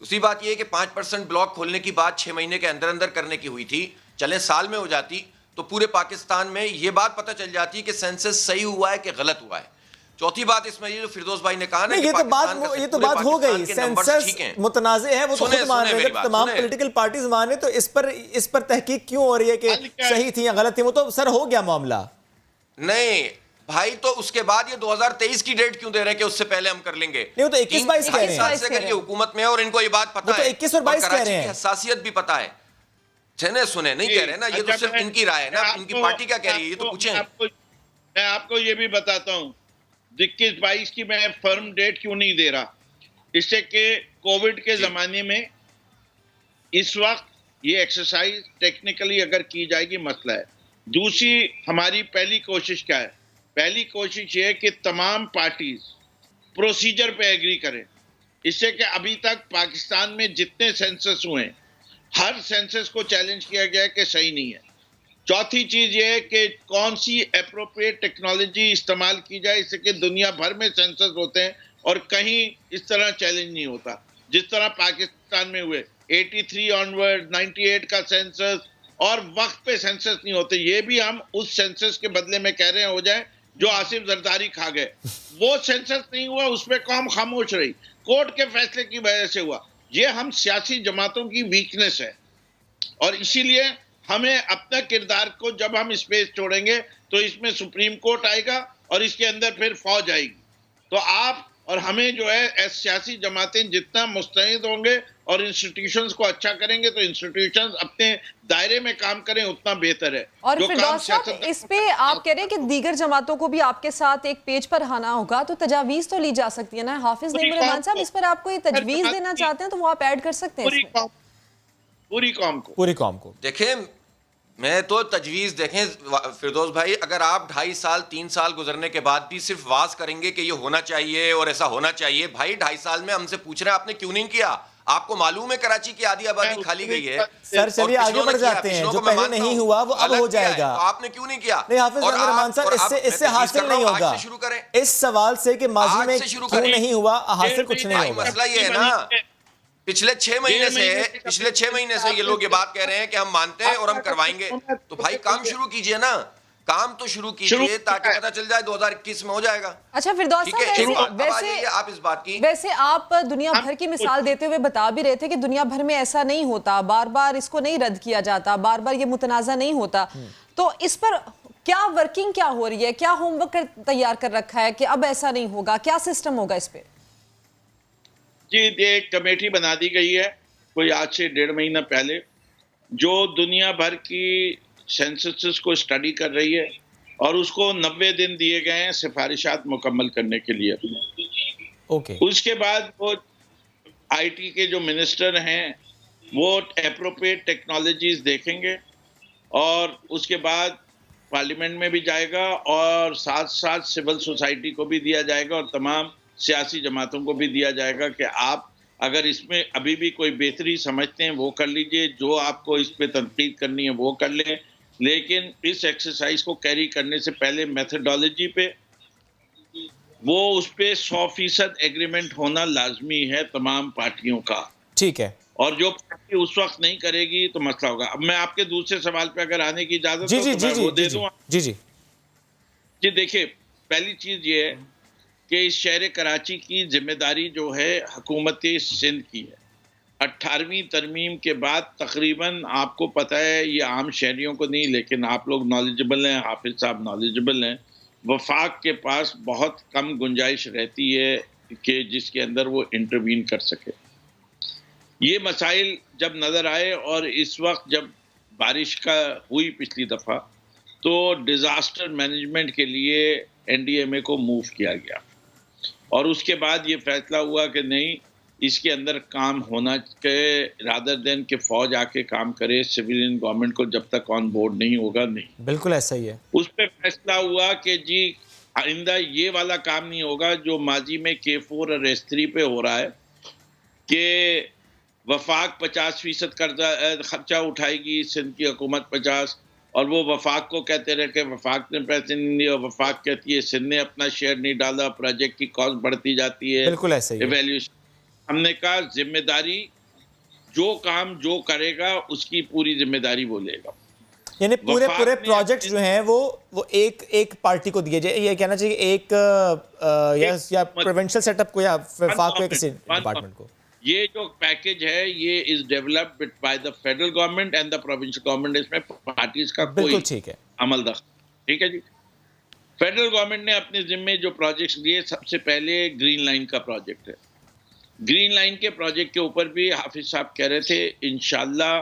दूसरी बात यह है कि 5% ब्लॉक खोलने की बात 6 महीने के अंदर अंदर करने की हुई थी, चलें साल में हो जाती तो पूरे पाकिस्तान में ये बात पता चल जाती है कि सेंसस सही हुआ है कि गलत हुआ है। चौथी बात इसमें ये जो फिरदौस भाई ने कहा ना, ये तो बात हो गई, सेंसस मुतनाज़े है, वो तो खुद मान रहे हैं, जब तमाम पॉलिटिकल पार्टीज माने तो इस पर तहकीक क्यों हो रही है कि सही थी या गलत थी? वो तो सर हो गया मामला। नहीं भाई, तो उसके बाद ये 2023 की डेट क्यों दे रहे हैं कि उससे पहले हम कर लेंगे? नहीं, वो तो 21-22 कह रहे हैं। से अगर ये हुकूमत में है और इनको ये बात पता है, 21 और 22 कह रहे हैं, हसासियत भी पता है। सुने नहीं कह रहे ना, ये तो सिर्फ इनकी राय है ना, इनकी पार्टी क्या कह रही है ये तो पूछें। मैं आपको ये भी बताता हूँ 21-22 की मैं फर्म डेट क्यों नहीं दे रहा, इससे कि कोविड के जमाने में इस वक्त ये एक्सरसाइज टेक्निकली अगर की जाएगी मसला है। दूसरी हमारी पहली कोशिश क्या है? पहली कोशिश ये है कि तमाम पार्टीज प्रोसीजर पे एग्री करें, इससे कि अभी तक पाकिस्तान में जितने सेंसस हुए हर सेंसस को चैलेंज किया गया है कि सही नहीं है। चौथी चीज ये है कि कौन सी एप्रोप्रिएट टेक्नोलॉजी इस्तेमाल की जाए, इससे कि दुनिया भर में सेंसस होते हैं और कहीं इस तरह चैलेंज नहीं होता जिस तरह पाकिस्तान में हुए 83 ऑनवर्ड 98 का सेंसस, और वक्त पे सेंसस नहीं होते। ये भी हम उस सेंसस के बदले में कह रहे हैं हो जाए जो आसिफ जरदारी खा गए। वो सेंसस नहीं हुआ, उस पर कौम खामोश रही, कोर्ट के फैसले की वजह से हुआ। ये हम सियासी जमातों की वीकनेस है और इसीलिए हमें अपना किरदार को जब हम स्पेस छोड़ेंगे तो इसमें सुप्रीम कोर्ट आएगा और इसके अंदर फिर फौज आएगी। तो आप और हमें जो है सियासी जमातें जितना मुस्तैद होंगे और इंस्टीट्यूशंस को अच्छा करेंगे तो इंस्टीट्यूशंस अपने दायरे में काम करें उतना बेहतर है। और फिरदौस साहब, इस पे आप कह रहे हैं कि दीगर जमातों को भी आपके साथ एक पेज पर आना होगा, तो तजावीज तो ली जा सकती है ना। हाफिज नईमुर रहमान साहब, इस पर आप कोई तजवीज देना चाहते हैं तो वो आप ऐड कर सकते हैं पूरी कौम को। देखें, मैं तो तजवीज़ देखें फिरदौस भाई, अगर आप 2.5 साल 3 साल गुजरने के बाद भी सिर्फ वाज करेंगे कि ये होना चाहिए और ऐसा होना चाहिए, भाई 2.5 साल में हमसे पूछ रहे हैं आपने क्यों नहीं किया? आपको मालूम है कराची की आधी आबादी खाली गई है। सर चलिए आगे बढ़ जाते हैं, जो पहले नहीं हुआ वो अब हो जाएगा। तो आपने क्यों नहीं किया? नहीं हाफिज रहमान साहब, इससे हासिल नहीं होगा। शुरू करें इस सवाल से कि माजी में क्यों नहीं हुआ, हासिल कुछ नहीं होगा। मसला ये है ना, पिछले 6 महीने से ये लोग ये बात कह रहे हैं कि हम मानते हैं और हम करवाएंगे। तो भाई काम शुरू कीजिए ना, काम तो शुरू कीजिए ताकि पता चल जाए 2021 में हो जाएगा। अच्छा फिरदौस साहब, वैसे आप इस बात की वैसे आप दुनिया भर की मिसाल देते हुए बता भी रहे थे कि दुनिया भर में ऐसा नहीं होता, बार बार इसको नहीं रद्द किया जाता, बार बार ये मुतनाज़ा नहीं होता। तो इस पर क्या वर्किंग क्या हो रही है, क्या होमवर्क तैयार कर रखा है कि अब ऐसा नहीं होगा, क्या सिस्टम होगा इस पे? जी, एक कमेटी बना दी गई है कोई आज से 1.5 महीना पहले, जो दुनिया भर की सेंसस को स्टडी कर रही है और उसको 90 दिन दिए गए हैं सिफारिशात मुकम्मल करने के लिए। उसके बाद वो आईटी के जो मिनिस्टर हैं वो एप्रोप्रिएट टेक्नोलॉजीज देखेंगे और उसके बाद पार्लियामेंट में भी जाएगा और साथ साथ सिविल सोसाइटी को भी दिया जाएगा और तमाम सियासी जमातों को भी दिया जाएगा कि आप अगर इसमें अभी भी कोई बेहतरी समझते हैं वो कर लीजिए, जो आपको इस पे तनकीद करनी है वो कर लें, लेकिन इस एक्सरसाइज को कैरी करने से पहले मेथडोलॉजी पे वो उस पे 100% एग्रीमेंट होना लाजमी है तमाम पार्टियों का। ठीक है, और जो पार्टी उस वक्त नहीं करेगी तो मसला होगा। अब मैं आपके दूसरे सवाल पे अगर आने की इजाजत हो तो मैं वो दे दूं। जी देखिए, पहली चीज ये है कि इस शहर कराची की जिम्मेदारी जो है हुकूमत सिंध की है। 18वीं तरमीम के बाद तकरीबन आपको पता है, ये आम शहरियों को नहीं लेकिन आप लोग नॉलेजेबल हैं, हाफिज साहब नॉलेजेबल हैं, वफाक के पास बहुत कम गुंजाइश रहती है कि जिसके अंदर वो इंटरवीन कर सके। ये मसाइल जब नज़र आए और इस वक्त जब बारिश का हुई पिछली दफ़ा तो डिज़ास्टर मैनेजमेंट के लिए NDMA को मूव किया गया और उसके बाद ये फैसला हुआ कि नहीं, इसके अंदर काम होना के रादर देन कि फौज आके काम करे, सिविलियन गवर्नमेंट को जब तक ऑन बोर्ड नहीं होगा नहीं। बिल्कुल ऐसा ही है। उस पर फैसला हुआ कि जी आइंदा ये वाला काम नहीं होगा जो माजी में K4 और S3 पे हो रहा है कि वफाक 50% खर्चा उठाएगी, सिंध की हुकूमत 50, और वो वफाक को कहते रहे कि वफाक ने पैसे नहीं दिए और वफाक कहती है सिंध ने अपना शेयर नहीं डाला, प्रोजेक्ट की कॉस्ट बढ़ती जाती है। बिल्कुल ऐसे ही इवैल्यूएशन। हमने कहा जिम्मेदारी जो काम जो करेगा उसकी पूरी जिम्मेदारी वो लेगा। यानी पूरे प्रोजेक्ट जो हैं वो एक पार्टी को दिए जाए, ये कहना चाहिए एक या प्रोविंशियल सेटअप को या वफाक को, किसी डिपार्टमेंट को। ये जो पैकेज है ये is developed by the federal government and the provincial government, इसमें पार्टीज का कोई ठीक है अमल दखल, ठीक है जी। फेडरल गवर्नमेंट ने अपने जिम्मे जो प्रोजेक्ट्स लिए, सबसे पहले ग्रीन लाइन का प्रोजेक्ट है। ग्रीन लाइन के प्रोजेक्ट के ऊपर भी हाफिज साहब कह रहे थे इंशाल्लाह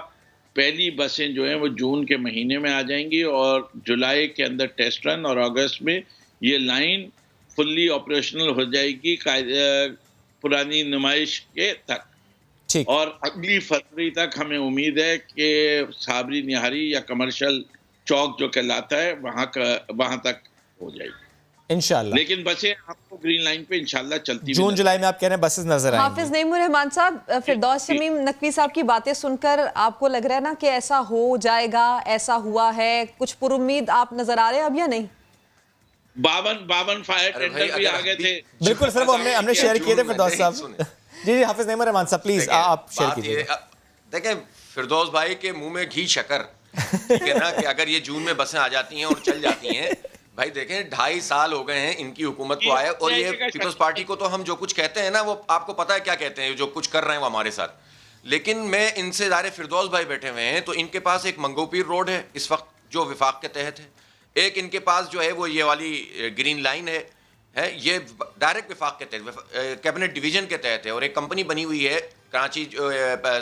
पहली बसें जो हैं वो जून के महीने में आ जाएंगी और जुलाई के अंदर टेस्ट रन और अगस्त में ये लाइन फुल्ली ऑपरेशनल हो जाएगी पुरानी नुमाइश के तक। और अगली फरवरी तक हमें उम्मीद है कि साबरी निहारी या कमर्शियल चौक जो कहलाता है वहाँ तक हो जाएगी इंशाल्लाह। लेकिन बसें आपको ग्रीन लाइन पे इंशाल्लाह चलती जून जुलाई में आप कह रहे हैं बसेस नजर आएंगी। हाफिज नईमुर रहमान साहब, फिरदौस शमीम नकवी साहब की बातें सुनकर आपको लग रहा है ना कि ऐसा हो जाएगा, ऐसा हुआ है, कुछ पुरुम्मीद आप नजर आ रहे हैं अब या नहीं? 52 फायर टेंडर भी आ गए थे। बिल्कुल सर, वो हमने शेयर किए थे फिरदौस साहब। जी हाफिज नईमुर रहमान साहब प्लीज आप शेयर कीजिए। देखें फिरदौस भाई के मुंह में घी शक्कर, ठीक है ना, कि अगर ये जून में बसें आ जाती हैं और चल जाती हैं, भाई देखें 2.5 साल हो गए हैं इनकी हुकूमत को आए, और ये पीपल्स पार्टी को तो हम जो कुछ कहते हैं ना वो आपको पता है क्या कहते हैं, जो कुछ कर रहे हैं वो हमारे साथ। लेकिन मैं इनसे ज़ाहिर फिरदौस भाई बैठे हुए हैं तो इनके पास एक मंगोपीर रोड है इस वक्त जो विफाक के तहत है, एक इनके पास जो है वो ये वाली ग्रीन लाइन है ये डायरेक्ट विफाक के तहत कैबिनेट डिवीजन के तहत है, और एक कंपनी बनी हुई है कराची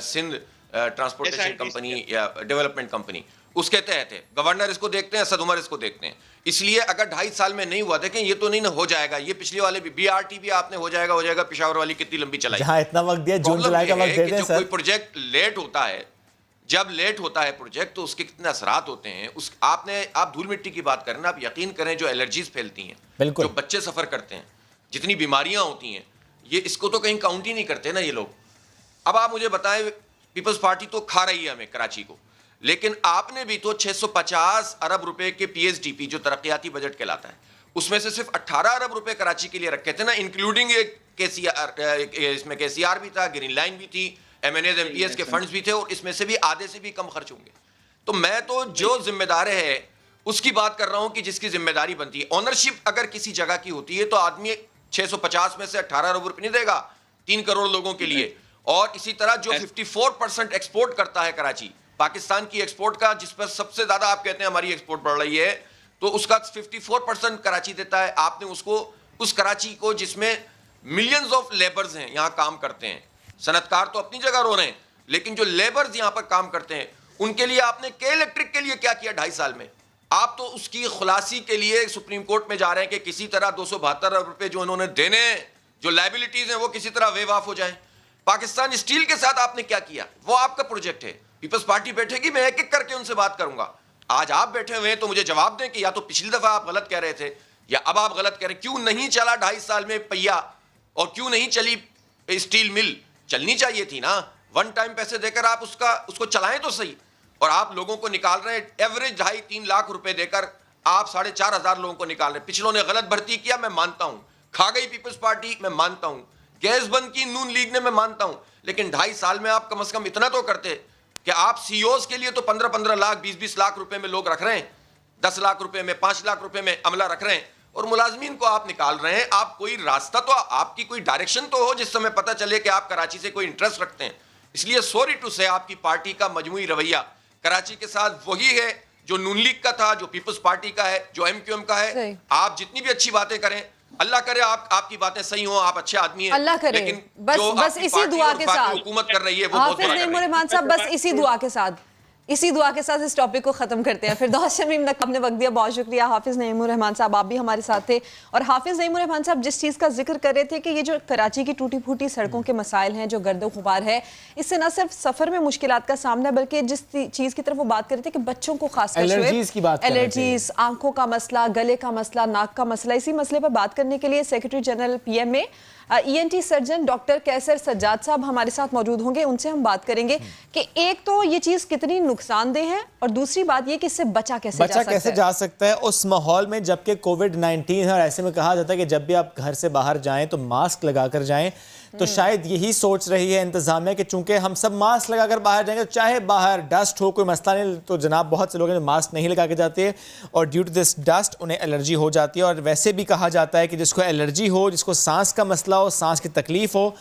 सिंध ट्रांसपोर्टेशन कंपनी या डेवलपमेंट कंपनी, उसके तहत है। गवर्नर इसको देखते हैं, असद उमर इसको देखते हैं। इसलिए अगर 2.5 साल में नहीं हुआ, देखें ये तो नहीं ना हो जाएगा, ये पिछले वाले भी BRT भी आपने हो जाएगा पिशावर वाली कितनी लंबी चलाई, जहां इतना वक्त दिया, जून जुलाई का वक्त दे दें सर। कोई प्रोजेक्ट लेट होता है, जब लेट होता है प्रोजेक्ट तो उसके कितने असरात होते हैं। आप धूल मिट्टी की बात करें ना, आप यकीन करें जो एलर्जीज फैलती हैं, जो बच्चे सफर करते हैं, जितनी बीमारियां होती हैं, ये इसको तो कहीं काउंट ही नहीं करते ना ये लोग। अब आप मुझे बताएं, पीपल्स पार्टी तो खा रही है हमें कराची को, लेकिन आपने भी तो 650 अरब रुपए के PSDP जो तरक्याती बजट कहलाता है, उसमें से सिर्फ 18 अरब रुपए कराची के लिए रखे थे ना, इंक्लूडिंग इसमें KCR भी था, ग्रीन लाइन भी थी, MNAs MPS के फंड्स भी थे, और इसमें से भी आधे से भी कम खर्च होंगे। तो मैं तो जो जिम्मेदार है उसकी बात कर रहा हूं कि जिसकी जिम्मेदारी बनती है। ऑनरशिप अगर किसी जगह की होती है तो आदमी 650 में से 18 अरब रुपए नहीं देगा 3 करोड़ लोगों के लिए। और इसी तरह जो 54% एक्सपोर्ट करता है कराची, पाकिस्तान की एक्सपोर्ट का, जिस पर सबसे ज्यादा आप कहते हैं हमारी एक्सपोर्ट बढ़ रही है, तो उसका 54% कराची देता है। आपने उसको, उस कराची को जिसमें मिलियंस ऑफ लेबर्स हैं यहाँ काम करते हैं, सनतकार तो अपनी जगह रो रहे हैं, लेकिन जो लेबर्स यहाँ पर काम करते हैं उनके लिए आपने के इलेक्ट्रिक के लिए क्या किया 2.5 साल में? आप तो उसकी खुलासी के लिए सुप्रीम कोर्ट में जा रहे हैं कि किसी तरह 272 अरब रुपए जो उन्होंने देने हैं, जो लायबिलिटीज हैं, वो किसी तरह वेव ऑफ हो जाए। पाकिस्तान स्टील के साथ आपने क्या किया? वो आपका प्रोजेक्ट है। पीपल्स पार्टी बैठेगी, मैं एक एक करके उनसे बात करूंगा। आज आप बैठे हुए हैं तो मुझे जवाब दें कि या तो पिछली दफा आप गलत कह रहे थे या अब आप गलत कह रहे हैं। क्यों नहीं चला 2.5 साल में पहिया, और क्यों नहीं चली स्टील मिल? चलनी चाहिए थी ना। वन टाइम पैसे देकर आप उसको चलाएं तो सही। और आप लोगों को निकाल रहे हैं एवरेज 2.5-3 लाख रुपए देकर, आप 4,500 लोगों को निकाल रहे हैं। पिछलों ने गलत भर्ती किया, मैं मानता हूं, खा गई पीपल्स पार्टी, मैं मानता हूं, गैस बंद की नून लीग ने, मैं मानता हूं, लेकिन 2.5 साल में आप कम से कम इतना तो करते कि आप CEOs के लिए तो 15-15 लाख 20-20 लाख रुपए में लोग रख रहे हैं, 10 लाख रुपए में, 5 लाख रुपए में अमला रख रहे हैं, और मुलाजमीन को आप निकाल रहे हैं। आप कोई रास्ता तो, आपकी कोई डायरेक्शन तो हो जिस समय पता चले कि आप कराची से कोई इंटरेस्ट रखते हैं। इसलिए सॉरी टू से आपकी पार्टी का मजमूई रवैया कराची के साथ वही है जो नून लीग का था, जो पीपल्स पार्टी का है, जो MQM का है। आप जितनी भी अच्छी बातें करें, अल्लाह करे आपकी बातें सही हो, आप अच्छे आदमी हैं, अल्लाह करे, लेकिन बस इसी दुआ के साथ हुकूमत कर रही है वो बहुत बुरा कर रही है। साहब, बस इसी दुआ के साथ इस टॉपिक को खत्म करते हैं। फिरदौस शमीम ने अपने वक्त दिया, बहुत शुक्रिया। हाफिज नईमुर रहमान साहब, आप भी हमारे साथ थे। और हाफिज नईमुर रहमान साहब जिस चीज़ का जिक्र कर रहे थे कि ये जो कराची की टूटी फूटी सड़कों के मसाइल हैं, जो गर्दो गुबार है, इससे न सिर्फ सफ़र में मुश्किलात का सामना है, बल्कि जिस चीज़ की तरफ वो बात कर रहे थे कि बच्चों को खासकर एलर्जीज, आंखों का मसला, गले का मसला, नाक का मसला, इसी मसले पर बात करने के लिए सेक्रेटरी जनरल PM में ENT surgeon doctor Qaiser Sajjad साहब हमारे साथ मौजूद होंगे। उनसे हम बात करेंगे कि एक तो ये चीज़ कितनी नुकसानदेह है, और दूसरी बात ये कि इससे बचा कैसे जा सकता है उस माहौल में जबकि कोविड-19 है। और ऐसे में कहा जाता है कि जब भी आप घर से बाहर जाएं तो मास्क लगा कर जाएं। तो शायद यही सोच रही है इंतजामिया कि चूंकि हम सब मास्क लगाकर बाहर जाएंगे, चाहे बाहर डस्ट हो कोई मसला नहीं, तो जनाब बहुत से लोग हैं जो मास्क नहीं लगा के जाते हैं और ड्यू टू दिस डस्ट उन्हें एलर्जी हो जाती है। और वैसे भी कहा जाता है कि जिसको एलर्जी हो, जिसको सांस का मसला हो, सांस की तकलीफ हो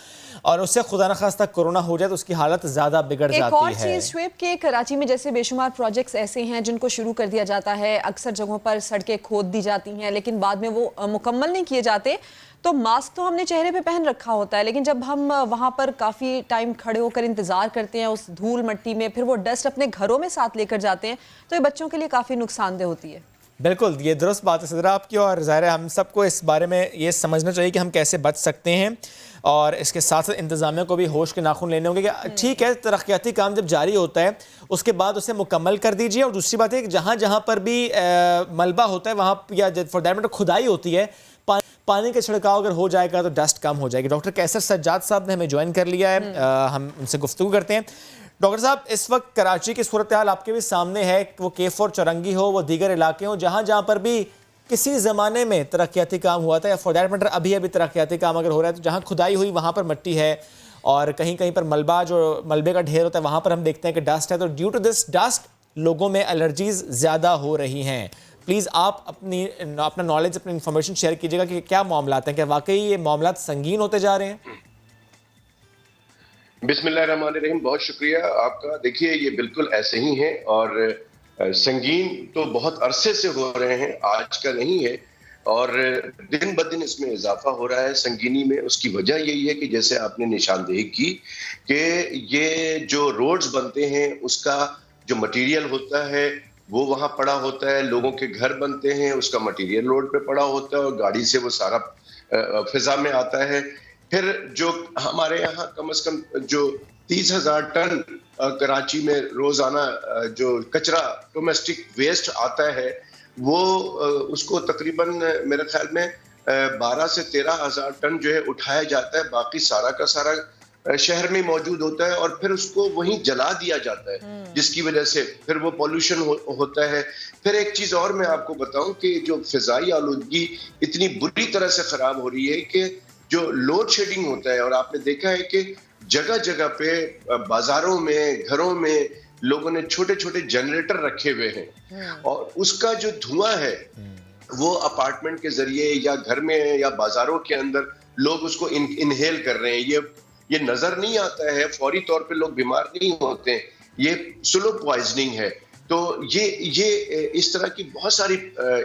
और उससे खुदा न खास्ता कोरोना हो जाए तो उसकी हालत ज़्यादा बिगड़ जाती है। एक और चीज़ शुएब के कराची में जैसे बेशुमार प्रोजेक्ट्स ऐसे हैं जिनको शुरू कर दिया जाता है, अक्सर जगहों पर सड़कें खोद दी जाती हैं लेकिन बाद में वो मुकम्मल नहीं किए जाते, तो मास्क तो हमने चेहरे पे पहन रखा होता है लेकिन जब हम वहाँ पर काफ़ी टाइम खड़े होकर इंतज़ार करते हैं उस धूल मिट्टी में, फिर वो डस्ट अपने घरों में साथ लेकर जाते हैं, तो ये बच्चों के लिए काफ़ी नुकसानदेह होती है। बिल्कुल, ये दुरुस्त बात है सदरा आपकी, और ज़ाहिर है हम सबको इस बारे में ये समझना चाहिए कि हम कैसे बच सकते हैं और इसके साथ साथ इंतज़ामिया को भी होश के नाखून लेने होंगे कि ठीक है, तरक्याती काम जब जारी होता है उसके बाद उसे मुकम्मल कर दीजिए। और दूसरी बात है कि जहाँ जहाँ पर भी मलबा होता है वहाँ या फॉर दैट मैटर खुदाई होती है, पानी का छिड़काव अगर हो जाएगा तो डस्ट कम हो जाएगी। डॉक्टर कैसर सज्जाद साहब ने हमें ज्वाइन कर लिया है, हम उनसे गुफ्तगू करते हैं। डॉक्टर साहब, इस वक्त कराची की सूरत हाल आपके भी सामने है, वो K4 चौरंगी हो, वो दीगर इलाके हों, जहाँ जहाँ पर भी किसी ज़माने में तरक्याती काम हुआ था या फॉर दैट मैटर अभी अभी तरक्याती काम अगर हो रहा है, तो जहाँ खुदाई हुई वहाँ पर मिट्टी है और कहीं कहीं पर मलबा, जो मलबे का ढेर होता है वहाँ पर हम देखते हैं कि डस्ट है, तो ड्यू टू दिस डस्ट लोगों में एलर्जीज़ ज़्यादा हो रही हैं। प्लीज़ आप अपना नॉलेज, अपनी इन्फॉर्मेशन शेयर कीजिएगा कि क्या मामला हैं, क्या वाकई ये मामला संगीन होते जा रहे हैं? बिस्मिल्लाहिर्रहमानिर्रहीम, बहुत शुक्रिया आपका। देखिए, ये बिल्कुल ऐसे ही है और संगीन तो बहुत अरसे से हो रहे हैं, आज का नहीं है, और दिन ब दिन इसमें इजाफा हो रहा है संगीनी में। उसकी वजह यही है कि जैसे आपने निशानदेही की कि ये जो रोड्स बनते हैं उसका जो मटेरियल होता है वो वहाँ पड़ा होता है, लोगों के घर बनते हैं उसका मटेरियल रोड पे पड़ा होता है और गाड़ी से वो सारा फिजा में आता है। फिर जो हमारे यहाँ कम से कम जो 30,000 टन कराची में रोजाना जो कचरा डोमेस्टिक वेस्ट आता है वो उसको तकरीबन मेरे ख्याल में 12 से 13,000 टन जो है उठाया जाता है, बाकी सारा का सारा शहर में मौजूद होता है और फिर उसको वहीं जला दिया जाता है, जिसकी वजह से फिर वो पॉल्यूशन होता है। फिर एक चीज और मैं आपको बताऊं कि जो फिजाई आलूदगी इतनी बुरी तरह से खराब हो रही है कि जो लोड शेडिंग होता है, और आपने देखा है कि जगह जगह पे बाजारों में, घरों में लोगों ने छोटे छोटे जनरेटर रखे हुए हैं और उसका जो धुआं है वो अपार्टमेंट के जरिए या घर में या बाजारों के अंदर लोग उसको इनहेल कर रहे हैं। ये नजर नहीं आता है, फौरी तौर पे लोग बीमार नहीं होते हैं, ये स्लो पॉइजनिंग है। तो ये इस तरह की बहुत सारी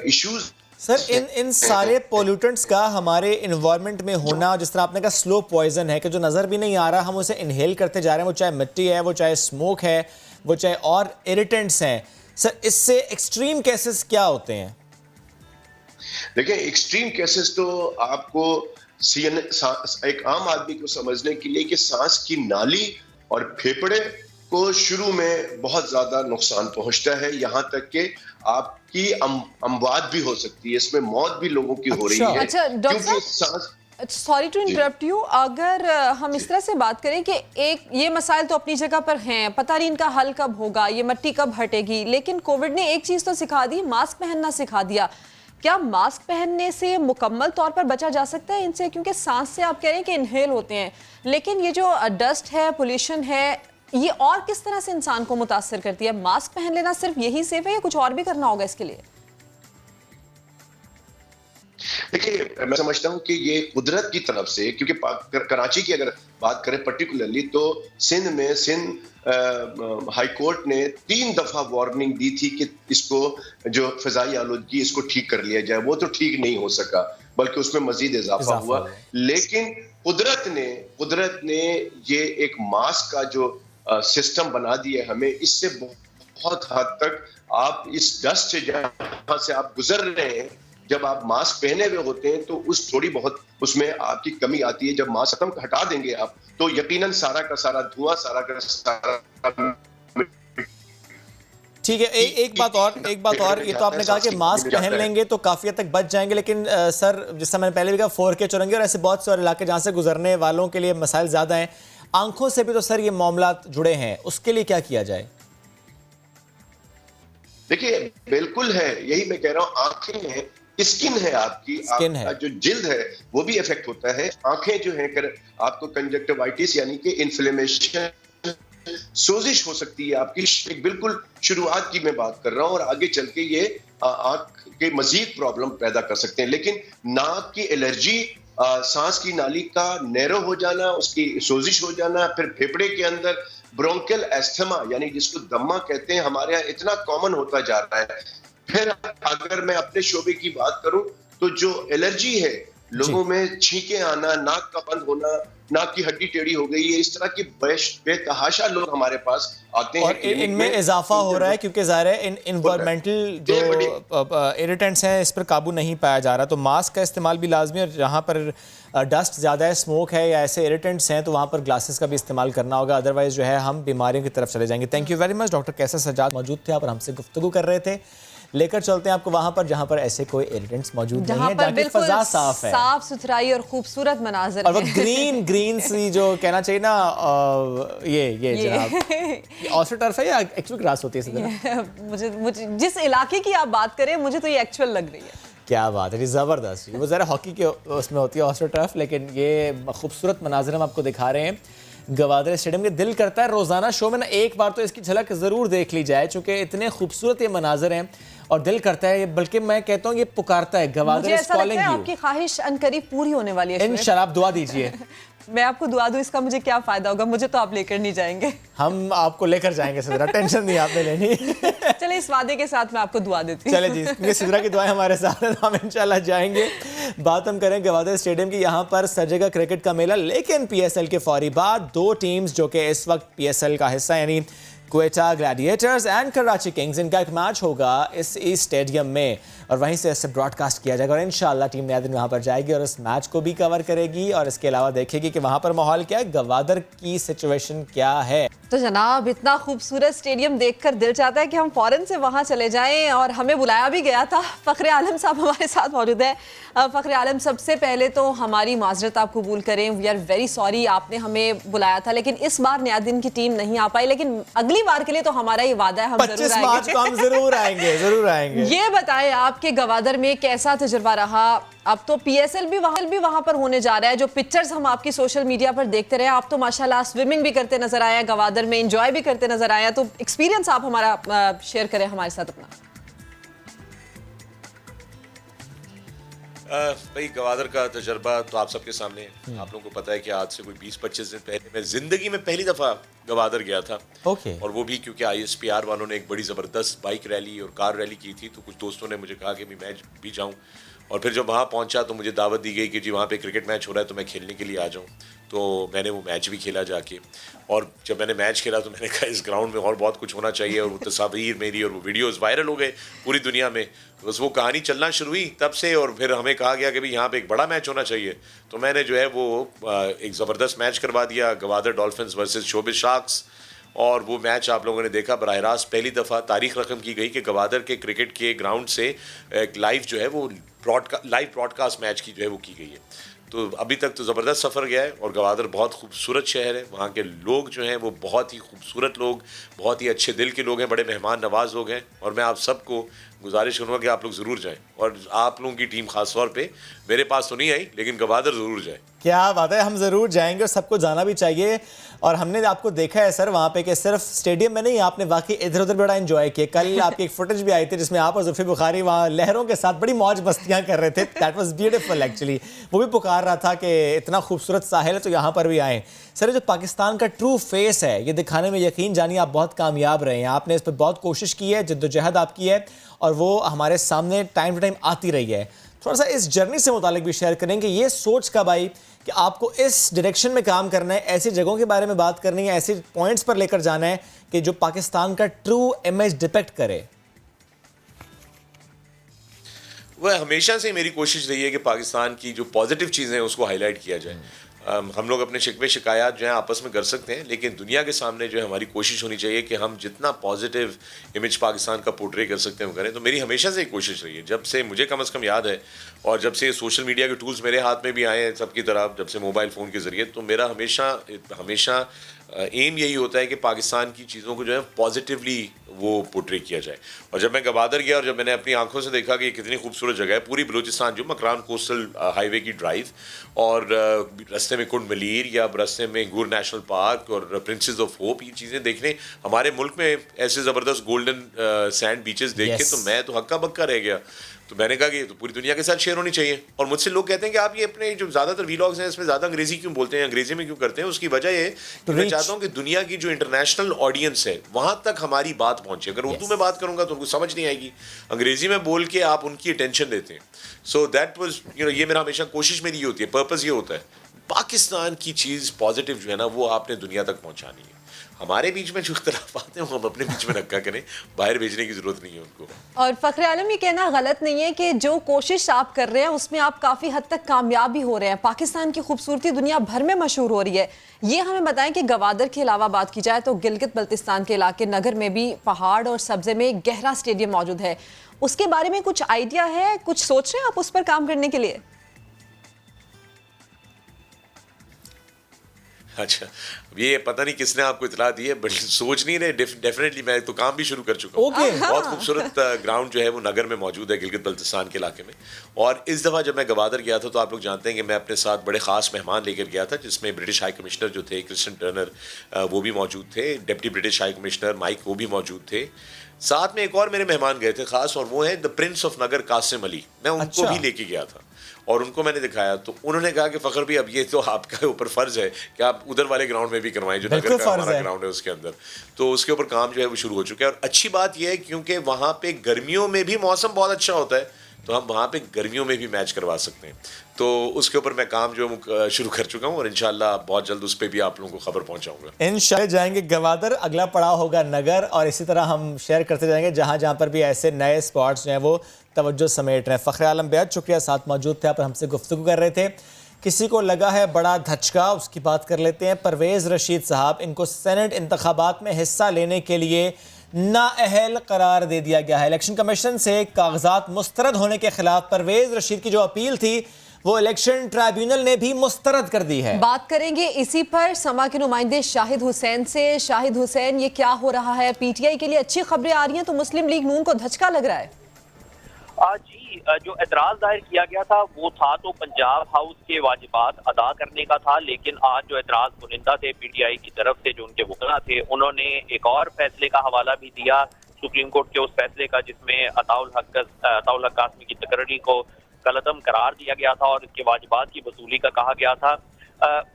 इश्यूज। सर, इन सारे पोल्यूटेंट्स का हमारे इन्वायरमेंट में होना, जिस तरह आपने कहा स्लो पॉइजन है कि जो नज़र भी नहीं आ रहा, हम उसे इनहेल करते जा रहे हैं, वो चाहे मिट्टी है, वो चाहे स्मोक है, वो चाहे और इरिटेंट्स हैं। सर, इससे एक्सट्रीम केसेस क्या होते हैं? देखिए, एक्सट्रीम केसेस तो आपको एक आम आदमी को समझने के लिए कि सांस की नाली और फेफड़े को शुरू में बहुत ज्यादा नुकसान पहुंचता है, यहाँ तक कि आपकी अमवात भी हो सकती है, इसमें मौत भी लोगों की हो रही है। अच्छा डॉक्टर साहब, सॉरी टू इंटरप्ट यू, अगर हम इस तरह से बात करें कि एक ये मसाइल तो अपनी जगह पर हैं, पता नहीं इनका हल कब होगा, ये मिट्टी कब हटेगी, लेकिन कोविड ने एक चीज तो सिखा दी, मास्क पहनना सिखा दिया। क्या मास्क पहनने से मुकम्मल तौर पर बचा जा सकता है इनसे? क्योंकि सांस से आप कह रहे हैं कि इनहेल होते हैं, लेकिन ये जो डस्ट है, पोल्यूशन है, ये और किस तरह से इंसान को मुतासर करती है? मास्क पहन लेना सिर्फ यही सेफ है या कुछ और भी करना होगा इसके लिए? देखिए, मैं समझता हूं कि ये कुदरत की तरफ से, क्योंकि कराची की अगर बात करें पर्टिकुलरली तो सिंध हाई कोर्ट ने 3 दफा वार्निंग दी थी कि इसको जो फिजाई आलूदगी इसको ठीक कर लिया जाए। वो तो ठीक नहीं हो सका, बल्कि उसमें मजीद इजाफा हुआ। लेकिन कुदरत ने ये एक मास्क का जो सिस्टम बना दिया हमें, इससे बहुत हद तक आप इस डस्ट से जहां से आप गुजर रहे हैं, जब आप मास्क पहने हुए होते हैं तो उस थोड़ी बहुत उसमें आपकी कमी आती है। जब मास्क हटा देंगे आप तो यकीनन सारा का सारा धुआं, सारा का सारा। ठीक है, एक बात और, ये तो आपने कहा कि मास्क पहन लेंगे तो काफी हद तक बच जाएंगे, लेकिन सर, जैसा मैंने पहले भी कहा, 4K चौरंगी और ऐसे बहुत से और इलाके जहां से गुजरने वालों के लिए मसाइल ज्यादा हैं, आंखों से भी तो सर ये मामला जुड़े हैं, उसके लिए क्या किया जाए? देखिए, बिल्कुल है, यही मैं कह रहा हूँ, आंखें हैं, स्किन है आपकी, आपका जो जिल्द है वो भी इफेक्ट होता है। आंखें जो है आपको कंजक्टिवाइटिस यानी कि इन्फ्लेमेशन, सोजिश हो सकती है आपकी। एक बिल्कुल शुरुआत की मैं बात कर रहा हूँ, और आगे चल के ये आंख के मजीद प्रॉब्लम पैदा कर सकते हैं। लेकिन नाक की एलर्जी, सांस की नाली का नैरो हो जाना, उसकी सोजिश हो जाना, फिर फेफड़े के अंदर ब्रोंकियल एस्थमा यानी जिसको दम्मा कहते हैं, हमारे यहाँ इतना कॉमन होता जा रहा है। फिर अगर मैं अपने शोबे की बात करूं तो जो एलर्जी है, लोगों में छींके आना, नाक का बंद होना, नाक की हड्डी टेढ़ी हो गई है, इस तरह की बेतहाशा लोग हमारे पास आते हैं। और इनमें इजाफा हो रहा है क्योंकि ज़ाहिर है इन इन्वायरमेंटल जो इरिटेंट्स हैं इस पर काबू नहीं पाया जा रहा। तो मास्क का इस्तेमाल भी लाजमी, और जहाँ पर डस्ट ज़्यादा है, स्मोक है या ऐसे इरिटेंट्स हैं तो वहाँ पर ग्लासेस का भी इस्तेमाल करना होगा, अदरवाइज़ जो है हम बीमारियों की तरफ चले जाएंगे। Thank you very much. Doctor Qaiser Sajjad मौजूद थे, आप हमसे गुफ्तगू कर रहे थे। लेकर चलते हैं आपको वहां पर जहां पर ऐसे कोई इरिटेंट्स मौजूद नहीं है, जहां फजा साफ है, साफ सुथराई और खूबसूरत मनाज़र और वो ग्रीन सी जो कहना चाहिए ना, ये जनाब ऑस्ट्रो टर्फ है या एक्चुअल ग्रास होती है? मुझे जिस इलाके की आप बात करें, मुझे तो ये एक्चुअल लग रही है। क्या बात है, ज़बरदस्त। वो ज़रा हॉकी के उसमें होती है ऑस्ट्रो टर्फ, लेकिन ये खूबसूरत मनाज़र हम आपको दिखा रहे हैं गवादर स्टेडियम के। दिल करता है रोज़ाना शो में ना एक बार तो इसकी झलक ज़रूर देख ली जाए, चूँकि इतने खूबसूरत ये मनाज़र हैं, और दिल करता है, बल्कि मैं कहता हूँ ये पुकारता है, गवादर इज कॉलिंग यू। आपकी ख्वाहिश अनकरीब पूरी होने वाली है। इंशाल्लाह, आप दुआ दीजिए। मैं आपको दुआ दूं, इसका मुझे क्या फायदा होगा? मुझे तो आप लेकर नहीं जाएंगे। हम आपको लेकर जाएंगे सिद्रा, टेंशन नहीं आपने लेनी। चले इस वादे के साथ मैं आपको दुआ देती हूँ। चले जी, क्योंकि सिद्रा की दुआएं हमारे साथ हैं, हम इंशाल्लाह जाएंगे। बात हम करें गवादर स्टेडियम की, यहाँ पर सजेगा क्रिकेट का मेला, लेकिन PSL के फौरी बाद दो टीम्स जो कि इस वक्त PSL का हिस्सा यानी Quetta Gladiators and Karachi Kings, इनका एक मैच होगा इस स्टेडियम में, और वहीं से इसे ब्रॉडकास्ट किया जाएगा, और इंशाल्लाह टीम नया दिन वहाँ पर जाएगी और इस मैच को भी कवर करेगी, और इसके अलावा देखेगी कि वहाँ पर माहौल क्या है, गवादर की सिचुएशन क्या है। तो जनाब, इतना खूबसूरत स्टेडियम देखकर दिल चाहता है कि हम फौरन से वहाँ चले जाएं, और हमें बुलाया भी गया था। फ़ख्र आलम साहब हमारे साथ मौजूद है। फ़ख्र आलम, सबसे पहले तो हमारी माजरत आप कबूल करें, वी आर वेरी सॉरी, आपने हमें बुलाया था लेकिन इस बार नया दिन की टीम नहीं आ पाई, लेकिन अगली बार के लिए तो हमारा ये वादा है, हम 25 मार्च को हम जरूर आएंगे। ये बताएं आपके गवादर में कैसा तजुर्बा रहा? अब तो PSL भी वहाँ पर होने जा रहा है। जो पिक्चर्स हम आपकी सोशल मीडिया पर देखते रहे, आप तो माशाल्लाह स्विमिंग भी करते नजर आए गवादर में, एंजॉय भी करते नजर आए, तो एक्सपीरियंस आप हमारा शेयर करें हमारे साथ अपना। भाई, गवादर का तजर्बा तो आप सबके सामने है। आप लोगों को पता है कि आज से कोई 20-25 दिन पहले मैं ज़िंदगी में पहली दफ़ा गवादर गया था। और वो भी क्योंकि ISPR वालों ने एक बड़ी ज़बरदस्त बाइक रैली और कार रैली की थी, तो कुछ दोस्तों ने मुझे कहा कि मैं भी जाऊँ, और फिर जब वहाँ पहुँचा तो मुझे दावत दी गई कि जी वहाँ पे क्रिकेट मैच हो रहा है तो मैं खेलने के लिए आ जाऊँ। तो मैंने वो मैच भी खेला जाके, और जब मैंने मैच खेला तो मैंने कहा इस ग्राउंड में और बहुत कुछ होना चाहिए, और वो तस्वीर मेरी और वो वीडियोस वायरल हो गए पूरी दुनिया में। बस वो कहानी चलना शुरू हुई तब से, और फिर हमें कहा गया कि भाई यहाँ पे एक बड़ा मैच होना चाहिए, तो मैंने जो है वो एक ज़बरदस्त मैच करवा दिया, Gwadar dolphins versus showbiz sharks. और वो मैच आप लोगों ने देखा, बराह रास्त पहली दफ़ा तारीख रकम की गई कि गवादर के क्रिकेट के ग्राउंड से एक लाइव जो है वो लाइव ब्रॉडकास्ट मैच की जो है वो की गई है। तो अभी तक तो ज़बरदस्त सफ़र गया है, और गवादर बहुत खूबसूरत शहर है। वहाँ के लोग जो हैं वो बहुत ही खूबसूरत लोग, बहुत ही अच्छे दिल के लोग हैं, बड़े मेहमान नवाज लोग हैं, और मैं आप सबको गुजारिश करूँगा कि आप लोग ज़रूर जाएं, और आप लोगों की टीम ख़ास तौर पे मेरे पास तो नहीं आई, लेकिन गवादर ज़रूर जाए। क्या बात है, हम ज़रूर जाएंगे, और सबको जाना भी चाहिए। और हमने आपको देखा है सर वहाँ पे कि सिर्फ स्टेडियम में नहीं, आपने वाकई इधर उधर बड़ा एंजॉय किया। कल आपकी एक फुटेज भी आई थी जिसमें आप और जुल्फी बुखारी वहाँ लहरों के साथ बड़ी मौज मस्तियाँ कर रहे थे। That was beautiful actually. वो भी पुकार रहा था कि इतना खूबसूरत साहिल है तो यहाँ पर भी आएँ। सर, जो पाकिस्तान का ट्रू फेस है ये दिखाने में यकीन जानिए आप बहुत कामयाब रहे हैं। आपने इस पर बहुत कोशिश की है, जद्दोजहद आपकी है, और वो हमारे सामने टाइम टू टाइम आती रही है। थोड़ा सा इस जर्नी से मुतालिक भी शेयर करें कि ये सोच कब आई कि आपको इस डायरेक्शन में काम करना है, ऐसी जगहों के बारे में बात करनी है, ऐसे पॉइंट्स पर लेकर जाना है कि जो पाकिस्तान का ट्रू इमेज डिपेक्ट करे? वह हमेशा से मेरी कोशिश रही है कि पाकिस्तान की जो पॉजिटिव चीज़ें हैं उसको हाईलाइट किया जाए। हम लोग अपने शिकवे शिकायत जो है आपस में कर सकते हैं, लेकिन दुनिया के सामने जो है हमारी कोशिश होनी चाहिए कि हम जितना पॉजिटिव इमेज पाकिस्तान का पोर्ट्रे कर सकते हैं वो करें। तो मेरी हमेशा से एक कोशिश रही है, जब से मुझे कम से कम याद है, और जब से सोशल मीडिया के टूल्स मेरे हाथ में भी आए हैं सबकी तरफ, जब से मोबाइल फ़ोन के ज़रिए, तो मेरा हमेशा एम यही होता है कि पाकिस्तान की चीज़ों को जो है पॉजिटिवली वो पोर्ट्रे किया जाए। और जब मैं गवादर गया और जब मैंने अपनी आंखों से देखा कि ये कितनी खूबसूरत जगह है, पूरी बलूचिस्तान जो मकरान कोस्टल हाईवे की ड्राइव और रास्ते में कुंड मलीर या रास्ते में गुर नेशनल पार्क और प्रिंसेस ऑफ होप, ये चीज़ें देखने हमारे मुल्क में ऐसे ज़बरदस्त गोल्डन सैंड बीचेस देखे तो मैं तो हक्का बक्का रह गया। तो मैंने कहा कि ये तो पूरी दुनिया के साथ शेयर होनी चाहिए। और मुझसे लोग कहते हैं कि आप ये अपने जो ज़्यादातर वीलॉग्स हैं इसमें ज़्यादा अंग्रेज़ी क्यों बोलते हैं, अंग्रेज़ी में क्यों करते हैं? उसकी वजह ये कि मैं चाहता हूँ कि दुनिया की जो इंटरनेशनल ऑडियंस है वहाँ तक हमारी बात पहुँचे। अगर उर्दू में बात करूँगा तो उनको समझ नहीं आएगी, अंग्रेज़ी में बोल के आप उनकी अटेंशन देते हैं। सो दैट वाज ये मेरा हमेशा कोशिश मेरी ये होती है, पर्पज़ ये होता है पाकिस्तान की चीज़ पॉजिटिव जो है ना वो आपने दुनिया तक पहुँचानी है। हमारे बीच में जो इख्तलाफात हैं वो हम अपने बीच में रखा करें, बाहर भेजने की ज़रूरत नहीं है उनको। और फ़ख्र आलम, ये कहना गलत नहीं है कि जो कोशिश आप कर रहे हैं उसमें आप काफ़ी हद तक कामयाब भी हो रहे हैं। पाकिस्तान की खूबसूरती दुनिया भर में मशहूर हो रही है। ये हमें बताएं कि गवादर के अलावा बात की जाए तो गिलगित बल्तिस्तान के इलाके नगर में भी पहाड़ और सब्ज़े में एक गहरा स्टेडियम मौजूद है। उसके बारे में कुछ आइडिया है, कुछ सोच रहे हैं आप उस पर काम करने के लिए? अच्छा, ये पता नहीं किसने आपको इतला दी है, बट सोच नहीं रहे। डेफिनेटली मैं तो काम भी शुरू कर चुका हूँ। बहुत खूबसूरत ग्राउंड जो है वो नगर में मौजूद है, गिलगित बल्तिस्तान के इलाके में। और इस दफ़ा जब मैं गवादर गया था तो आप लोग जानते हैं कि मैं अपने साथ बड़े ख़ास मेहमान लेकर गया था, जिसमें ब्रिटिश हाई कमिश्नर जो थे क्रिस्टन टर्नर वो भी मौजूद थे, deputy British high commissioner Mike वो भी मौजूद थे। साथ में एक और मेरे मेहमान गए थे ख़ास, और वो हैं द प्रिंस ऑफ नगर कासिम अली। मैं उनको भी लेके गया था और उनको मैंने दिखाया तो उन्होंने कहा कि फ़ख्र भी अब ये तो आपका ऊपर फ़र्ज़ है कि आप उधर वाले ग्राउंड में भी करवाएं जो नगर का हमारा ग्राउंड है उसके अंदर। तो उसके ऊपर काम जो है वो शुरू हो चुका है। और अच्छी बात यह है क्योंकि वहाँ पे गर्मियों में भी मौसम बहुत अच्छा होता है, तो हम वहाँ पे गर्मियों में भी मैच करवा सकते हैं। तो उसके ऊपर मैं काम जो है शुरू कर चुका हूँ और इंशाल्लाह बहुत जल्द उस पर भी आप लोगों को खबर पहुँचाऊँगा। इंशाल्लाह जाएंगे गवादर, अगला पड़ाव होगा नगर, और इसी तरह हम शेयर करते जाएंगे जहाँ जहाँ पर भी ऐसे नए स्पॉट्स जो हैं वो तवज्जो समेट रहे हैं। फ़ख्र आलम बेहद शुक्रिया, साथ मौजूद थे, आप हमसे गुफ्तगू कर रहे थे। किसी को लगा है बड़ा धचका, उसकी बात कर लेते हैं। परवेज़ रशीद साहब, इनको सेनेट इंतखाबात में हिस्सा लेने के लिए नाअहल करार दे दिया गया है। इलेक्शन कमीशन से कागजात मुस्तरद होने के खिलाफ परवेज़ रशीद की जो अपील थी वो इलेक्शन ट्राइब्यूनल ने भी मुस्तरद कर दी है। बात करेंगे इसी पर समा के नुमाइंदे शाहिद हुसैन से। शाहिद हुसैन, ये क्या हो रहा है? पीटीआई के लिए अच्छी खबरें आ रही हैं तो मुस्लिम लीग नून को धचका लग रहा है। जी, जो एतराज दायर किया गया था वो था तो पंजाब हाउस के वाजिबात अदा करने का था, लेकिन आज जो एतराज कुनिंदा थे पीटीआई की तरफ से, जो उनके वकला थे, उन्होंने एक और फैसले का हवाला भी दिया सुप्रीम कोर्ट के उस फैसले का जिसमें अताउल हक कासमी की तकरीरी को कलअदम करार दिया गया था और इसके वाजिबात की वसूली का कहा गया था।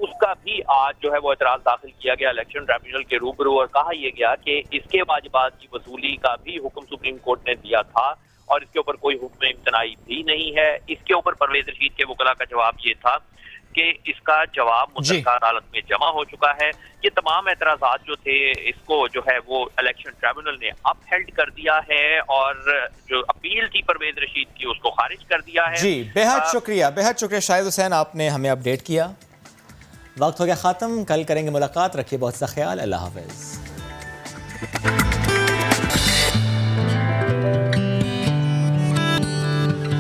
उसका भी आज जो है वो एतराज दाखिल किया गया इलेक्शन ट्राइब्यूनल के रूबरू और कहा यह गया कि इसके वाजिबात की वसूली का भी हुक्म सुप्रीम कोर्ट ने दिया था और इसके ऊपर कोई हुक्म इम्तनाई भी नहीं है। इसके ऊपर परवेज रशीद के वकला का जवाब ये था कि इसका जवाब मुतल्लिका अदालत में जमा हो चुका है। ये तमाम एतराज़ात जो थे इसको जो है वो इलेक्शन ट्राइब्यूनल ने अपहेल्ड कर दिया है और जो अपील थी परवेज रशीद की उसको खारिज कर दिया है। जी, बेहद शुक्रिया शाहिद हुसैन, आपने हमें अपडेट किया। वक्त हो गया ख़त्म, कल करेंगे मुलाकात, रखिए बहुत सा ख्याल, अल्लाह हाफ़िज़।